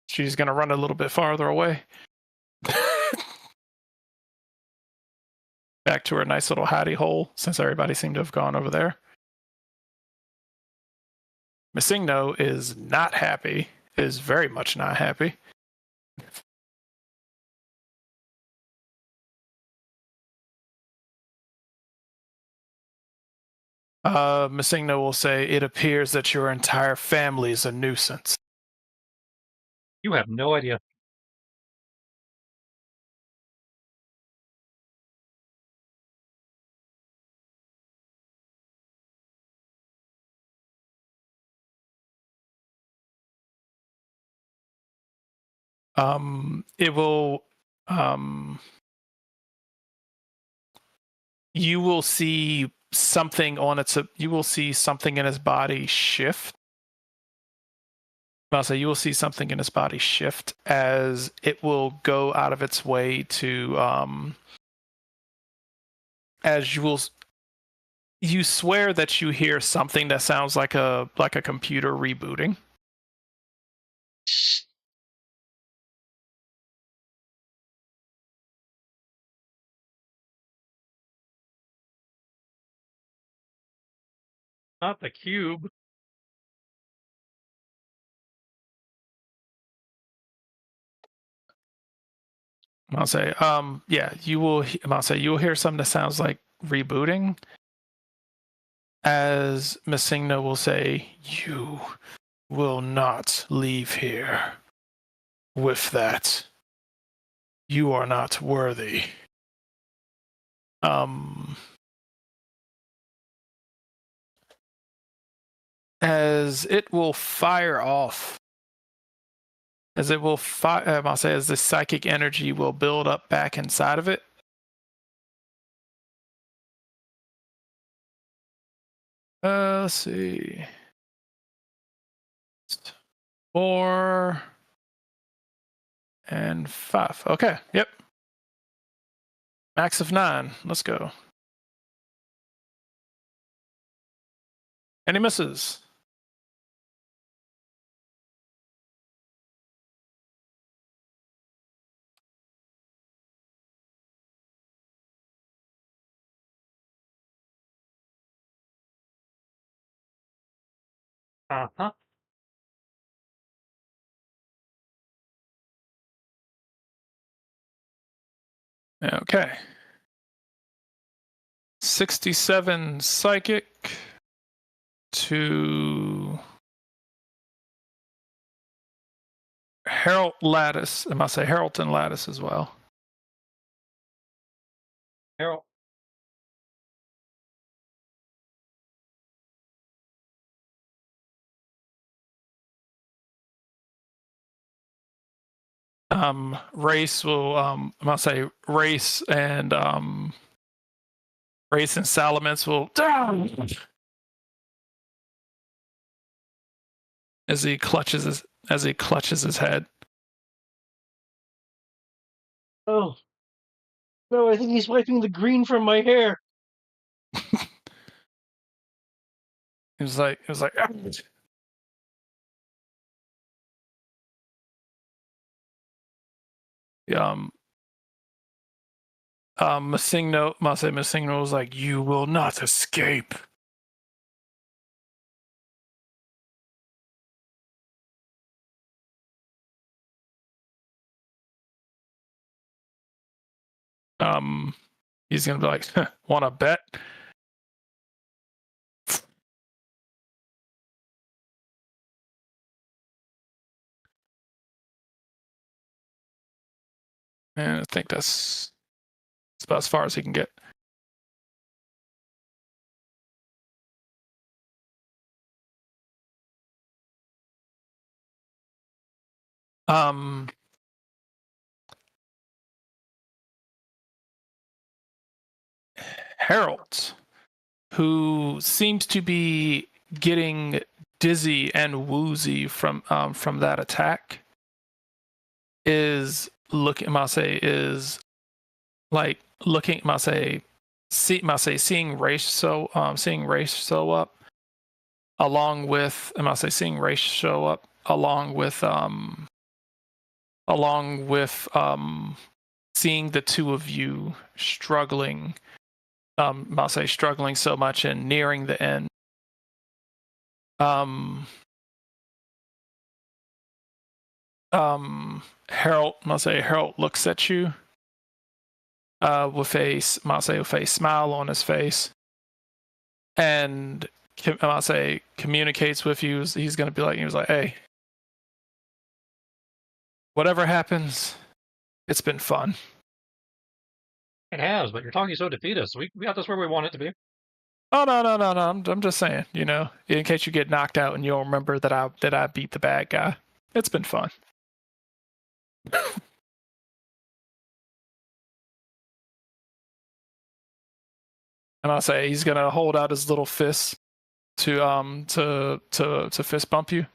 She's gonna run a little bit farther away. Back to her nice little hidey hole, since everybody seemed to have gone over there. Sinnoh is not happy, is very much not happy. Sinnoh will say, it appears that your entire family is a nuisance. You have no idea. It will you will see something on its you will see something in his body shift. I'll say you will see something in his body shift as it will go out of its way to as you swear that you hear something that sounds like a computer rebooting. Not the cube. I'll say, yeah, you will. I'll say you will hear something that sounds like rebooting. As Sinnoh will say, you will not leave here with that. You are not worthy. As it will fire off. As it will fire, I'll say, as the psychic energy will build up back inside of it. Let's see. 4 and 5. Okay, yep. Max of 9. Let's go. Any misses? Uh-huh. Okay. 67 psychic to Herald Lattice. I must say Heraldton Lattice as well. Harold. Race will I must say Race and Salamence will as he clutches his head. Oh. No, I think he's wiping the green from my hair. It was like Masingno was like, you will not escape. He's gonna be like, wanna bet? And I think that's about as far as he can get. Harold, who seems to be getting dizzy and woozy from that attack, is looking. Is like looking. Seeing race show up, along with seeing race show up along with seeing the two of you struggling. Struggling so much and nearing the end. Harold looks at you with a smile on his face, and communicates with you. He's gonna be like, he was like, hey, whatever happens, it's been fun. It has, but you're talking so defeatist. We got this where we want it to be. Oh no! I'm just saying, in case you get knocked out and you'll remember that I beat the bad guy. It's been fun. And I'll say he's gonna hold out his little fist to fist bump you.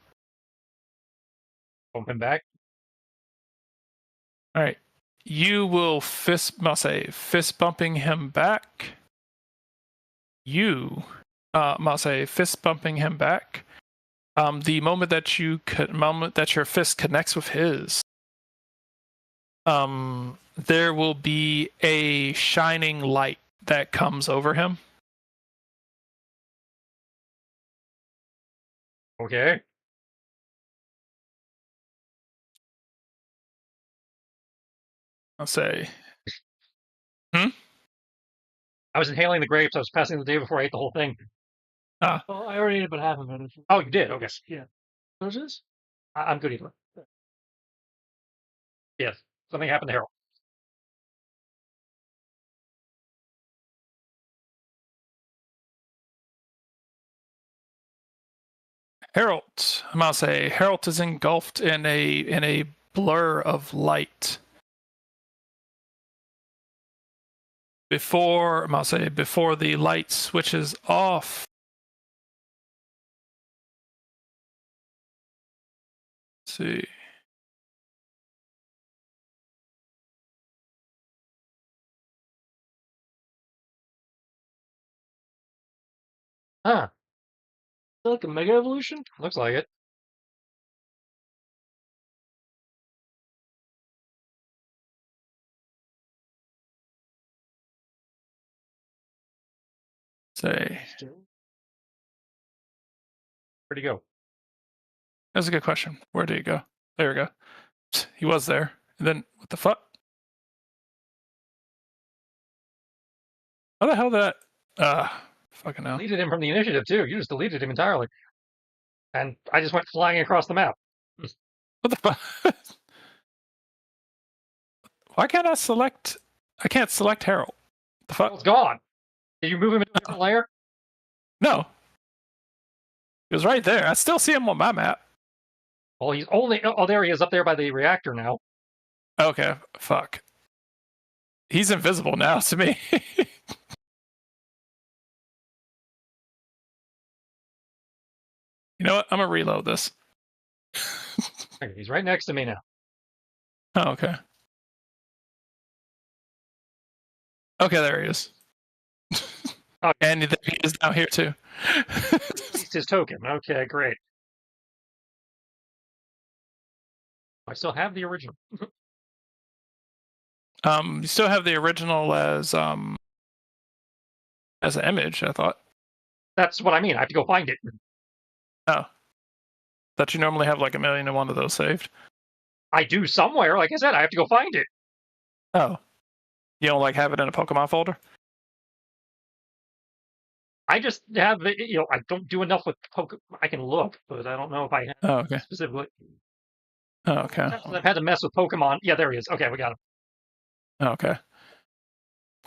Bump him back. All right, you will fist bumping him back. You, fist bumping him back. The moment that your fist connects with his, there will be a shining light that comes over him. Okay. I'll say. I was inhaling the grapes. I was passing the day before I ate the whole thing. Well, I already ate about half of it. Oh, you did? Okay. Yeah. What is this? I'm good eating. Yes. Something happened to Harold. Harold is engulfed in a blur of light. Before the light switches off, let's see. Huh. Is it like a mega evolution? Looks like it. Say, Where'd he go? that's a good question. Where did he go? There we go. He was there. And then what the fuck? How the hell did that? Fucking hell. Deleted him from the initiative too. You just deleted him entirely. And I just went flying across the map. What the fuck? Why can't I select? I can't select Harold. The fuck? It's gone. Did you move him into a different layer? No. He was right there. I still see him on my map. Well, he's only. Oh, there he is up there by the reactor now. Okay. Fuck. He's invisible now to me. You know what? I'm gonna reload this. He's right next to me now. Oh, okay. Okay, there he is. Okay. And he is now here too. He's his token. Okay, great. I still have the original. You still have the original as an image, I thought. That's what I mean. I have to go find it. Oh. That you normally have like 1,000,001 of those saved. I do somewhere. Like I said, I have to go find it. Oh. You don't have it in a Pokemon folder? I just have it. I don't do enough with Pokemon. I can look, but I don't know if I have specifically. Oh, okay. I've had to mess with Pokemon. Yeah, there he is. Okay, we got him. Okay.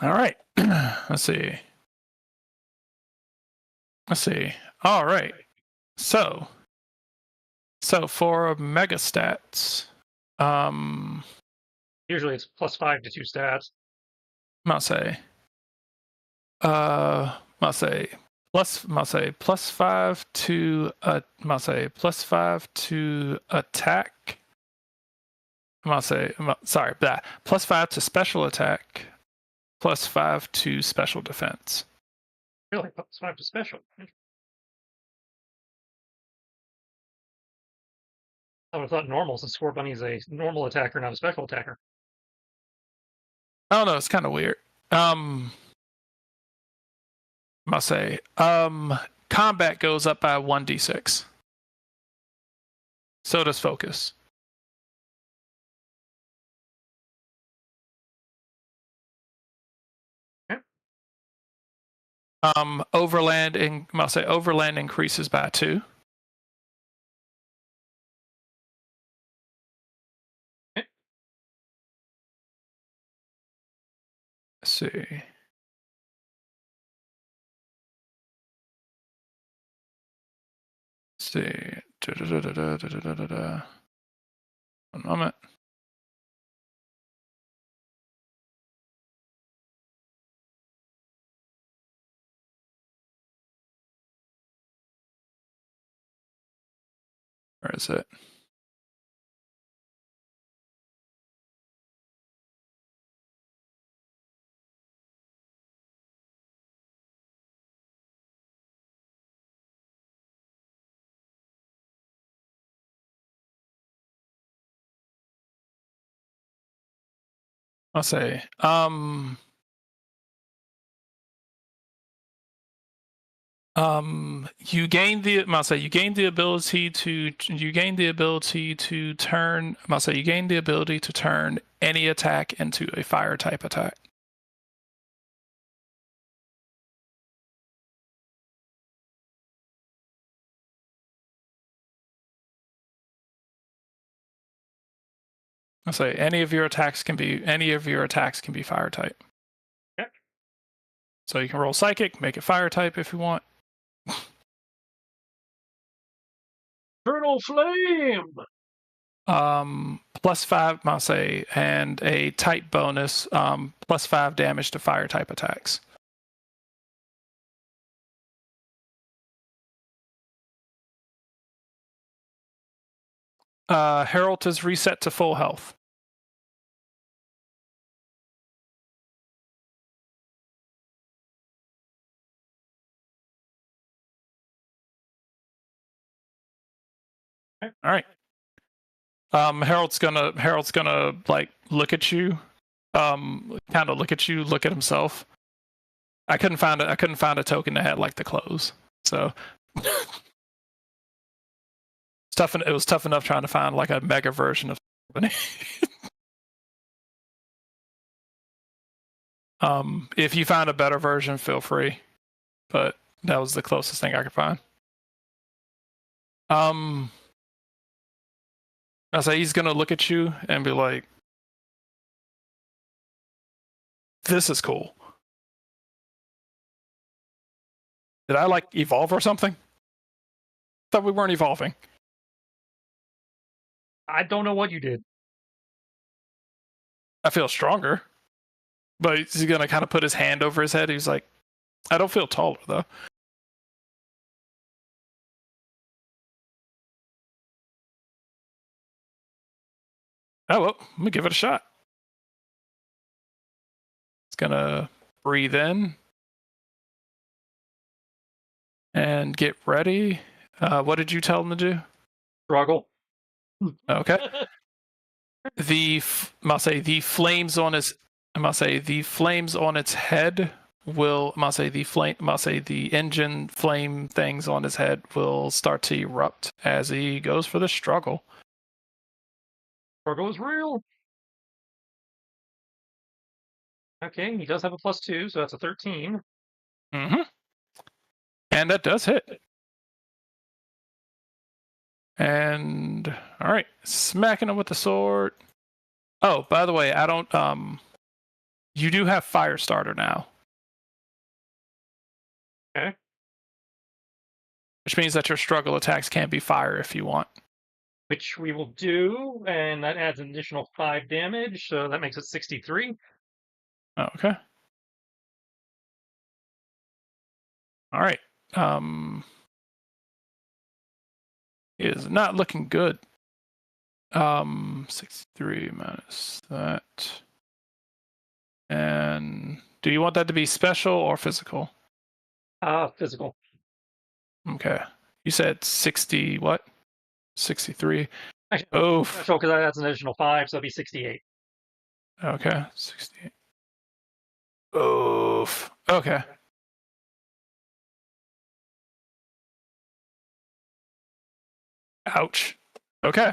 All right. Let's see. All right. So for mega stats, Usually it's +5 to 2 stats. I'll say +5 to +5 to attack. +5 to special attack, +5 to special defense. Really, +5 to special. I would have thought normal, since Scorbunny is a normal attacker, not a special attacker. I don't know, it's kind of weird. Combat goes up by 1d6. So does focus. Okay. Overland increases by 2. Okay. Let's see. One moment. Where is it? I'll say you gain the ability to turn any attack into a fire type attack. I'll say any of your attacks can be fire type. Okay. So you can roll psychic, make it fire type if you want. Eternal Flame! +5, I'll say, and a type bonus, +5 damage to fire type attacks. Herald is reset to full health. Okay. All right. Harold's gonna like look at you, kind of look at himself. I couldn't find a token that had like the clothes, so it was tough enough trying to find like a mega version of somebody. If you find a better version, feel free, but that was the closest thing I could find. I say he's gonna look at you and be like, "This is cool. Did I like evolve or something? Thought we weren't evolving." I don't know what you did. I feel stronger, but he's gonna kind of put his hand over his head. He's like, "I don't feel taller though." Oh well, let me give it a shot. It's gonna breathe in and get ready. What did you tell him to do? Struggle. Okay. The flames on its head will the engine flame things on his head will start to erupt as he goes for the struggle. Struggle is real. Okay, he does have a +2, so that's a 13. Mm-hmm. And that does hit. And all right, smacking him with the sword. Oh, by the way, I don't You do have fire starter now. Okay. Which means that your struggle attacks can be fire if you want. Which we will do, and that adds an additional 5 damage, so that makes it 63. Okay. All right. It is not looking good. 63 minus that. And do you want that to be special or physical? Physical. Okay. You said 60 what? 63. Actually, Oh. special because that adds an additional 5, so it'll be 68. Okay. 68. Oof. Okay. Ouch. Okay.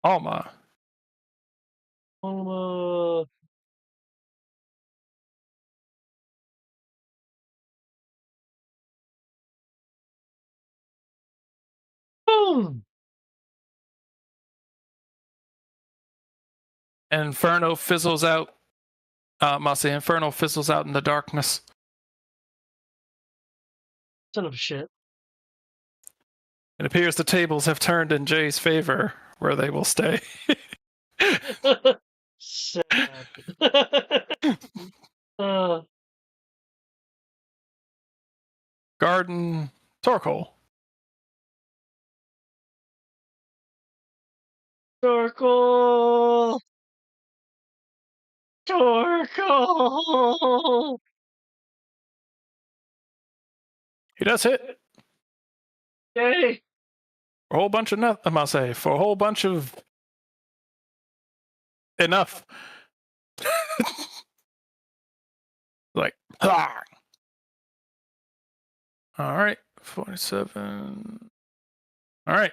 Alma. Boom! Inferno fizzles out. I'll say Inferno fizzles out in the darkness. Son of a shit. It appears the tables have turned in Jay's favor, where they will stay. Sad. Garden Torkoal. Torkoal! Torkoal! He does hit. Yay! For a whole bunch of nothing, I'll say. For a whole bunch of enough. Like, ah. All right. 47. All right.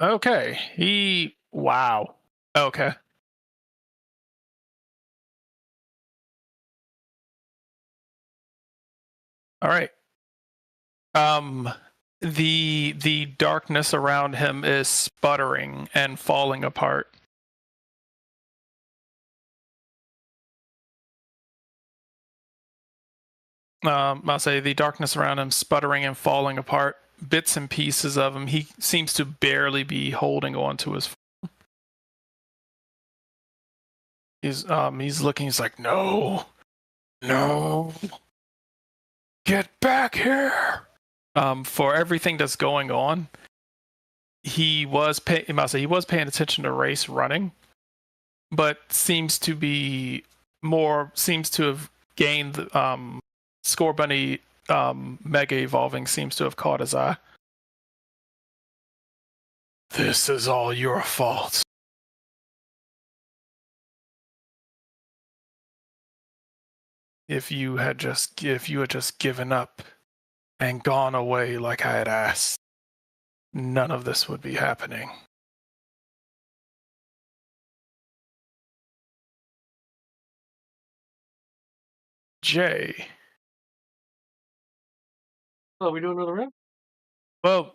Okay. Wow. Okay. All right. The darkness around him is sputtering and falling apart. I'll say the darkness around him sputtering and falling apart. Bits and pieces of him. He seems to barely be holding on to his. He's looking. He's like, no, get back here. For everything that's going on, he was paying attention to race running, but seems to have gained Score Bunny Mega Evolving seems to have caught his eye. This is all your fault. If you had just given up and gone away like I had asked, none of this would be happening. Jay. Oh, we do another round? Well,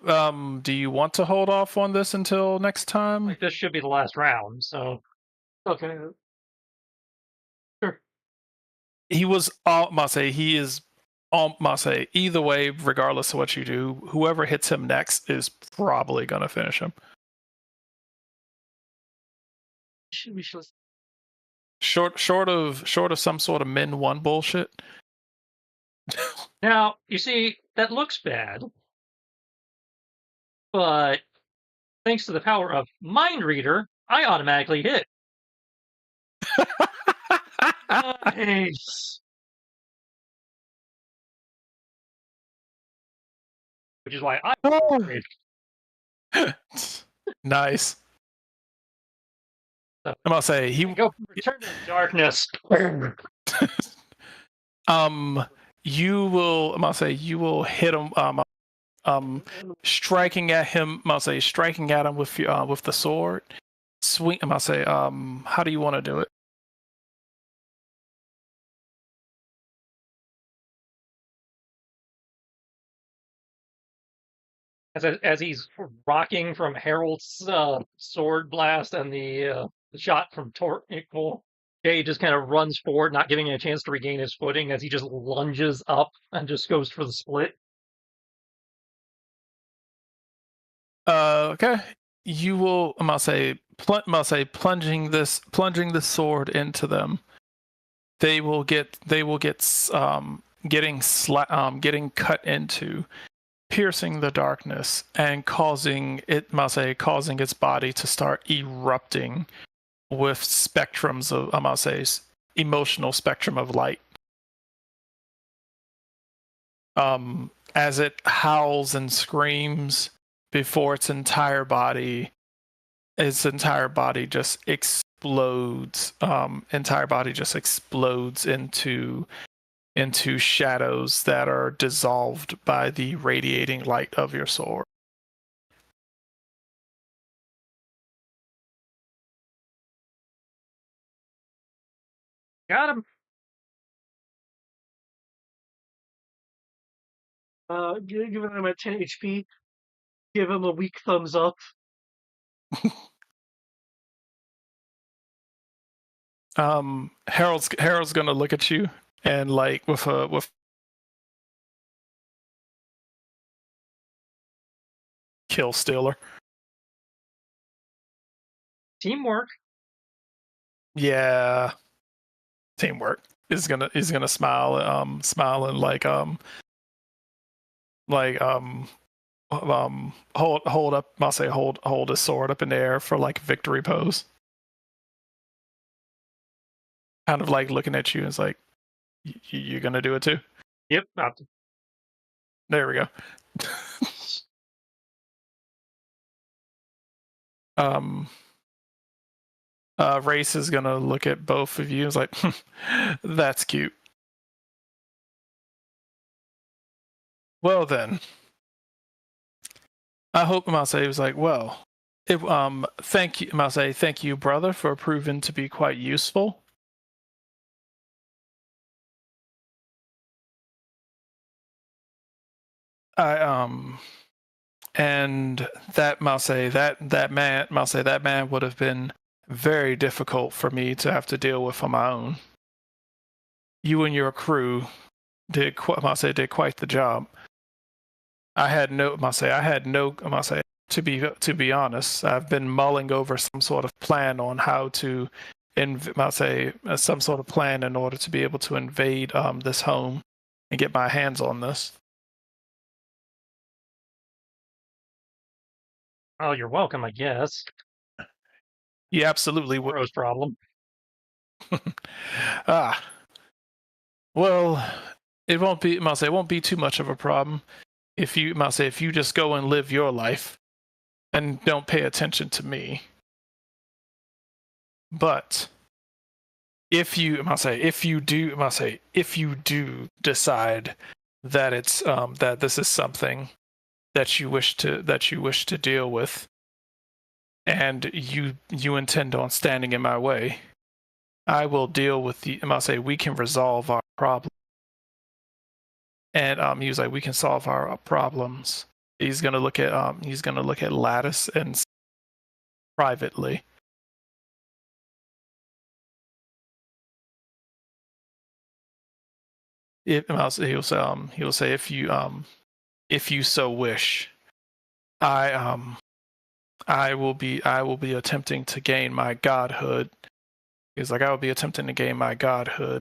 do you want to hold off on this until next time? Like, this should be the last round, so. Okay. Sure. He was either way, regardless of what you do, whoever hits him next is probably gonna finish him. We should. Short of some sort of min 1 bullshit. Now, you see, that looks bad. But thanks to the power of Mind Reader, I automatically hit. Nice. Which is why I Nice. So, I'm gonna say he go return to the darkness. you will hit him striking at him with the sword. Swing. I'm gonna say how do you want to do it? As he's rocking from Harold's sword blast and the shot from Tornikel, Jay just kind of runs forward, not giving him a chance to regain his footing as he just lunges up and just goes for the split. Okay. You will, I'll say plunging the sword into them. They will get getting cut into, piercing the darkness and causing its body to start erupting with spectrums of emotional spectrum of light. As it howls and screams before its entire body just explodes. Entire body just explodes into shadows that are dissolved by the radiating light of your sword. Got him. Given I'm at 10 HP, give him a weak thumbs up. Harold's gonna look at you and like with kill stealer. Teamwork. Yeah, teamwork. Is gonna smile and hold up, I'll say hold his sword up in the air for like victory pose. Kind of like looking at you and it's like, you're gonna do it too? Yep. There we go. Race is gonna look at both of you and is like, that's cute. Well then, I hope Masay was like, well, thank you, Masay, thank you, brother, for proving to be quite useful. And that Masay, that man would have been very difficult for me to have to deal with on my own. You and your crew did quite the job. To be honest, I've been mulling over some sort of plan on how to some sort of plan in order to be able to invade this home and get my hands on this. Oh, you're welcome, I guess. You absolutely would. Rose problem. Well, it won't be too much of a problem if you just go and live your life and don't pay attention to me. But if you do decide that it's that this is something that you wish to deal with, and you intend on standing in my way, I will deal with we can resolve our problem. And he was like, we can solve our problems. He's gonna look at Lattice and privately. He'll say if you so wish, I will be attempting to gain my godhood. He's like, I will be attempting to gain my godhood.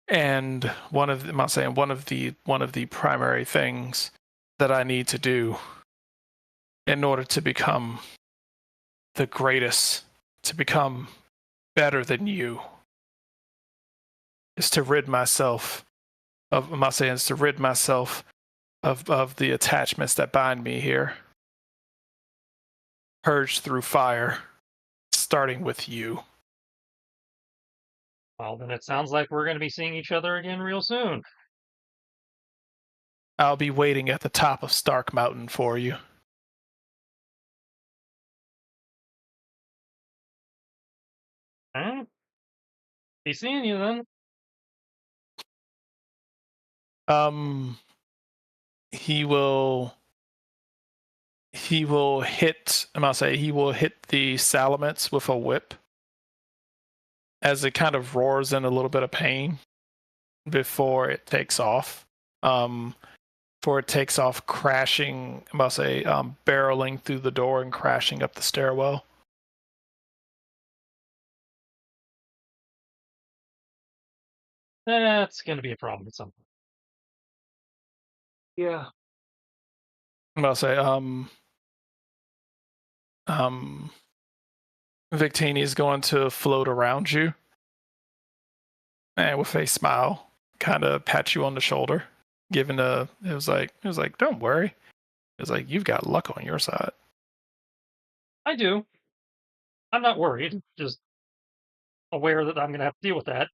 And one of the primary things that I need to do in order to become the greatest, to become better than you, is to rid myself of the attachments that bind me here. Purge through fire, starting with you. Well, then it sounds like we're going to be seeing each other again real soon. I'll be waiting at the top of Stark Mountain for you. Huh? Be seeing you then. he will hit. I'm gonna say he will hit the Salamence with a whip as it kind of roars in a little bit of pain before it takes off. Before it takes off, crashing. I'm gonna say barreling through the door and crashing up the stairwell. That's going to be a problem at some point. Yeah. I'm gonna say Victini is going to float around you and with a smile, kind of pat you on the shoulder, giving it was like don't worry. It was like you've got luck on your side. I do. I'm not worried. Just aware that I'm going to have to deal with that.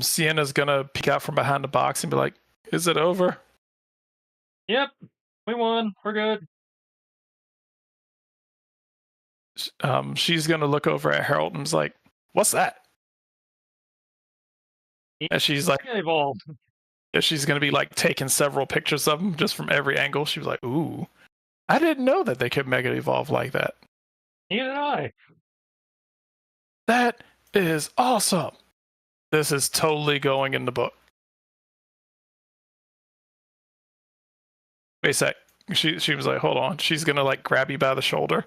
Sienna's gonna peek out from behind the box and be like, "Is it over?" Yep, we won. We're good. She's gonna look over at Harold and is like, "What's that?" And she's like, Yeah, evolved. she's gonna be like taking several pictures of them just from every angle. She was like, "Ooh, I didn't know that they could mega evolve like that. Neither did I. That is awesome. This is totally going in the book." Wait a sec. She was like, "Hold on." She's gonna like grab you by the shoulder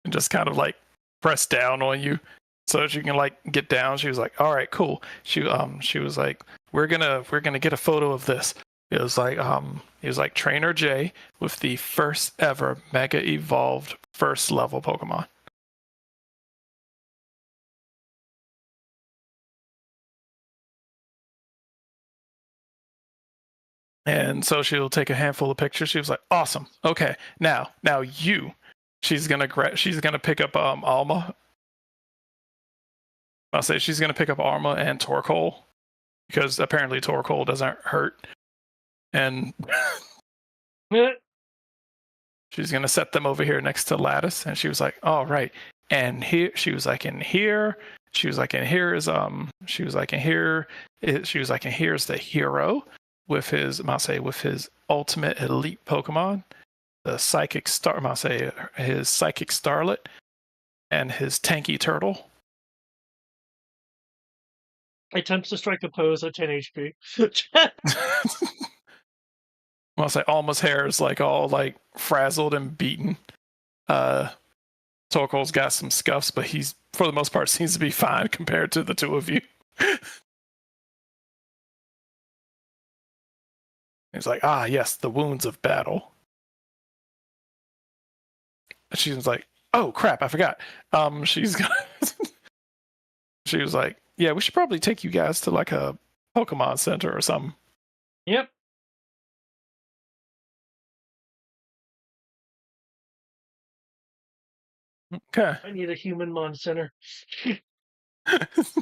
and just kind of like press down on you so that you can like get down. She was like, "All right, cool." She was like, we're gonna get a photo of this." It was like Trainer J with the first ever mega evolved first level Pokemon. And so she'll take a handful of pictures. She was like, "Awesome. Okay, now you." She's gonna pick up Alma. I'll say she's gonna pick up Alma and Torkoal because apparently Torkoal doesn't hurt, and she's gonna set them over here next to Lattice. And she was like, "All right." And here she was like, "In here." She was like, "And here is She was like, "And here." She was like, "And here's the hero with his ultimate elite Pokemon, the Psychic Star. His Psychic Starlet and his Tanky Turtle." Attempts to strike a pose at 10 HP. I'll say Alma's hair is like all like frazzled and beaten. Torkoal's got some scuffs, but he's for the most part seems to be fine compared to the two of you. He's like, "Ah, yes, the wounds of battle." She was like, "Oh crap, I forgot." She's gonna. She was like, "Yeah, we should probably take you guys to like a Pokemon Center or something." Yep. Okay. I need a human mon center. Let's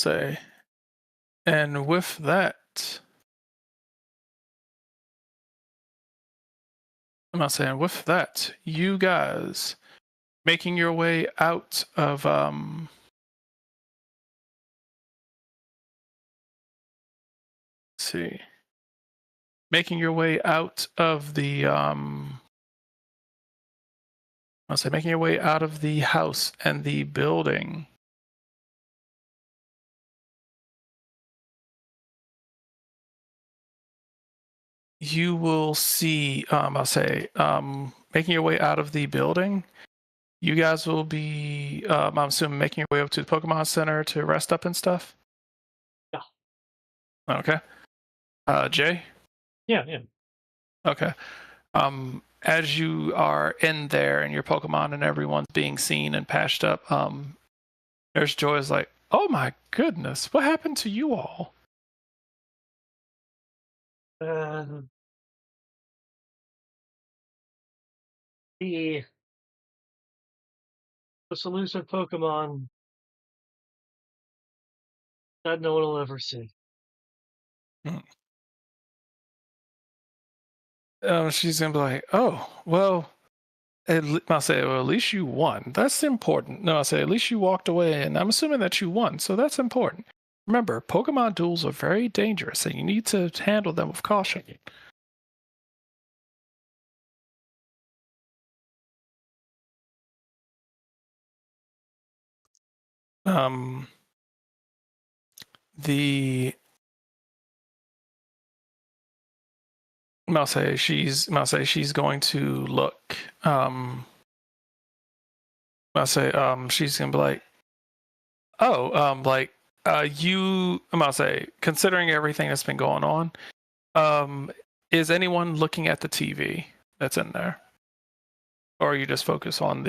say, and with that, I'm not saying with that, you guys making your way out of let's see, making your way out of the I'll say making your way out of the house and the building. You will see, making your way out of the building. You guys will be, I'm assuming, making your way up to the Pokemon Center to rest up and stuff. Yeah. Okay. Jay. Yeah. Yeah. Okay. As you are in there and your Pokemon and everyone's being seen and patched up, there's Joy's like, "Oh my goodness, what happened to you all?" Uh, the most elusive Pokemon that no one will ever see. Hmm. she's gonna be like, oh, well, I'll say, well, at least you won. That's important. No, I'll say, at least you walked away, and I'm assuming that you won, so that's important. Remember, Pokemon duels are very dangerous, and you need to handle them with caution. The I'll say she's going to look. I'll say she's gonna be like, oh, I'll say, considering everything that's been going on, is anyone looking at the TV that's in there? Or you just focus on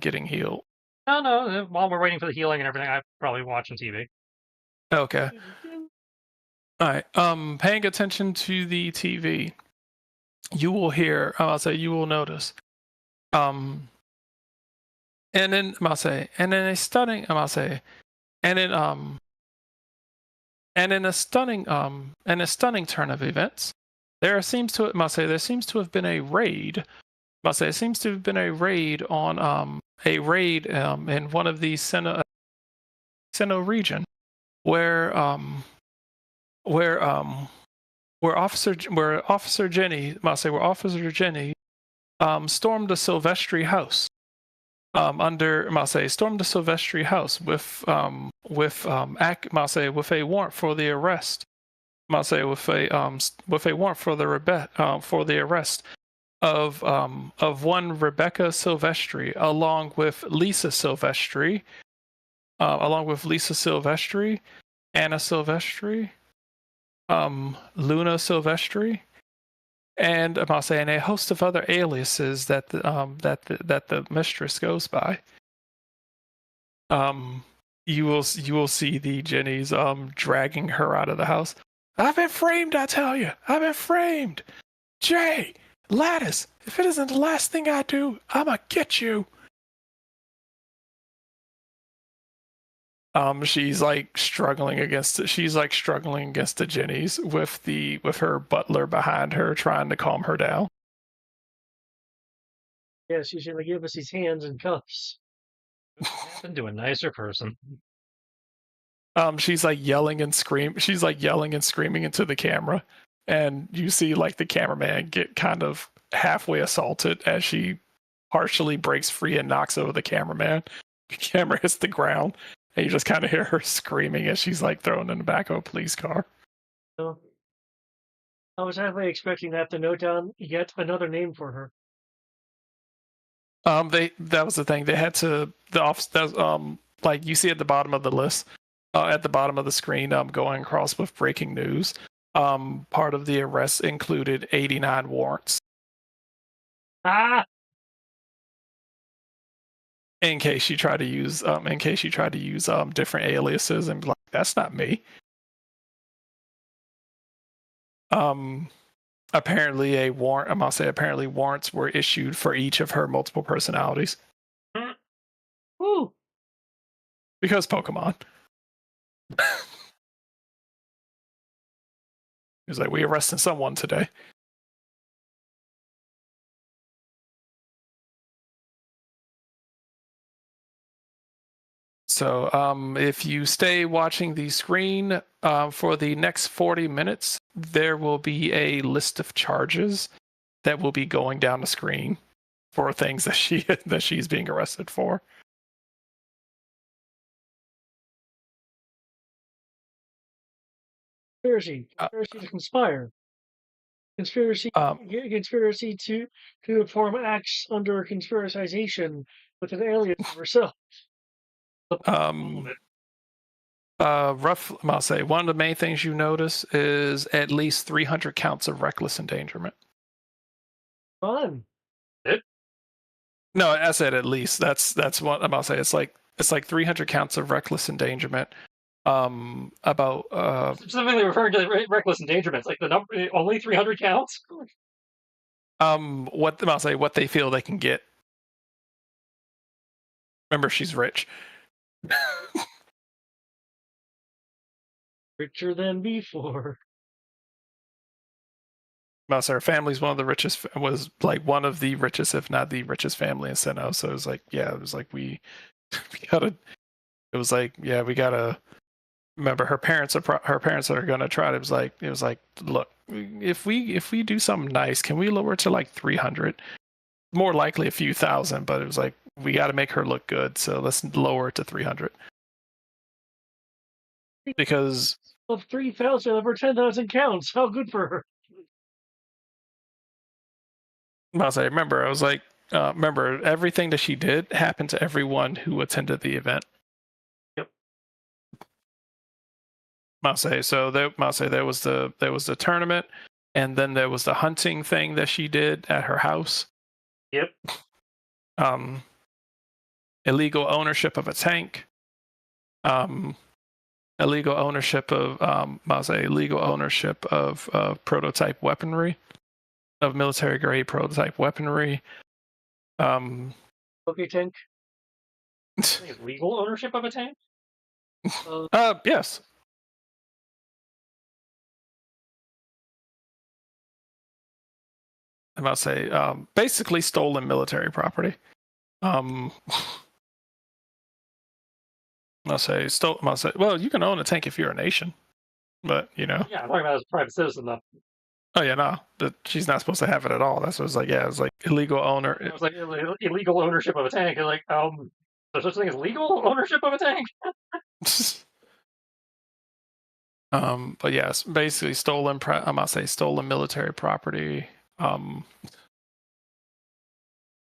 getting healed? No. While we're waiting for the healing and everything, I'm probably watching TV. Okay. All right. Paying attention to the TV, you will hear. You will notice. And then I'll say, and in a stunning. And in and in a stunning turn of events, there seems to have been a raid. It seems to have been a raid on in one of the Sinnoh region, where Officer Jenny stormed the Silvestri house. Stormed the Silvestri house with a warrant for the arrest. With a warrant for the arrest of one Rebecca Silvestri, along with Lisa Silvestri, Anna Silvestri, Luna Silvestri, and and a host of other aliases that the mistress goes by. You will see the Jennies dragging her out of the house. I've been framed, I tell you. I've been framed. Jay, Lattice, if it isn't the last thing I do, I'ma get you. She's struggling against the Jennies with her butler behind her trying to calm her down. Yeah, she's gonna give us his hands and cuffs. Happened to a nicer person. She's yelling and screaming into the camera, and you see the cameraman get kind of halfway assaulted as she partially breaks free and knocks over the cameraman. The camera hits the ground, and you just kind of hear her screaming as she's thrown in the back of a police car. So, I was halfway expecting that to note down yet another name for her. That was the thing. They had to the office. You see at the bottom of the list, at the bottom of the screen, going across with breaking news. Part of the arrest included 89 warrants. Ah. In case you try to use different aliases and be like, that's not me. Apparently warrants were issued for each of her multiple personalities. Woo. Because Pokemon. He was like, we arrested someone today. So if you stay watching the screen for the next 40 minutes, there will be a list of charges that will be going down the screen for things that she's being arrested for. Conspiracy to conspire. Conspiracy to perform acts under conspiracization with an alias of herself. I'll say one of the main things you notice is at least 300 counts of reckless endangerment. Fun. No, I said at least. That's what I'm about to say. It's like 300 counts of reckless endangerment. Specifically referring to reckless endangerment. It's like the number only 300 counts. What they feel they can get. Remember, she's rich. Richer than before. Her family's one of the richest, was like one of the richest, if not the richest family in Sinnoh. So it was like, yeah, it was like we gotta. It was like, yeah, we gotta remember her parents are gonna try. It was like, look, if we do something nice, can we lower it to like 300? More likely a few thousand, but it was like we got to make her look good, so let's lower it to 300. Because of 3,000 over 10,000 counts. How good for her. remember, I was like, remember everything that she did happened to everyone who attended the event. Yep. So there was the tournament, and then there was the hunting thing that she did at her house. Yep. Illegal ownership of a tank. Illegal ownership of illegal ownership of prototype weaponry, of military grade prototype weaponry. Okay, tank. Legal ownership of a tank? Yes. I must say, basically stolen military property. I'll say, well, you can own a tank if you're a nation, but you know. Yeah, I'm talking about as a private citizen, though. Oh yeah, no, she's not supposed to have it at all. That's what it's like. Yeah, it's like illegal owner. It was like illegal ownership of a tank. And like, there's such thing as legal ownership of a tank? But yes, basically stolen. I must say stolen military property. I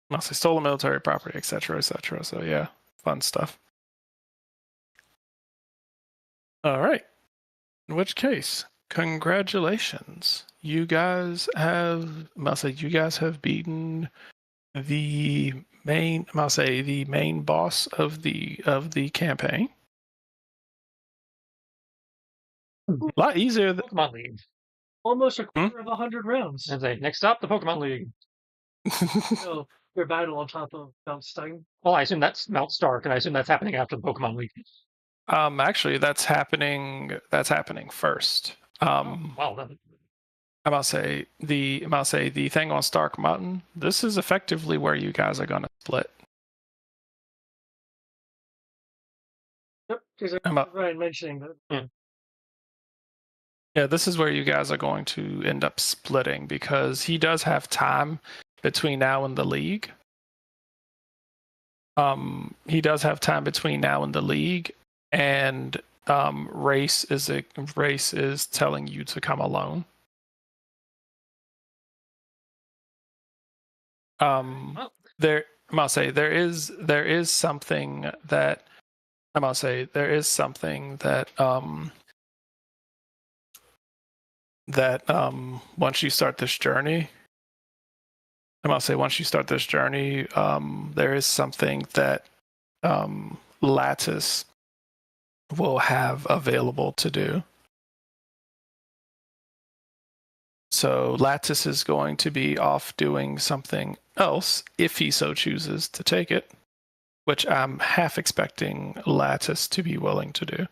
must say stolen military property, etc., etc. So yeah, fun stuff. All right. In which case, congratulations. You guys have, you guys have beaten the main, the main boss of the campaign. A lot easier than Pokemon League. Almost a quarter of 100 rounds. And say, next up, the Pokemon League. So, your battle on top of Mount Stein. Well, I assume that's Mount Stark, and I assume that's happening after the Pokemon League. Actually, that's happening first. Well, then. I must say the thing on Stark Mountain. This is effectively where you guys are gonna split. Yep, because I remember Ryan mentioning that. Yeah. Yeah, this is where you guys are going to end up splitting because he does have time between now and the league. He does have time between now and the league, and race is telling you to come alone. There is something that once you start this journey, there is something that Lattice will have available to do. So Lattice is going to be off doing something else if he so chooses to take it, which I'm half expecting Lattice to be willing to do.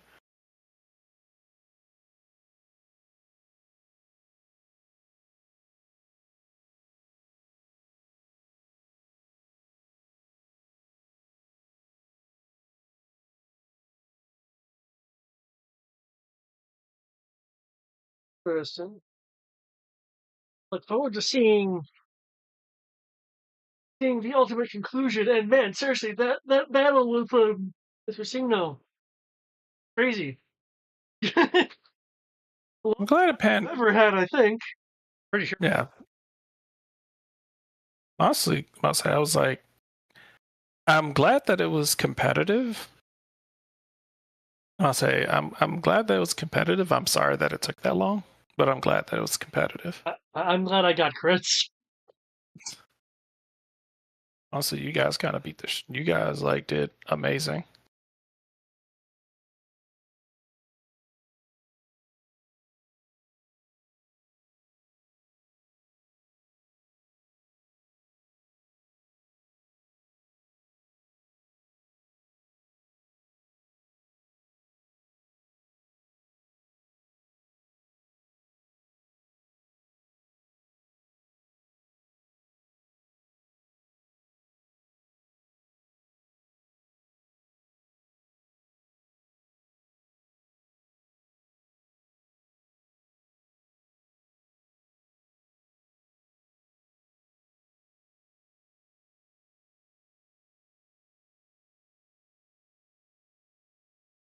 Interesting. Look forward to seeing the ultimate conclusion. And man, seriously, that battle with Sinnoh, crazy. I'm glad it panned. Ever had, I think. Pretty sure. Yeah. Honestly, I was like, I'm glad that it was competitive. I'm glad that it was competitive. I'm sorry that it took that long, but I'm glad that it was competitive. I'm glad I got crits. Honestly, you guys kind of beat this. You guys did amazing.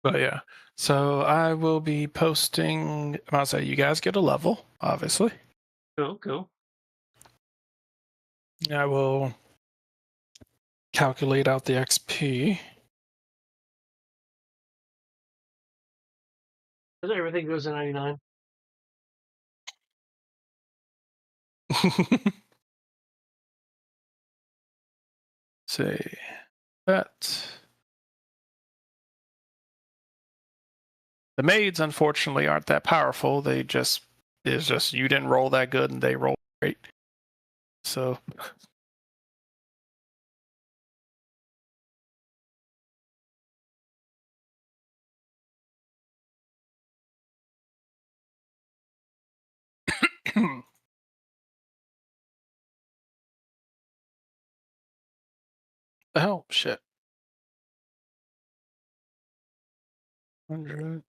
But yeah, so I will be posting. I'll say you guys get a level, obviously. Cool. I will calculate out the XP. Everything goes to 99. Say that. The maids, unfortunately, aren't that powerful. It's just you didn't roll that good and they roll great. So the hell, shit. 100.